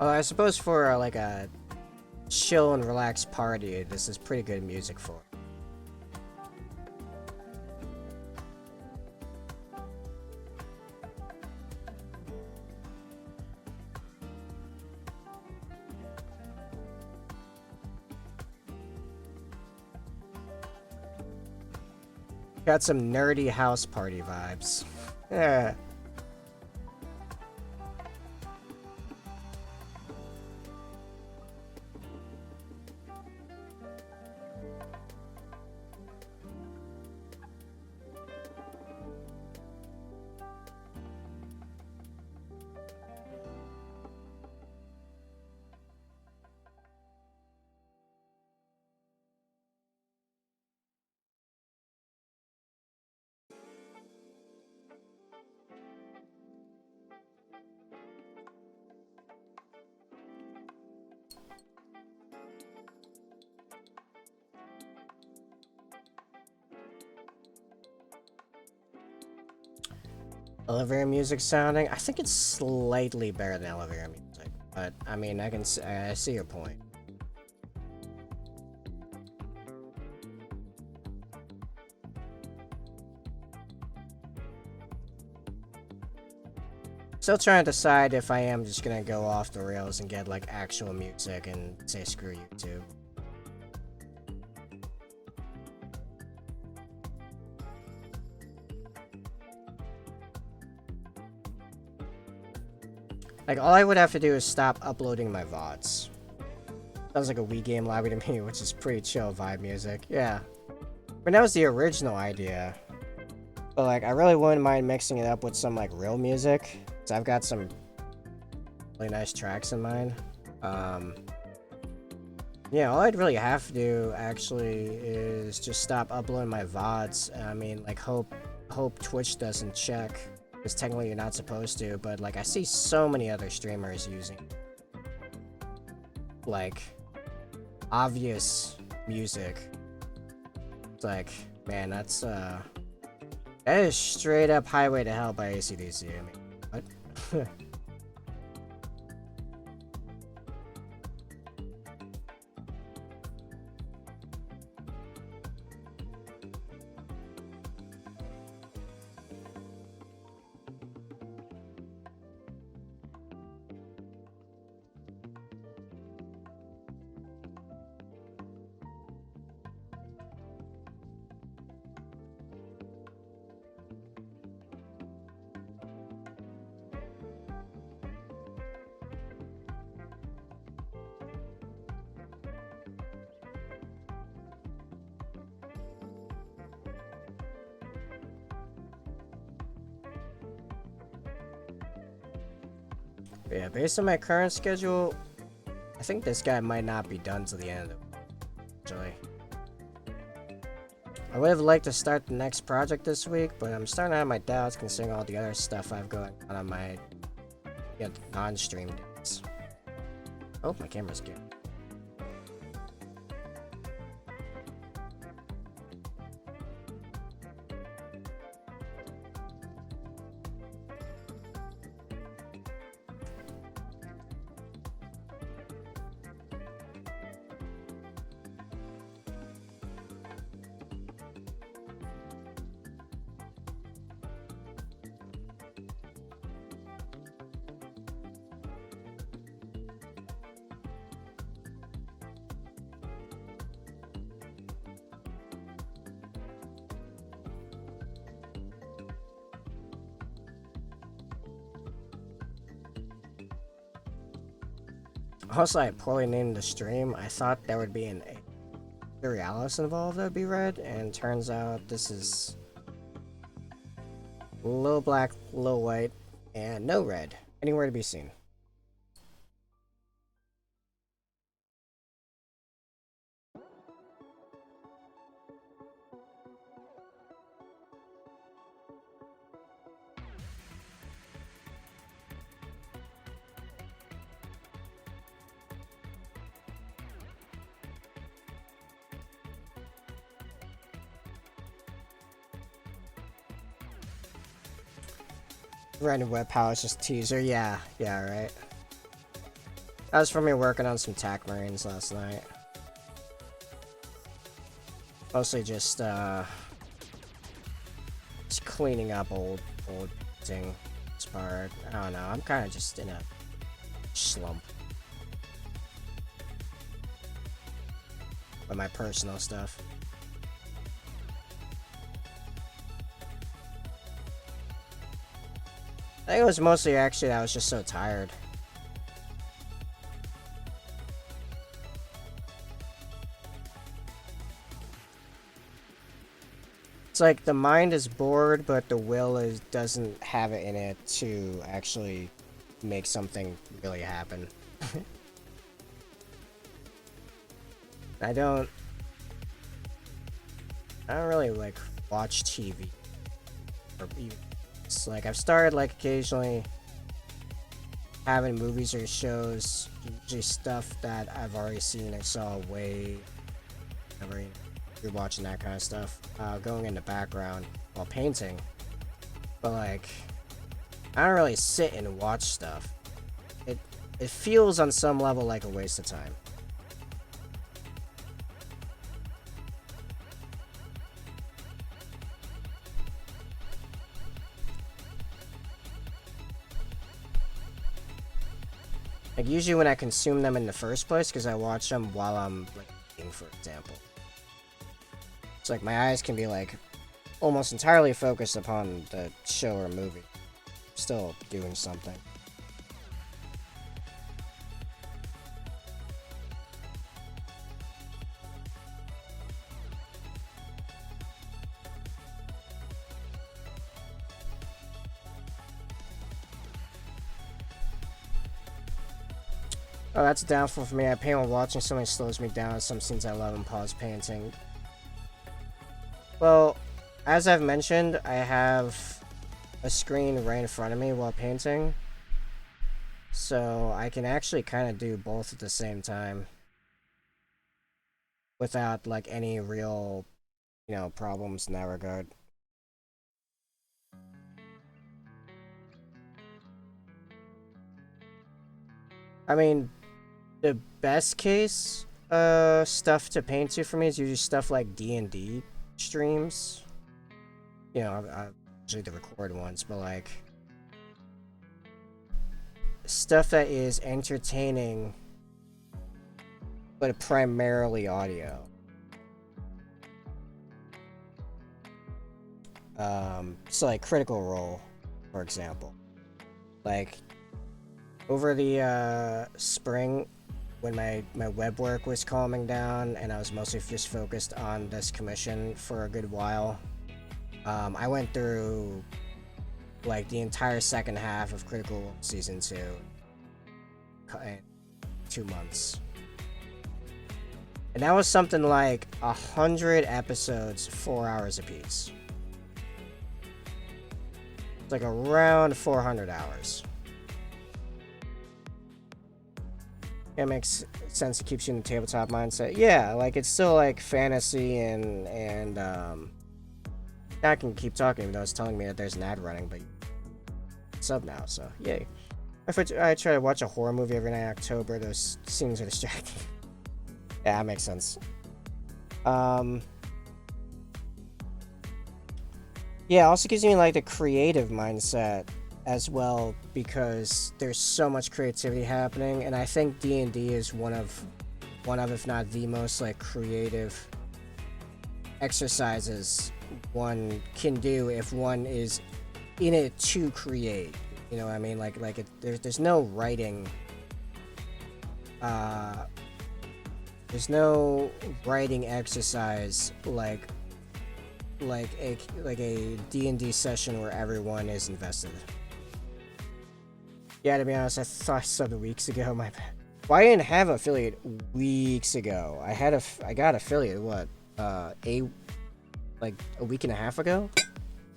I suppose for like a chill and relaxed party, this is pretty good music for. Got some nerdy house party vibes. Yeah. Elevator music sounding. I think it's slightly better than elevator music, but I mean, I see your point. Still trying to decide if I am just gonna go off the rails and get like actual music and say screw YouTube. Like, all I would have to do is stop uploading my VODs. Sounds like a Wii game lobby to me, which is pretty chill vibe music. Yeah. But that was the original idea. But, like, I really wouldn't mind mixing it up with some, like, real music. Because I've got some really nice tracks in mind. Yeah, all I'd really have to do, actually, is just stop uploading my VODs. I mean, like, hope Twitch doesn't check. Because technically you're not supposed to, but like I see so many other streamers using like obvious music. It's like, man, that is straight up Highway to Hell by AC/DC. I mean, what? Yeah, based on my current schedule, I think this guy might not be done to the end of it, actually. I would have liked to start the next project this week, but I'm starting to have my doubts considering all the other stuff I've going on my non-stream days. Oh, my camera's good. Also, I poorly named the stream. I thought there would be an Imperialis involved that would be red, and turns out this is little black, little white, and no red anywhere to be seen. Random web palace, just teaser. Yeah, right. That was from me working on some TAC Marines last night. Mostly just cleaning up old thing. Inspired. I don't know. I'm kind of just in a slump with my personal stuff. I think it was mostly actually that I was just so tired. It's like the mind is bored, but the will doesn't have it in it to actually make something really happen. I don't really like watch TV or even. It's like I've started like occasionally having movies or shows, usually stuff that I've already seen or saw way. You're watching that kind of stuff, going in the background while painting. But like, I don't really sit and watch stuff. It feels on some level like a waste of time. Like usually when I consume them in the first place, because I watch them while I'm like eating, for example. It's like my eyes can be like almost entirely focused upon the show or movie, still doing something. Oh, that's a downfall for me. I paint while watching something slows me down. Some scenes I love and pause painting. Well, as I've mentioned, I have a screen right in front of me while painting. So I can actually kind of do both at the same time. Without like any real, problems in that regard. I mean, the best case stuff to paint to for me is usually stuff like D&D streams. I usually the record ones, but like stuff that is entertaining but primarily audio. So like Critical Role, for example. Like over the spring, when my web work was calming down and I was mostly just focused on this commission for a good while, I went through like the entire second half of Critical Role Season 2 and 2 months. And that was something like 100 episodes, 4 hours apiece. It's like around 400 hours. It makes sense. It keeps you in the tabletop mindset. Yeah, like it's still like fantasy and I can keep talking even though it's telling me that there's an ad running, but sub now, so yay. I try to watch a horror movie every night in October. Those scenes are distracting. Yeah, that makes sense. Yeah, it also gives me like the creative mindset as well because there's so much creativity happening, and I think D&D is one of if not the most like creative exercises one can do if one is in it to create. You know what I mean? Like there's no writing. There's no writing exercise like a D&D session where everyone is invested. Yeah, to be honest, I thought I subbed weeks ago. My bad. Well, I didn't have affiliate weeks ago. I got affiliate what a week and a half ago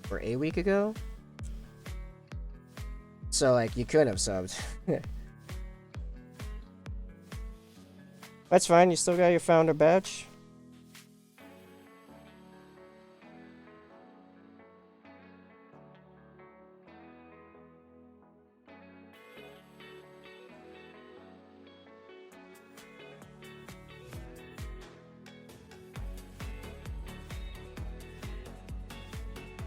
or a week ago. So like you could have subbed. That's fine. You still got your founder badge.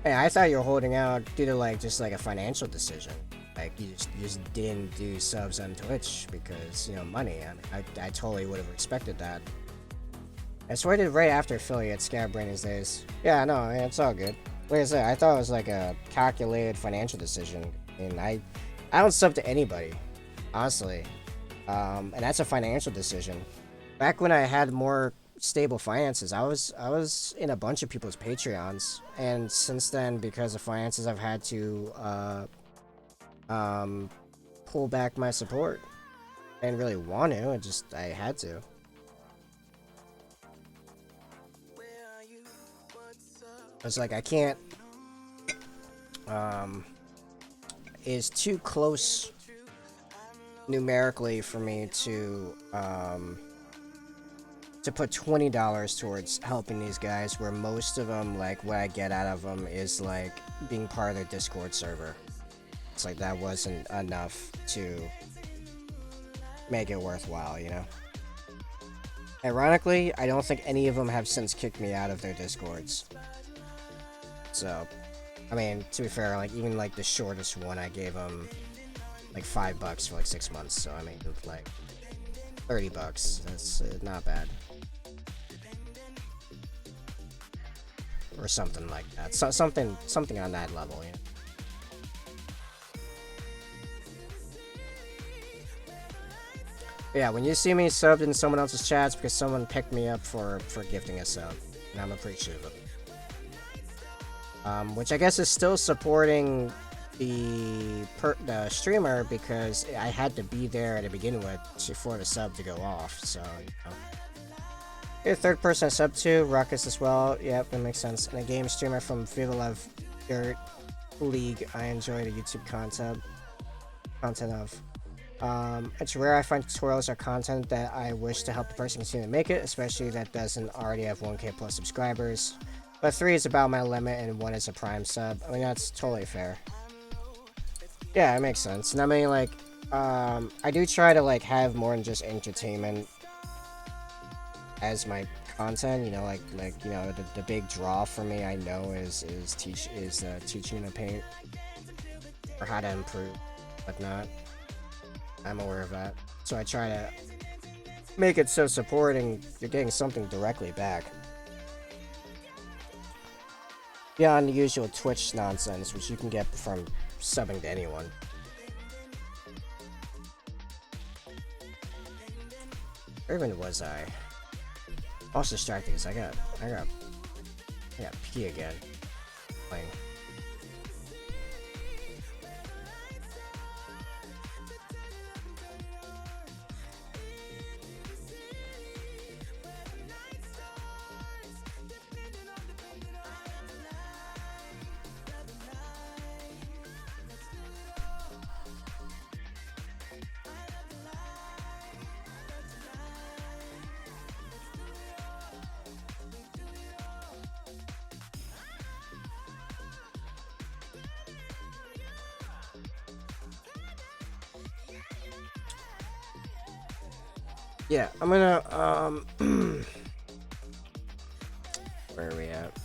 Hey, I thought you were holding out due to like just like a financial decision. Like you just didn't do subs on Twitch because, you know, money. I mean, I totally would have expected that. That's what I did right after affiliate Scatterbrain's days. Yeah, no, it's all good. Like I said, I thought it was like a calculated financial decision, and I don't sub to anybody, honestly. And that's a financial decision. Back when I had more stable finances, I was in a bunch of people's Patreons, and since then, because of finances, I've had to pull back my support. I didn't really want to, I had to. It's like I can't is too close numerically for me to put $20 towards helping these guys, where most of them, like what I get out of them is like being part of their Discord server. It's like that wasn't enough to make it worthwhile, you know? Ironically, I don't think any of them have since kicked me out of their Discords. So, I mean, to be fair, like even like the shortest one, I gave them like $5 for like 6 months. So I mean, like $30. That's not bad, or something like that. So something on that level, yeah. Yeah, when you see me subbed in someone else's chats, because someone picked me up for gifting a sub, and I'm appreciative of it. Which I guess is still supporting the streamer, because I had to be there to begin with for the sub to go off. So, you know. You're the third person I sub to, Ruckus as well. Yep, that makes sense. And a game streamer from Viva Love Dirt League. I enjoy the YouTube content of. It's rare I find tutorials or content that I wish to help the person continue to make it, especially that doesn't already have 1K plus subscribers. But 3 is about my limit, and 1 is a prime sub. I mean, that's totally fair. Yeah, it makes sense. And I mean, like, I do try to, like, have more than just entertainment as my content, you know, like you know, the big draw for me, I know, is teaching to paint, or how to improve, whatnot. I'm aware of that. So I try to make it so supporting, you're getting something directly back. Beyond the usual Twitch nonsense, which you can get from subbing to anyone. Where even was I? Also distracted because I got pee again. Playing. Yeah, I'm gonna, where are we at?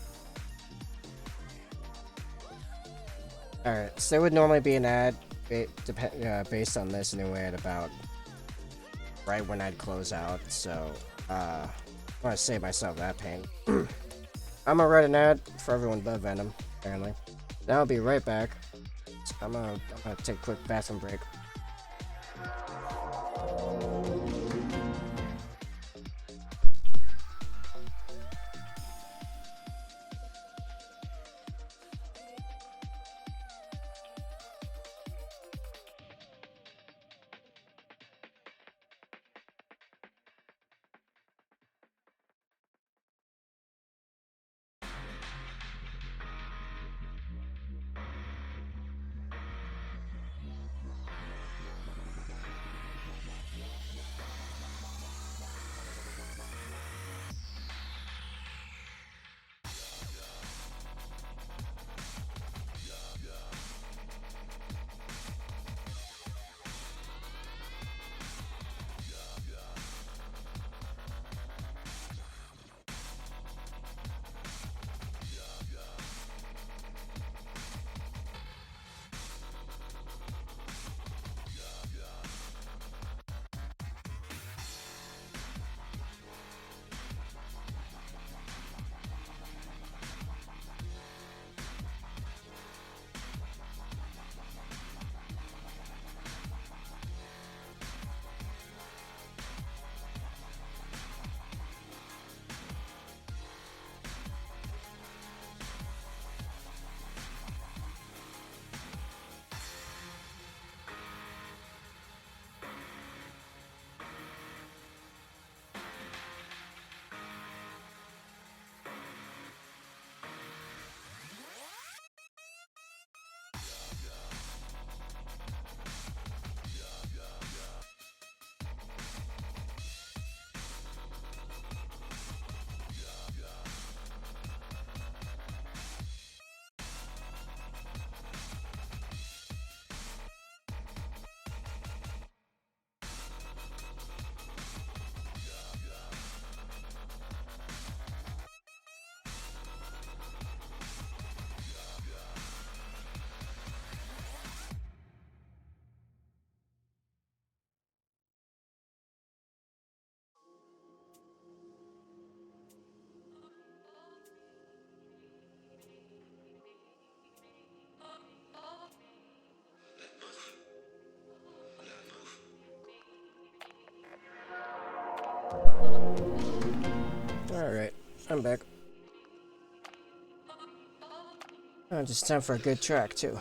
Alright, so there would normally be an ad based on this anyway at about right when I'd close out, so, I want to save myself that pain. I'm gonna write an ad for everyone but Venom, apparently. Then I'll be right back. I'm gonna take a quick bathroom break. Alright, I'm back. Oh, just time for a good track, too.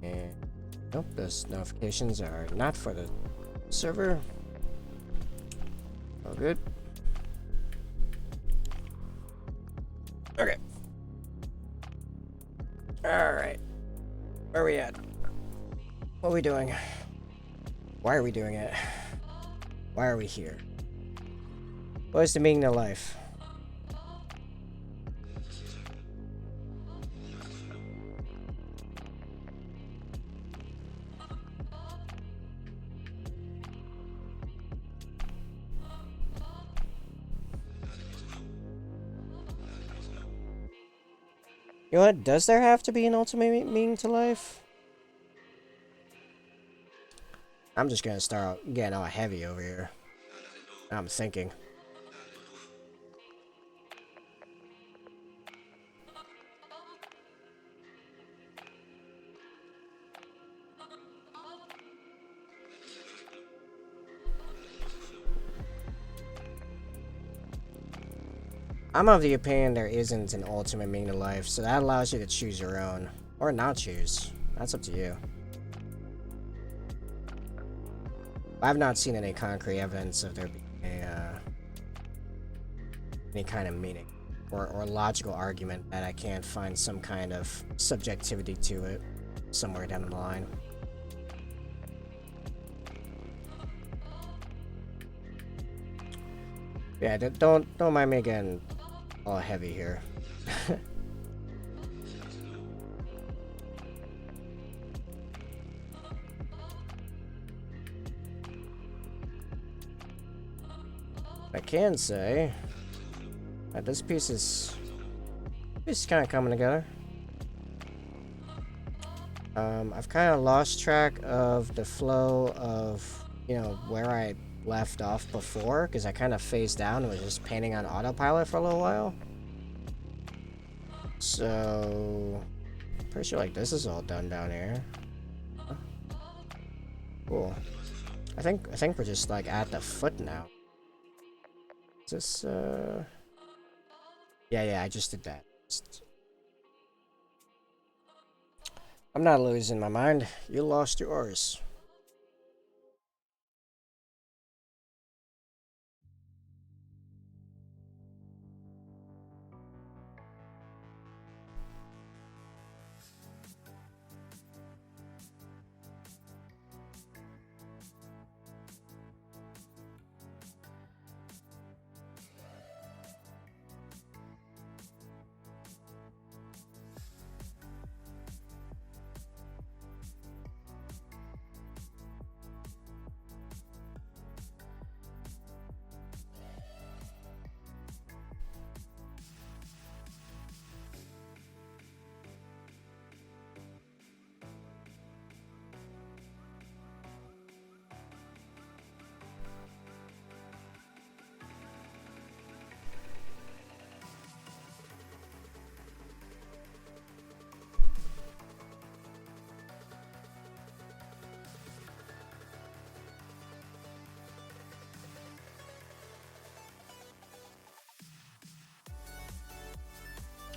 And nope, those notifications are not for the server. All good. Okay. Alright. Where are we at? What are we doing? Why are we doing it? Why are we here? What is the meaning of life? You know what? Does there have to be an ultimate meaning to life? I'm just gonna start getting all heavy over here. I'm thinking. I'm of the opinion there isn't an ultimate meaning to life, so that allows you to choose your own. Or not choose. That's up to you. I've not seen any concrete evidence of there being any kind of meaning or logical argument that I can't find some kind of subjectivity to it somewhere down the line. Yeah, don't mind me again all heavy here. I can say that this piece is kind of coming together. I've kind of lost track of the flow of, you know, where I left off before, because I kind of phased out and was just painting on autopilot for a little while. So, pretty sure like this is all done down here. Cool. I think we're just like at the foot now. Is this yeah, I just did that. I'm not losing my mind. You lost yours.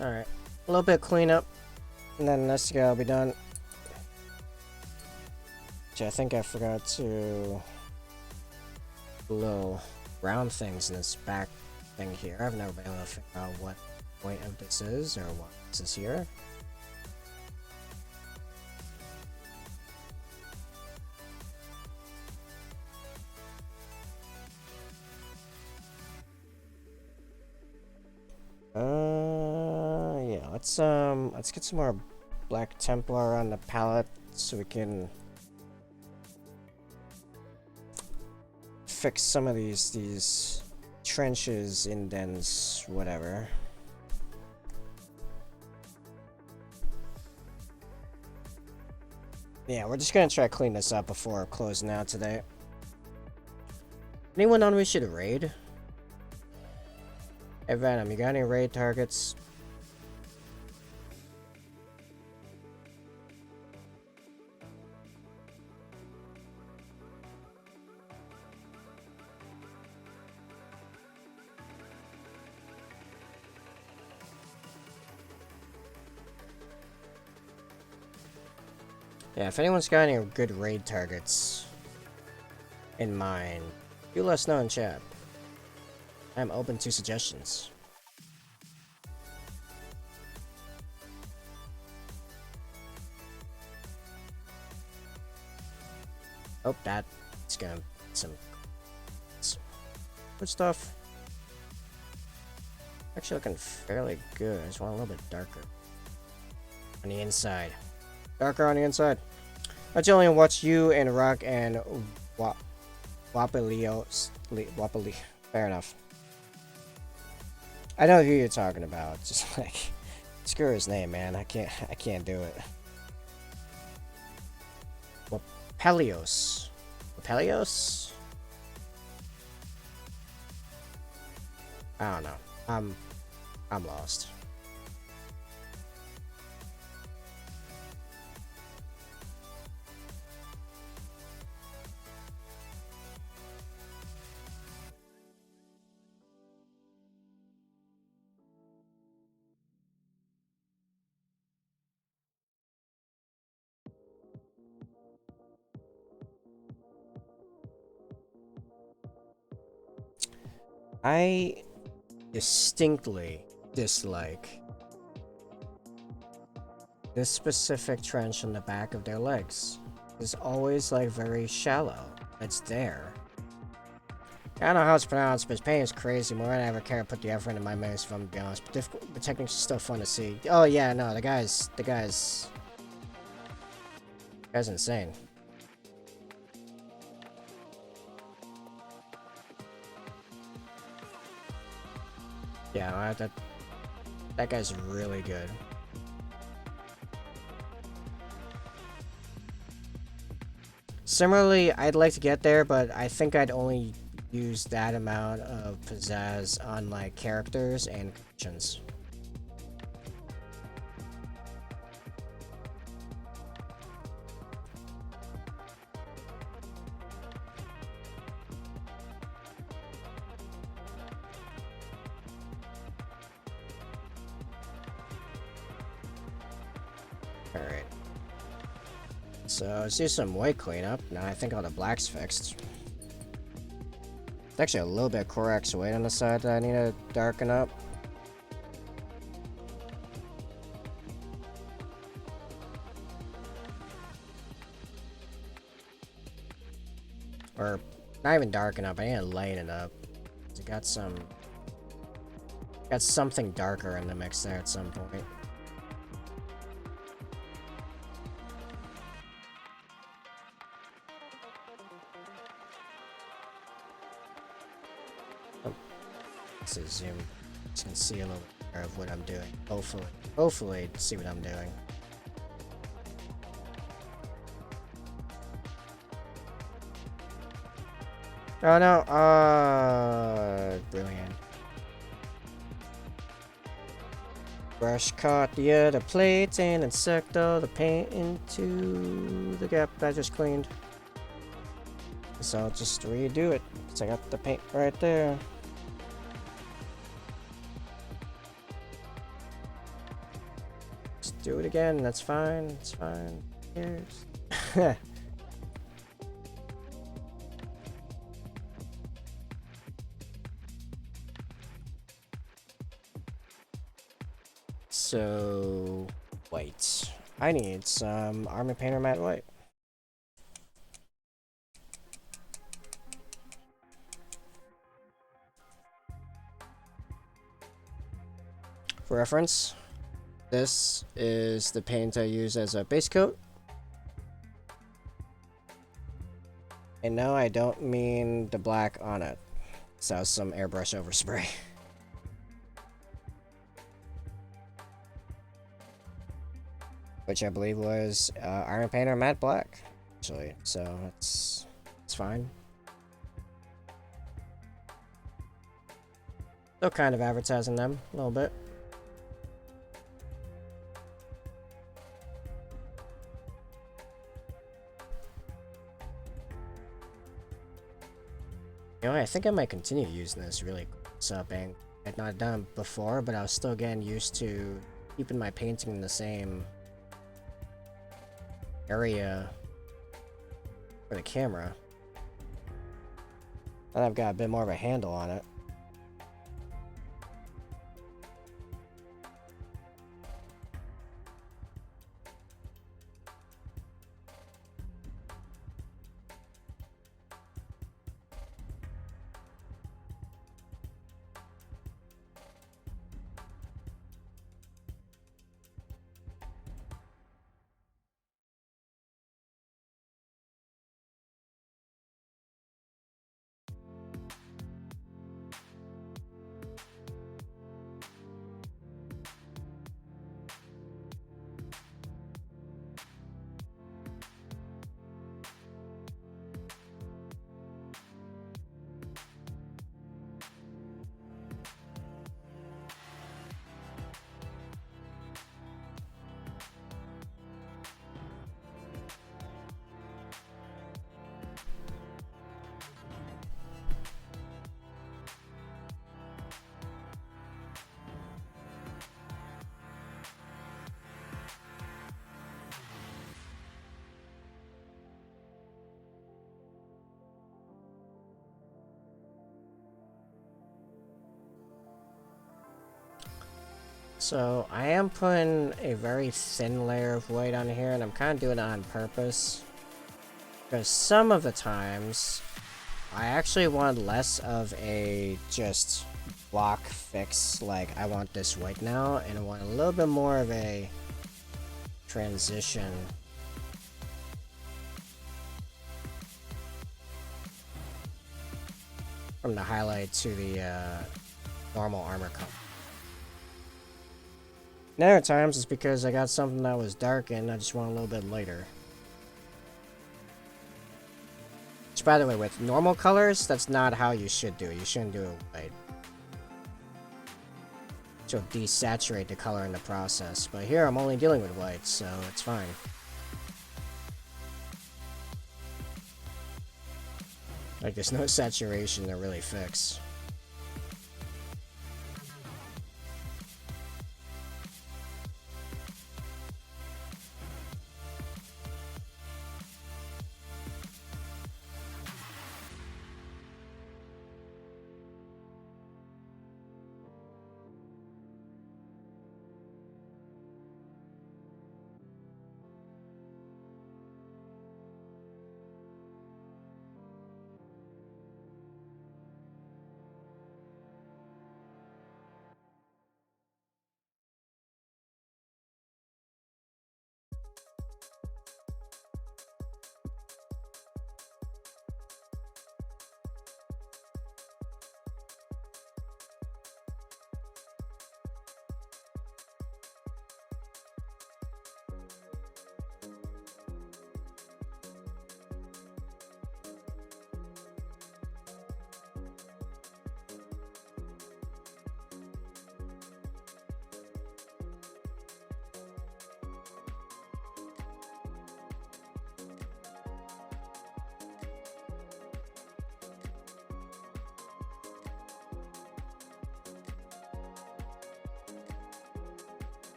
Alright, a little bit of cleanup, and then this guy will be done. Which I think I forgot to blow round things in this back thing here. I've never been able to figure out what point of this is, or what this is here. Yeah, let's get some more Black Templar on the palette so we can fix some of these trenches, indents, whatever. Yeah, we're just gonna try to clean this up before closing out today. Anyone on we should raid? Hey Venom, you got any raid targets? Yeah, if anyone's got any good raid targets in mind, you let us know in chat. I'm open to suggestions. Oh, that's gonna some good stuff. Actually looking fairly good. I just want a little bit darker on the inside. Darker on the inside. I generally watch you and Rock and Wapaleo. Fair enough. I know who you're talking about. Just like, screw his name, man. I can't do it. Pelios. Pelios? I don't know. I'm lost. I distinctly dislike this specific trench on the back of their legs. It's always like very shallow. It's there. I don't know how it's pronounced, but his paint is crazy. More than I ever care to put the effort into my menus, if I'm to be honest. But difficult, the techniques are still fun to see. Oh yeah, no, the guy's insane. Yeah, that guy's really good. Similarly, I'd like to get there, but I think I'd only use that amount of pizzazz on like characters and conditions. Alright. So let's do some white cleanup. Now I think all the black's fixed. It's actually a little bit Corax white on the side that I need to darken up. Or not even darken up, I need to lighten it up. It got something darker in the mix there at some point. To zoom, so you can see a little bit more of what I'm doing. Hopefully see what I'm doing. Oh no, brilliant. Brush caught the other plates and then sucked all the paint into the gap I just cleaned. So I'll just redo it, because I got the paint right there. Do it again, that's fine, it's fine. Who cares? So, white. I need some Army Painter matte white. For reference, this is the paint I use as a base coat. And no, I don't mean the black on it. So that was some airbrush overspray. Which I believe was Iron Painter matte black, actually. So it's fine. Still kind of advertising them a little bit. You know, I think I might continue using this really subbing. I'd not done it before, but I was still getting used to keeping my painting in the same area for the camera. Now I've got a bit more of a handle on it. So I am putting a very thin layer of white on here, and I'm kind of doing it on purpose. Because some of the times, I actually want less of a just block fix, like I want this white now, and I want a little bit more of a transition. From the highlight to the normal armor color. And other times it's because I got something that was dark and I just want a little bit lighter. Which, by the way, with normal colors, that's not how you should do it. You shouldn't do it white. She'll desaturate the color in the process. But here I'm only dealing with white, so it's fine. Like, there's no saturation to really fix.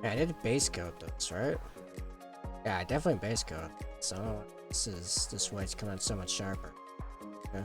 Yeah, I did base coat those, right? Yeah, I definitely base coat. So this white's coming out so much sharper. Okay.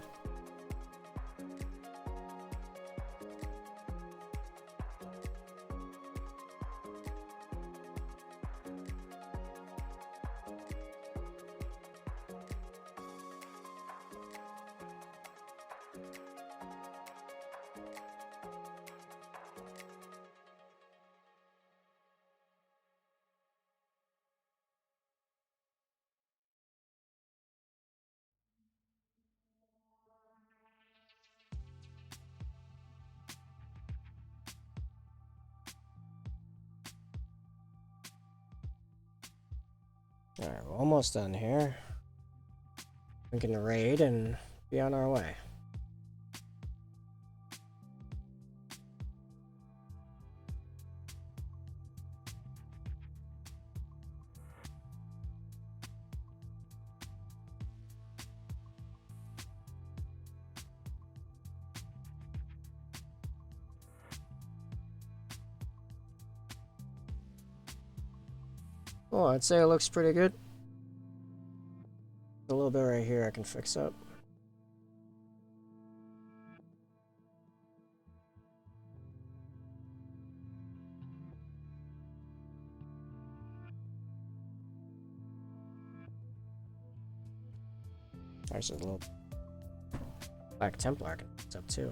Alright, we're almost done here. We can raid and be on our way. Oh, I'd say it looks pretty good. A little bit right here I can fix up. There's a little Black Templar it's up too.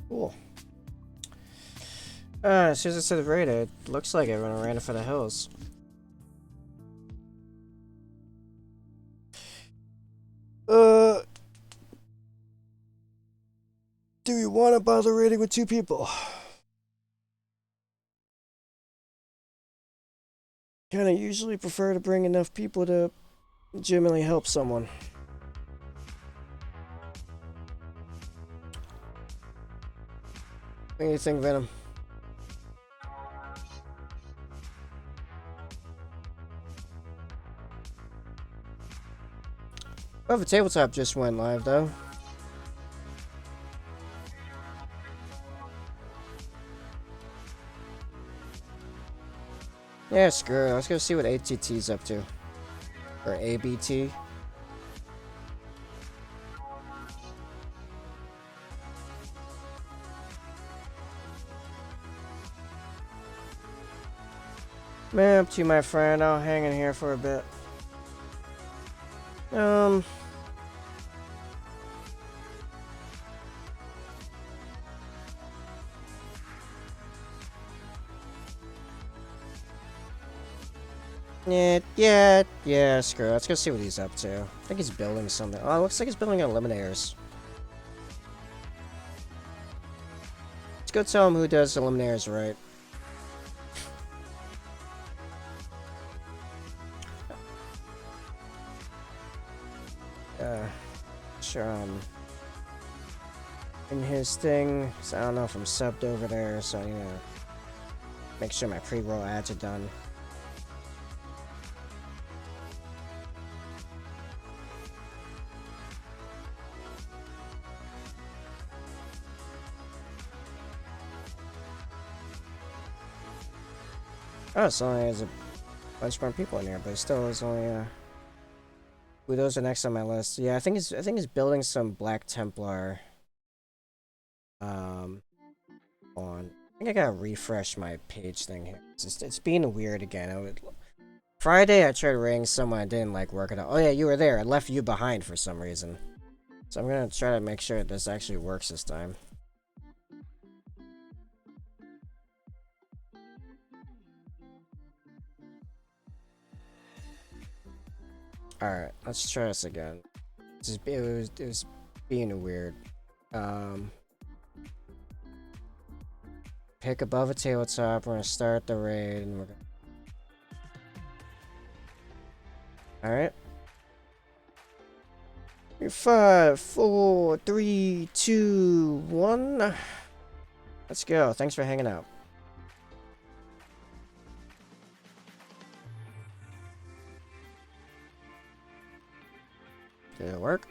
Cool. As soon as I said raid, it looks like everyone ran for the hills. Do you want to bother raiding with 2 people? Kinda usually prefer to bring enough people to legitimately help someone. What do you think, Venom? Oh, the tabletop just went live, though. Yeah, screw it. Let's go see what ATT's up to. Or ABT. Man, up to you, my friend. I'll hang in here for a bit. Yeah, screw it. Let's go see what he's up to. I think he's building something. Oh, it looks like he's building eliminators. Let's go tell him who does eliminators right. Sure, in his thing, so I don't know if I'm subbed over there, so, you know, make sure my pre-roll ads are done. Oh, so only has a bunch more people in here, but still is only, Ooh, those are next on my list. Yeah, I think he's building some Black Templar. On. I think I gotta refresh my page thing here. It's being weird again. Friday I tried raiding someone, I didn't like work it out. Oh yeah, you were there. I left you behind for some reason. So I'm gonna try to make sure this actually works this time. Alright, let's try this again. It was being weird. Pick above a tabletop, we're gonna start the raid and we're gonna... Alright. 5, 4, 3, 2, 1. Let's go. Thanks for hanging out. Did it work?